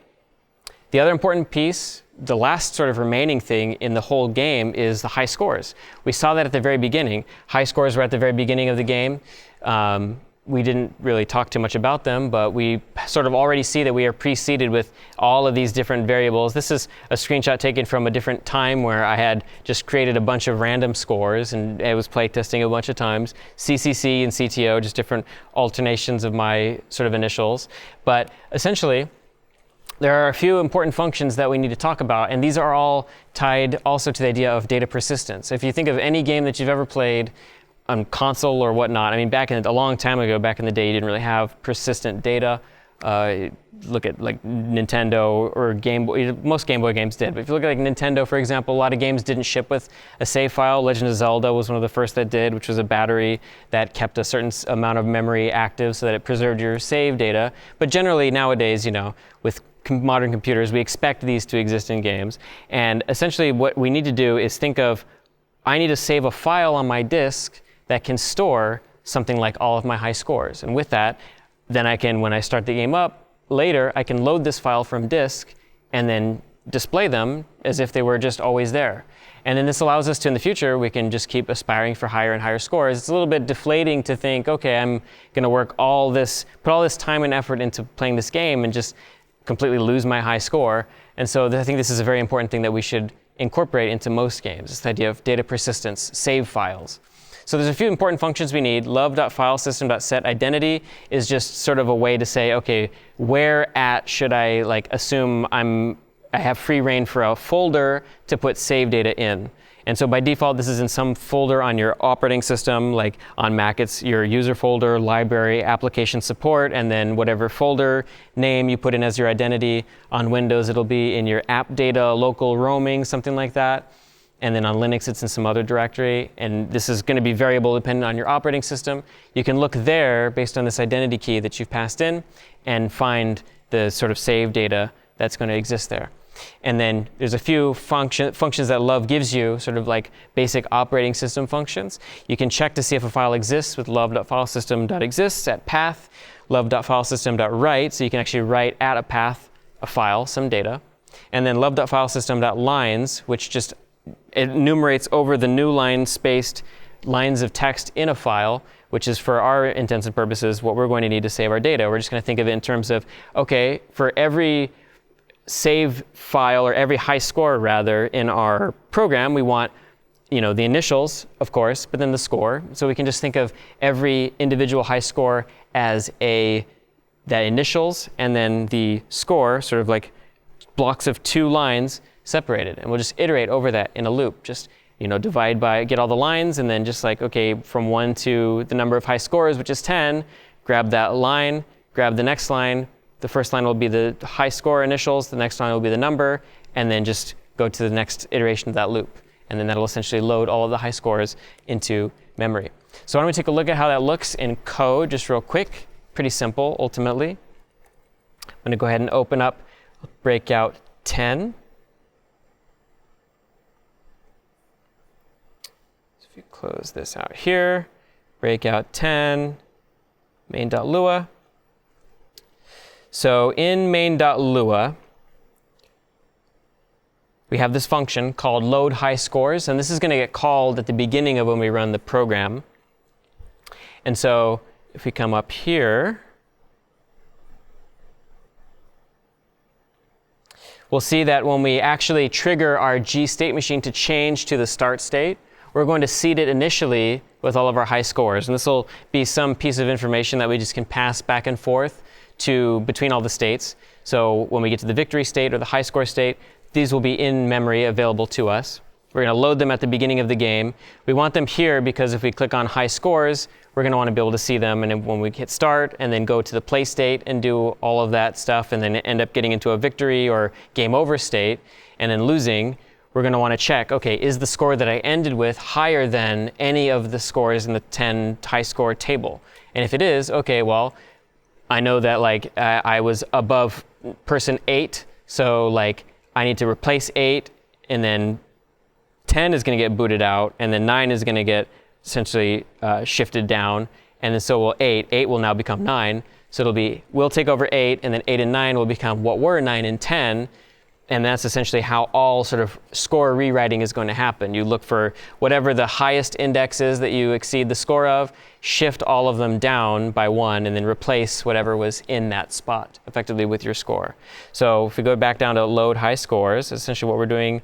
The other important piece, the last sort of remaining thing in the whole game, is the high scores. We saw that at the very beginning. High scores were at the very beginning of the game. We didn't really talk too much about them, but we sort of already see that we are preceded with all of these different variables. This is a screenshot taken from a different time where I had just created a bunch of random scores and I was playtesting a bunch of times. CCC and CTO, just different alternations of my sort of initials. But essentially, there are a few important functions that we need to talk about, and these are all tied also to the idea of data persistence. If you think of any game that you've ever played on console or whatnot, I mean, a long time ago, back in the day, you didn't really have persistent data. Look at like Nintendo or Game Boy. Most Game Boy games did, but if you look at like Nintendo, for example, a lot of games didn't ship with a save file. Legend of Zelda was one of the first that did, which was a battery that kept a certain amount of memory active so that it preserved your save data. But generally nowadays, with modern computers, we expect these to exist in games. And essentially what we need to do is think of, I need to save a file on my disk that can store something like all of my high scores. And with that, then I can, when I start the game up later, I can load this file from disk and then display them as if they were just always there. And then this allows us to, in the future, we can just keep aspiring for higher and higher scores. It's a little bit deflating to think, okay, I'm going to put all this time and effort into playing this game and just completely lose my high score. And so I think this is a very important thing that we should incorporate into most games, this idea of data persistence, save files. So there's a few important functions we need. Love.filesystem.setIdentity is just sort of a way to say, okay, where at should I assume I have free reign for a folder to put save data in. And so by default, this is in some folder on your operating system. Like on Mac, it's your user folder, library, application support, and then whatever folder name you put in as your identity. On Windows, it'll be in your app data, local roaming, something like that. And then on Linux, it's in some other directory. And this is going to be variable dependent on your operating system. You can look there based on this identity key that you've passed in and find the sort of save data that's going to exist there. And then there's a few functions that Love gives you, sort of like basic operating system functions. You can check to see if a file exists with love.filesystem.exists at path, love.filesystem.write, so you can actually write at a path a file, some data. And then love.filesystem.lines, which just enumerates over the new line spaced lines of text in a file, which is for our intents and purposes what we're going to need to save our data. We're just going to think of it in terms of, okay, for every save file, or every high score rather, in our program, we want the initials, of course, but then the score. So we can just think of every individual high score as the initials and then the score, sort of like blocks of 2 lines separated. And we'll just iterate over that in a loop. Just divide by, get all the lines, and then just like, okay, from 1 to the number of high scores, which is 10, grab that line, grab the next line. The first line will be the high score initials, the next line will be the number, and then just go to the next iteration of that loop. And then that'll essentially load all of the high scores into memory. So why don't we take a look at how that looks in code just real quick. Pretty simple, ultimately. I'm going to go ahead and open up Breakout 10. So if you close this out here, Breakout 10, main.lua. So in main.lua, we have this function called load high scores, and this is going to get called at the beginning of when we run the program. And so if we come up here, we'll see that when we actually trigger our G state machine to change to the start state, we're going to seed it initially with all of our high scores. And this will be some piece of information that we just can pass back and forth between all the states. So when we get to the victory state or the high score state, these will be in memory available to us. We're going to load them at the beginning of the game. We want them here because if we click on high scores, we're going to want to be able to see them. And then when we hit start and then go to the play state and do all of that stuff and then end up getting into a victory or game over state and then losing, we're going to want to check, okay, is the score that I ended with higher than any of the scores in the 10 high score table? And if it is, okay, well, I know that like I was above person 8, so like I need to replace 8, and then 10 is going to get booted out, and then 9 is going to get essentially shifted down, and then so will 8. 8 will now become 9, so we'll take over 8, and then 8 and 9 will become what were 9 and 10, and that's essentially how all sort of score rewriting is going to happen. You look for whatever the highest index is that you exceed the score of, shift all of them down by 1, and then replace whatever was in that spot effectively with your score. So if we go back down to load high scores, essentially what we're doing,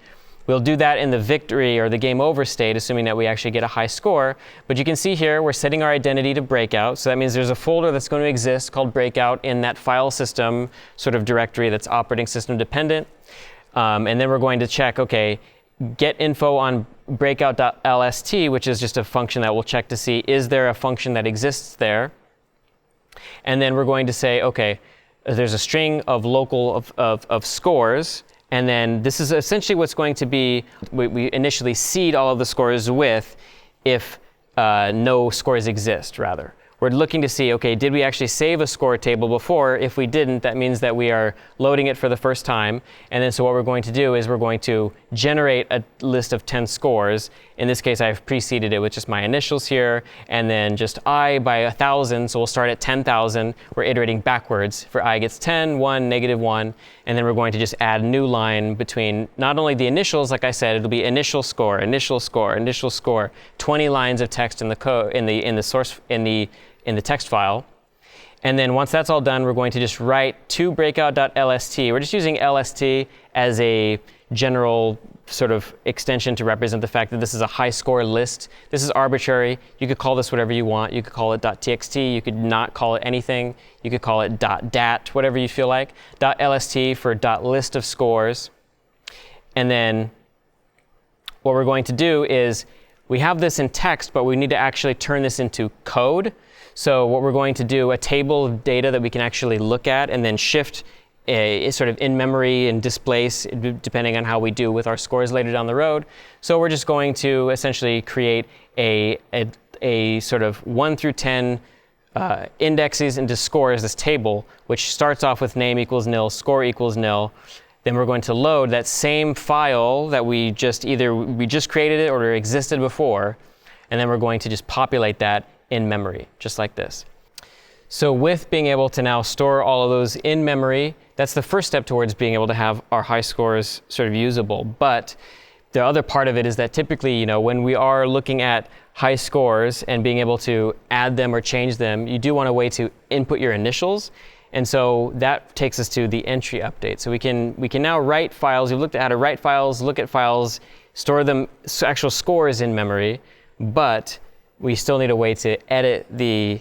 we'll do that in the victory or the game over state, assuming that we actually get a high score. But you can see here, we're setting our identity to Breakout. So that means there's a folder that's going to exist called Breakout in that file system sort of directory that's operating system dependent. And then we're going to check, okay, get info on breakout.lst, which is just a function that we'll check to see, is there a function that exists there? And then we're going to say, okay, there's a string of local of scores. And then this is essentially what's going to be, we initially seed all of the scores with if no scores exist, rather. We're looking to see, okay, did we actually save a score table before? If we didn't, that means that we are loading it for the first time. And then so what we're going to do is we're going to generate a list of 10 scores. In this case, I've preceded it with just my initials here, and then just I by 1,000. So we'll start at 10,000. We're iterating backwards. For I gets 10, 1, -1. And then we're going to just add a new line between not only the initials, like I said, it'll be initial score, initial score, initial score, 20 lines of text in the code, in the text file. And then once that's all done, we're going to just write to breakout.lst. We're just using LST as a general sort of extension to represent the fact that this is a high score list. This is arbitrary. You could call this whatever you want. You could call it .txt. You could not call it anything. You could call it .dat, whatever you feel like. .lst for .list of scores. And then what we're going to do is we have this in text, but we need to actually turn this into code. So what we're going to do, a table of data that we can actually look at and then shift sort of in memory and displace depending on how we do with our scores later down the road. So we're just going to essentially create a sort of 1 through 10 indexes into scores, this table, which starts off with name equals nil, score equals nil. Then we're going to load that same file that we just created it or it existed before, and then we're going to just populate that in memory, just like this. So with being able to now store all of those in memory, that's the first step towards being able to have our high scores sort of usable. But the other part of it is that typically, when we are looking at high scores and being able to add them or change them, you do want a way to input your initials. And so that takes us to the entry update. So we can now write files. We've looked at how to write files, look at files, store them, actual scores in memory, but we still need a way to edit the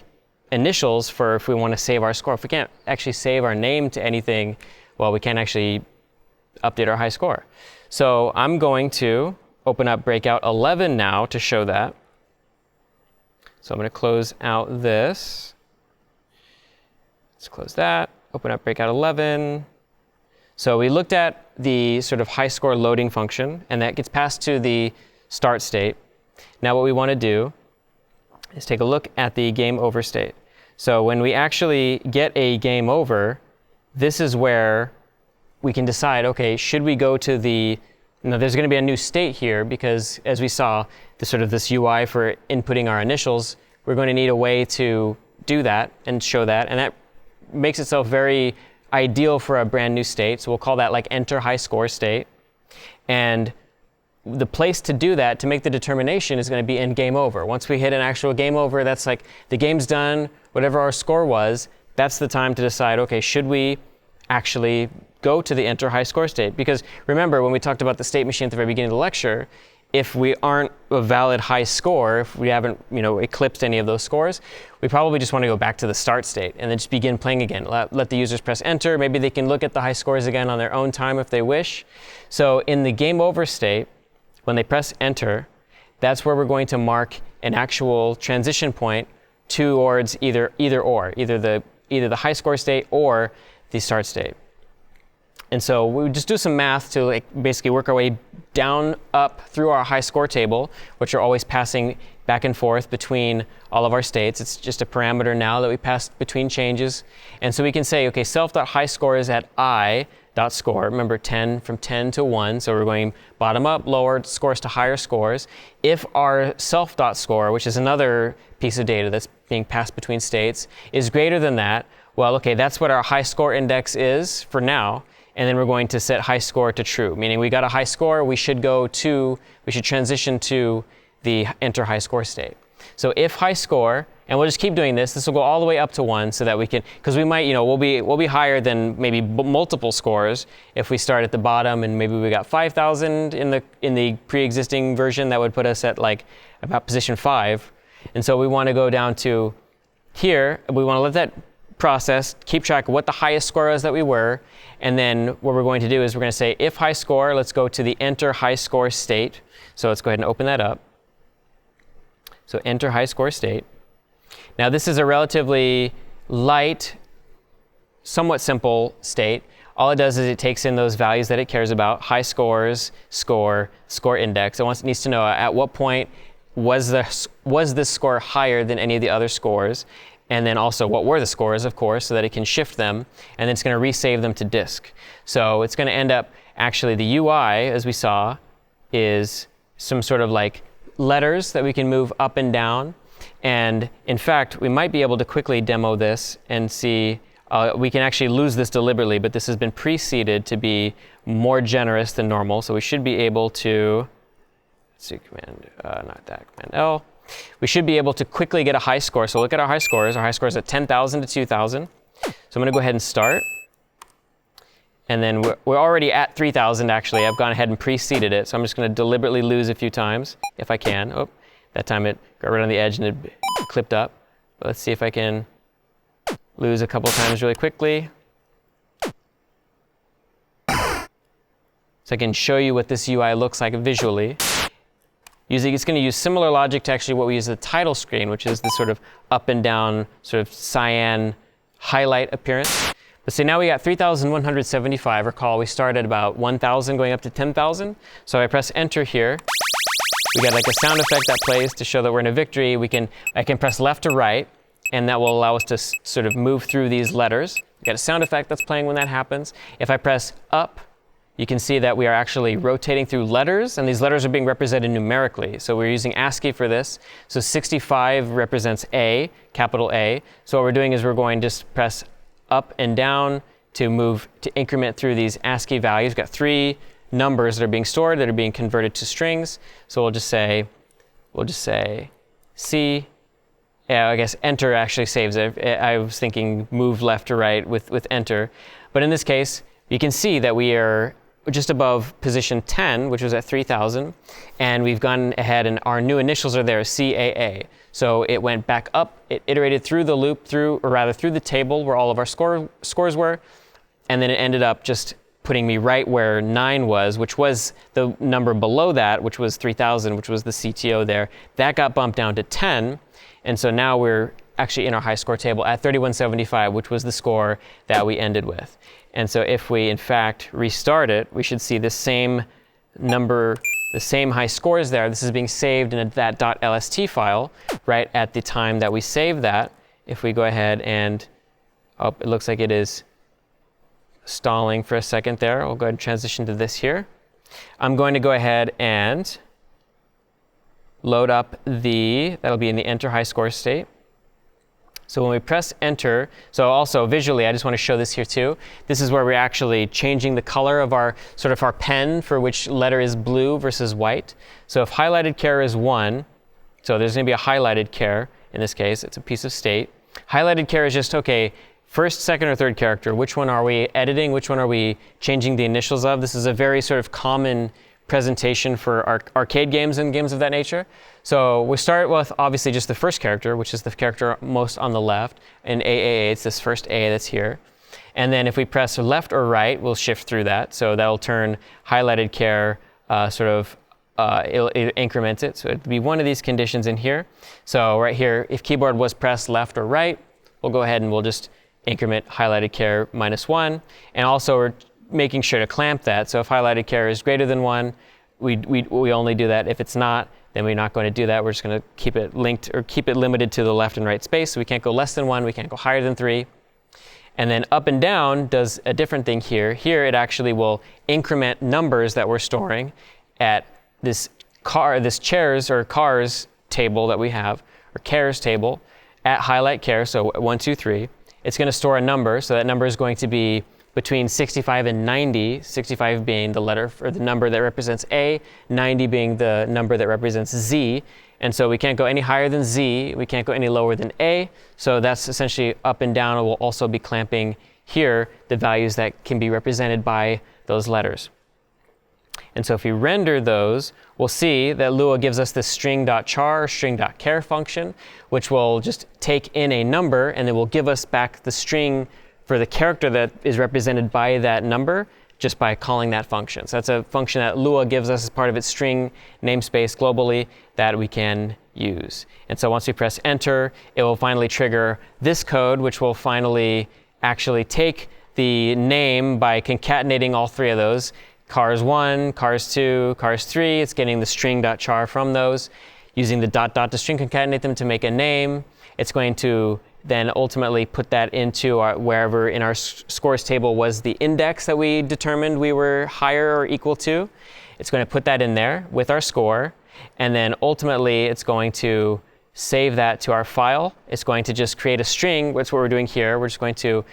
initials for if we want to save our score. If we can't actually save our name to anything, well, we can't actually update our high score. So I'm going to open up Breakout 11 now to show that. So I'm going to close out this. Let's close that, open up Breakout 11. So we looked at the sort of high score loading function, and that gets passed to the start state. Now what we want to do is take a look at the game over state. So when we actually get a game over, this is where we can decide, okay, should we go to the, now there's going to be a new state here because as we saw, the sort of this UI for inputting our initials, we're going to need a way to do that and show that, and that makes itself very ideal for a brand new state. So we'll call that like enter high score state. And the place to do that, to make the determination, is going to be in game over. Once we hit an actual game over, that's like the game's done, whatever our score was, that's the time to decide, okay, should we actually go to the enter high score state? Because remember, when we talked about the state machine at the very beginning of the lecture, if we aren't a valid high score, if we haven't, eclipsed any of those scores, we probably just want to go back to the start state and then just begin playing again. Let the users press enter. Maybe they can look at the high scores again on their own time if they wish. So in the game over state, when they press enter, that's where we're going to mark an actual transition point towards either the high score state or the start state. And so we would just do some math to basically work our way down, up through our high score table, which are always passing back and forth between all of our states. It's just a parameter now that we pass between changes. And so we can say, okay, self.highscore is at i.score. Remember 10 from 10 to 1. So we're going bottom up, lower scores to higher scores. If our self.score, which is another piece of data that's being passed between states, is greater than that, well, okay, that's what our high score index is for now. And then we're going to set high score to true, meaning we got a high score, we should transition to the enter high score state. So if high score, and we'll just keep doing this will go all the way up to 1 so that we can, because we might, we'll be higher than maybe multiple scores if we start at the bottom and maybe we got 5,000 in the pre-existing version. That would put us at like about position 5. And so we want to go down to here, we want to let that process, keep track of what the highest score is that we were, and then what we're going to do is we're going to say if high score, let's go to the enter high score state. So let's go ahead and open that up. So enter high score state. Now this is a relatively light, somewhat simple state. All it does is it takes in those values that it cares about, high scores, score index. It needs to know at what point was this score higher than any of the other scores, and then also what were the scores, of course, so that it can shift them, and then it's going to resave them to disk. So it's going to end up, actually the UI, as we saw, is some sort of like letters that we can move up and down. And in fact, we might be able to quickly demo this and see, we can actually lose this deliberately, but this has been pre-seeded to be more generous than normal. So we should be able to, let's see, Command L. We should be able to quickly get a high score. So look at our high scores. Our high score is at 10,000 to 2,000. So I'm going to go ahead and start. And then we're already at 3,000 actually. I've gone ahead and pre-seeded it. So I'm just going to deliberately lose a few times if I can. Oh, that time it got right on the edge and it clipped up. But let's see if I can lose a couple times really quickly. So I can show you what this UI looks like visually. It's going to use similar logic to actually what we use the title screen, which is this sort of up and down sort of cyan highlight appearance. But see, now we got 3,175. Recall, we started at about 1,000 going up to 10,000. So I press enter here. We got like a sound effect that plays to show that we're in a victory. I can press left to right, and that will allow us to sort of move through these letters. We got a sound effect that's playing when that happens. If I press up, you can see that we are actually rotating through letters, and these letters are being represented numerically. So we're using ASCII for this. So 65 represents A, capital A. So what we're doing is we're going to just press up and down to increment through these ASCII values. We've got 3 numbers that are being stored that are being converted to strings. So we'll just say C. Yeah, I guess enter actually saves it. I was thinking move left to right with enter. But in this case, you can see that we are just above position 10, which was at 3,000, and we've gone ahead and our new initials are there, CAA. So it went back up, it iterated through the loop, through the table where all of our scores were, and then it ended up just putting me right where 9 was, which was the number below that, which was 3000, which was the CTO there. That got bumped down to 10. And so now we're actually in our high score table at 3175, which was the score that we ended with. And so if we, in fact, restart it, we should see the same number, the same high scores there. This is being saved in that .lst file right at the time that we saved that. If we go ahead and, oh, it looks like it is stalling for a second there. I'll go ahead and transition to this here. I'm going to go ahead and load up that'll be in the enter high score state. So when we press enter, so also visually, I just want to show this here too. This is where we're actually changing the color of our pen for which letter is blue versus white. So if highlighted char is 1, so there's going to be a highlighted char. In this case, it's a piece of state. Highlighted char is just, okay, first, second, or third character. Which one are we editing? Which one are we changing the initials of? This is a very sort of common presentation for arcade games and games of that nature. So we start with obviously just the first character, which is the character most on the left. In AAA, it's this first A that's here. And then if we press left or right, we'll shift through that. So that'll turn highlighted char it'll increment it. So it'd be one of these conditions in here. So right here, if keyboard was pressed left or right, we'll go ahead and we'll just increment highlighted char -1. And also we're making sure to clamp that. So if highlighted char is greater than 1, we only do that. If it's not, then we're not going to do that. We're just going to keep it linked or keep it limited to the left and right space. So we can't go less than 1, we can't go higher than 3. And then up and down does a different thing here. Here it actually will increment numbers that we're storing at this chairs or cars table that we have, or chars table, at highlight char, so 1, 2, 3. It's going to store a number, so that number is going to be between 65 and 90, 65 being the letter or the number that represents A, 90 being the number that represents Z. And so we can't go any higher than Z, we can't go any lower than A. So that's essentially up and down. We'll also be clamping here the values that can be represented by those letters. And so if we render those, we'll see that Lua gives us this string.char, string.char function, which will just take in a number and then will give us back the string for the character that is represented by that number just by calling that function. So that's a function that Lua gives us as part of its string namespace globally that we can use. And so once we press enter, it will finally trigger this code, which will finally actually take the name by concatenating all three of those. Cars 1, cars 2, cars 3, it's getting the string.char from those, using the dot to string concatenate them to make a name. It's going to then ultimately put that into wherever in our scores table was the index that we determined we were higher or equal to. It's going to put that in there with our score, and then ultimately it's going to save that to our file. It's going to just create a string. That's what we're doing here. We're just going to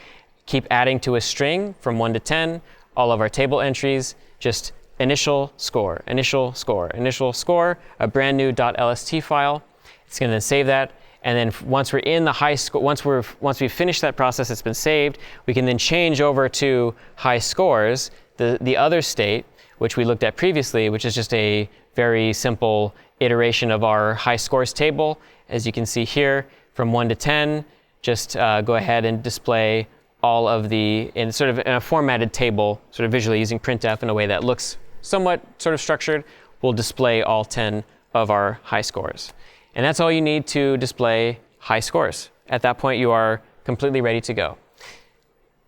keep adding to a string from 1 to 10, all of our table entries, just initial score, initial score, initial score, a brand new .lst file. It's going to save that. And then once we're in the high score, once we've finished that process, it's been saved, we can then change over to high scores, the other state, which we looked at previously, which is just a very simple iteration of our high scores table. As you can see here, from 1 to 10, just go ahead and display all of in a formatted table, sort of visually using printf in a way that looks somewhat sort of structured. We'll display all 10 of our high scores. And that's all you need to display high scores. At that point, you are completely ready to go.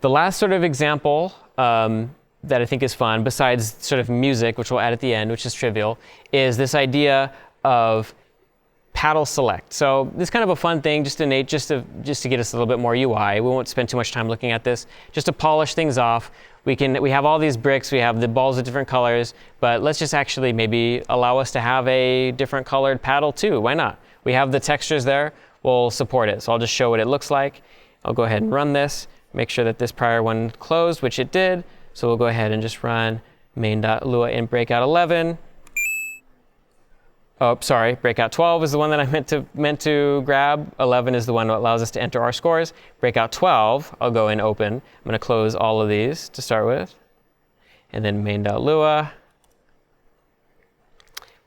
The last sort of example that I think is fun, besides sort of music, which we'll add at the end, which is trivial, is this idea of paddle select. So this is kind of a fun thing, just to get us a little bit more UI. We won't spend too much time looking at this. Just to polish things off, we have all these bricks, we have the balls of different colors, but let's just actually maybe allow us to have a different colored paddle too. Why not? We have the textures there, we'll support it. So I'll just show what it looks like. I'll go ahead and run this, make sure that this prior one closed, which it did. So we'll go ahead and just run main.lua in breakout 11. Oh, sorry, breakout 12 is the one that I meant to grab. 11 is the one that allows us to enter our scores. Breakout 12, I'll go and open. I'm going to close all of these to start with. And then main.lua.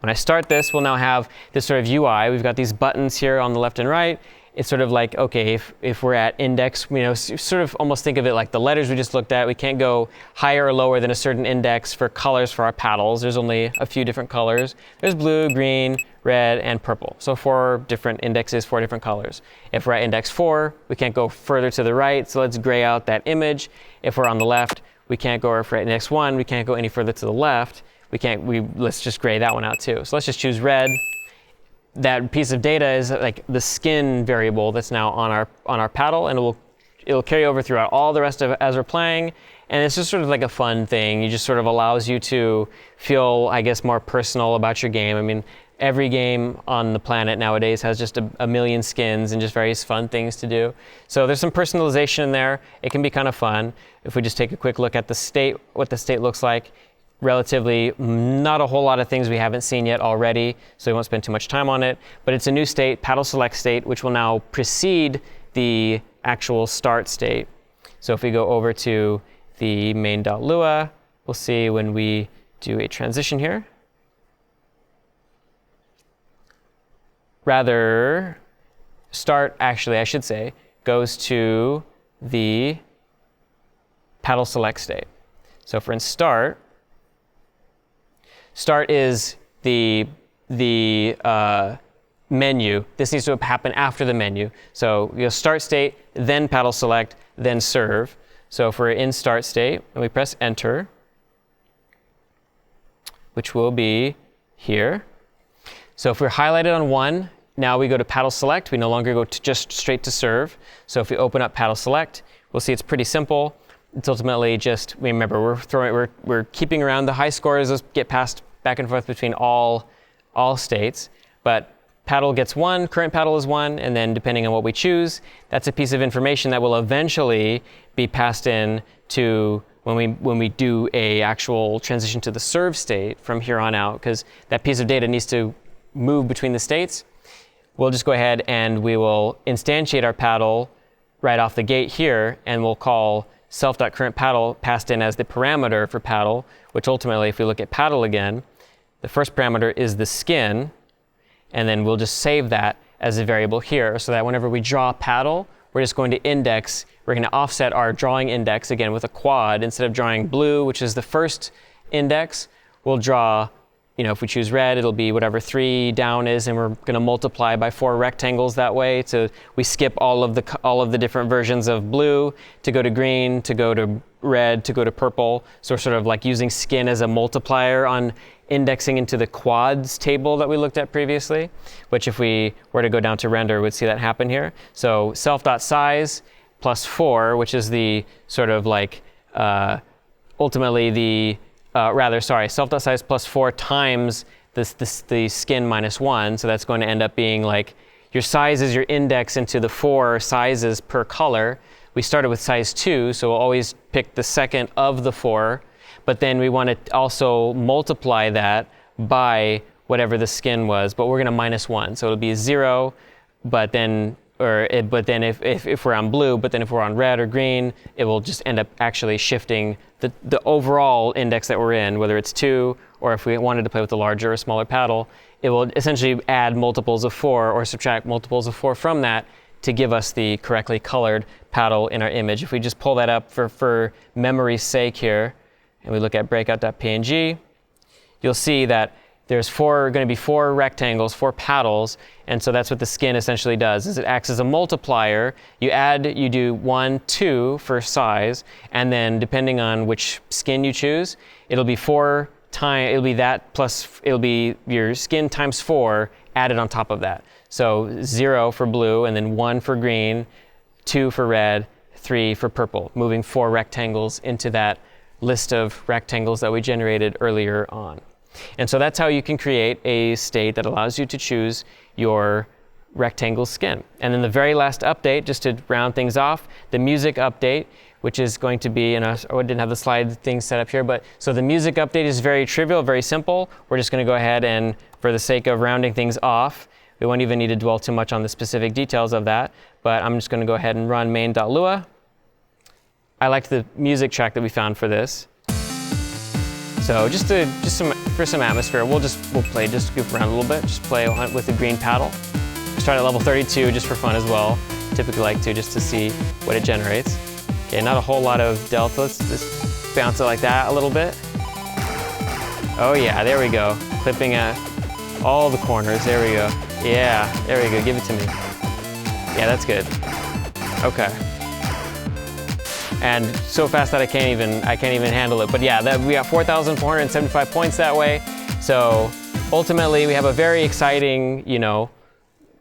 When I start this, we'll now have this sort of UI. We've got these buttons here on the left and right. it's sort of like, okay, if we're at index, sort of almost think of it like the letters we just looked at. We can't go higher or lower than a certain index for colors for our paddles. There's only a few different colors. There's blue, green, red, and purple. So 4 different indexes, 4 different colors. If we're at index 4, we can't go further to the right, so let's gray out that image. If we're on the left, we can't go, or if we're at index 1, we can't go any further to the left. Let's just gray that one out too. So let's just choose red. That piece of data is like the skin variable that's now on our paddle, and it'll carry over throughout all the rest of it as we're playing. And it's just sort of like a fun thing. It just sort of allows you to feel, I guess, more personal about your game. I mean, every game on the planet nowadays has just a million skins and just various fun things to do. So there's some personalization in there. It can be kind of fun. If we just take a quick look at the state, what the state looks like, relatively not a whole lot of things we haven't seen yet already, so we won't spend too much time on it. But it's a new state, paddle select state, which will now precede the actual start state. So if we go over to the main.lua, we'll see when we do a transition here. Rather, start, actually, I should say, goes to the paddle select state. So for start is the menu. This needs to happen after the menu. So you'll start state, then paddle select, then serve. So if we're in start state and we press enter, which will be here. So if we're highlighted on 1, now we go to paddle select. We no longer go to just straight to serve. So if we open up paddle select, we'll see it's pretty simple. It's ultimately just, remember, we're keeping around the high scores. Let's get passed back and forth between all states. But paddle gets 1, current paddle is 1, and then depending on what we choose, that's a piece of information that will eventually be passed in to when we do a actual transition to the serve state from here on out, because that piece of data needs to move between the states. We'll just go ahead and we will instantiate our paddle right off the gate here, and we'll call self.currentPaddle passed in as the parameter for paddle, which ultimately, if we look at paddle again, the first parameter is the skin, and then we'll just save that as a variable here, so that whenever we draw paddle, we're just going to index, we're going to offset our drawing index again with a quad. Instead of drawing blue, which is the first index, we'll draw, if we choose red, it'll be whatever 3 down is, and we're going to multiply by 4 rectangles that way. So we skip all of the different versions of blue to go to green, to go to red, to go to purple. So we're sort of like using skin as a multiplier on indexing into the quads table that we looked at previously, which if we were to go down to render, we'd see that happen here. So self.size plus 4, which is the sort of like ultimately the self.size plus 4 times the skin minus 1. So that's going to end up being like your size is your index into the 4 sizes per color. We started with size 2, so we'll always pick the second of the 4. But then we want to also multiply that by whatever the skin was, but we're going to minus 1. So it'll be 0, but then if we're on blue, but then if we're on red or green, it will just end up actually shifting the overall index that we're in, whether it's 2, or if we wanted to play with a larger or smaller paddle, it will essentially add multiples of 4 or subtract multiples of 4 from that to give us the correctly colored paddle in our image. If we just pull that up for memory's sake here, and we look at breakout.png, you'll see that there's going to be 4 rectangles, 4 paddles, and so that's what the skin essentially does, is it acts as a multiplier. You do 1, 2 for size, and then depending on which skin you choose, it'll be it'll be your skin times 4 added on top of that. So 0 for blue, and then 1 for green, 2 for red, 3 for purple, moving 4 rectangles into that list of rectangles that we generated earlier on. And so that's how you can create a state that allows you to choose your rectangle skin. And then the very last update, just to round things off, the music update, which is going to be, I didn't have the slide thing set up here, but so the music update is very trivial, very simple. We're just going to go ahead and, for the sake of rounding things off, we won't even need to dwell too much on the specific details of that, but I'm just going to go ahead and run main.lua. I liked the music track that we found for this. So for some atmosphere, we'll goof around a little bit, just play with the green paddle. Start at level 32 just for fun as well. Typically like to just to see what it generates. Okay, not a whole lot of delta. Let's just bounce it like that a little bit. Oh yeah, there we go. Clipping at all the corners, there we go. Yeah, there we go, give it to me. Yeah, that's good. Okay. And so fast that I can't even handle it. But yeah, we got 4,475 points that way. So ultimately we have a very exciting,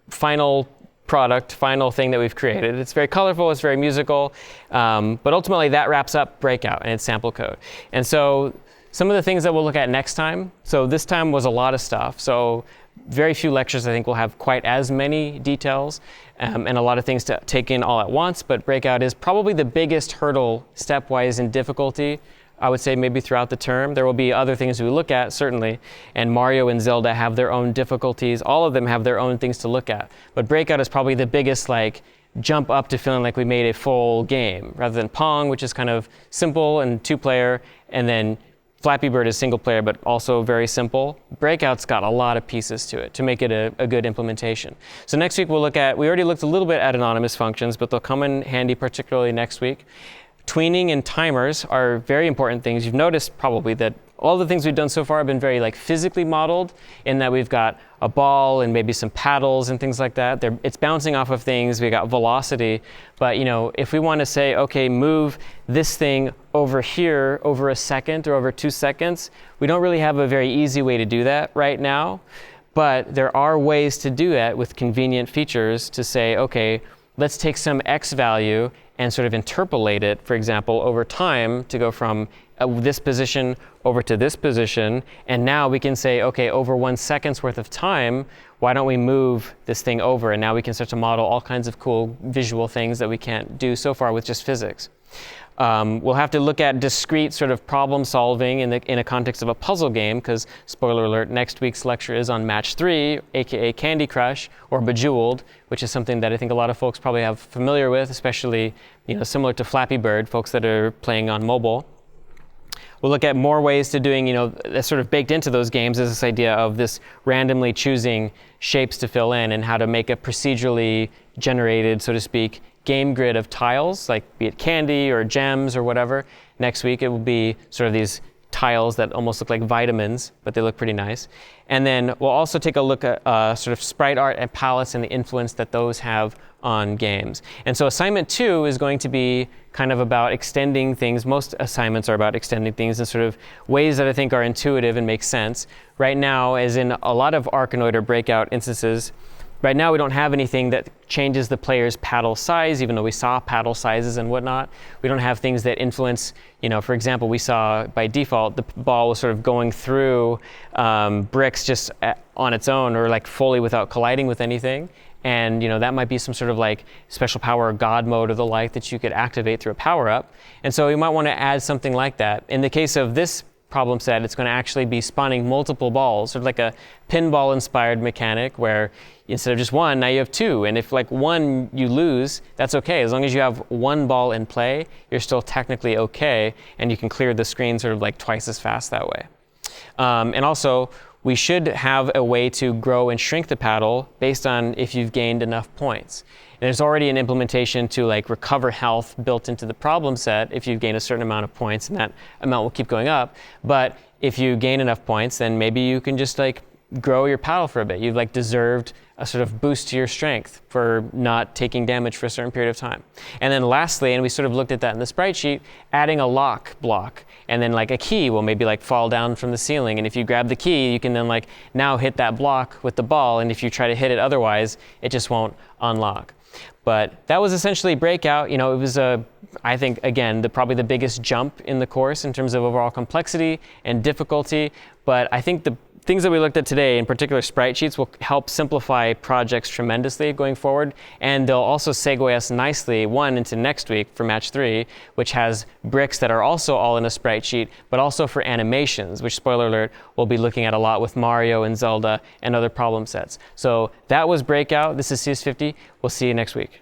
final product, final thing that we've created. It's very colorful, it's very musical, but ultimately that wraps up Breakout and its sample code. And so some of the things that we'll look at next time, so this time was a lot of stuff, so very few lectures I think will have quite as many details and a lot of things to take in all at once, but Breakout is probably the biggest hurdle stepwise in difficulty, I would say maybe throughout the term. There will be other things we look at, certainly, and Mario and Zelda have their own difficulties. All of them have their own things to look at. But Breakout is probably the biggest jump up to feeling like we made a full game, rather than Pong, which is kind of simple and two-player, and then Flappy Bird is single player, but also very simple. Breakout's got a lot of pieces to it to make it a good implementation. So next week we already looked a little bit at anonymous functions, but they'll come in handy particularly next week. Tweening and timers are very important things. You've noticed probably that all the things we've done so far have been very physically modeled, in that we've got a ball and maybe some paddles and things like that. It's bouncing off of things. We got velocity, but if we want to say, okay, move this thing over here over a second or over 2 seconds, we don't really have a very easy way to do that right now. But there are ways to do that with convenient features to say, okay, let's take some X value and sort of interpolate it, for example, over time to go from this position over to this position. And now we can say, okay, over 1 second's worth of time, why don't we move this thing over? And now we can start to model all kinds of cool visual things that we can't do so far with just physics. We'll have to look at discrete sort of problem solving in a context of a puzzle game, because, spoiler alert, next week's lecture is on Match 3, aka Candy Crush, or Bejeweled, which is something that I think a lot of folks probably have familiar with, especially similar to Flappy Bird, folks that are playing on mobile. We'll look at more ways to doing, that's sort of baked into those games is this idea of this randomly choosing shapes to fill in and how to make a procedurally generated, so to speak, game grid of tiles, like be it candy or gems or whatever. Next week it will be sort of these tiles that almost look like vitamins, but they look pretty nice. And then we'll also take a look at sort of sprite art and palettes and the influence that those have on games. And so assignment 2 is going to be kind of about extending things. Most assignments are about extending things in sort of ways that I think are intuitive and make sense. Right now, as in a lot of Arkanoid or Breakout instances, right now we don't have anything that changes the player's paddle size, even though we saw paddle sizes and whatnot. We don't have things that influence, for example, we saw by default the ball was sort of going through bricks just on its own, or fully without colliding with anything. And that might be some sort of special power or God mode or the like that you could activate through a power up. And so you might want to add something like that. In the case of this problem set, it's going to actually be spawning multiple balls, sort of like a pinball inspired mechanic where instead of just one, now you have 2. And if one you lose, that's okay. As long as you have 1 ball in play, you're still technically okay. And you can clear the screen sort of twice as fast that way. And also, we should have a way to grow and shrink the paddle based on if you've gained enough points. And there's already an implementation to recover health built into the problem set if you've gained a certain amount of points, and that amount will keep going up. But if you gain enough points, then maybe you can just grow your paddle for a bit. You've deserved a sort of boost to your strength for not taking damage for a certain period of time. And then lastly, and we sort of looked at that in the sprite sheet, adding a lock block. And then a key will maybe fall down from the ceiling. And if you grab the key, you can then now hit that block with the ball. And if you try to hit it otherwise, it just won't unlock. But that was essentially Breakout. It was I think, again, probably the biggest jump in the course in terms of overall complexity and difficulty. But I think the things that we looked at today, in particular sprite sheets, will help simplify projects tremendously going forward. And they'll also segue us nicely, into next week for Match 3, which has bricks that are also all in a sprite sheet, but also for animations, which, spoiler alert, we'll be looking at a lot with Mario and Zelda and other problem sets. So that was Breakout. This is CS50. We'll see you next week.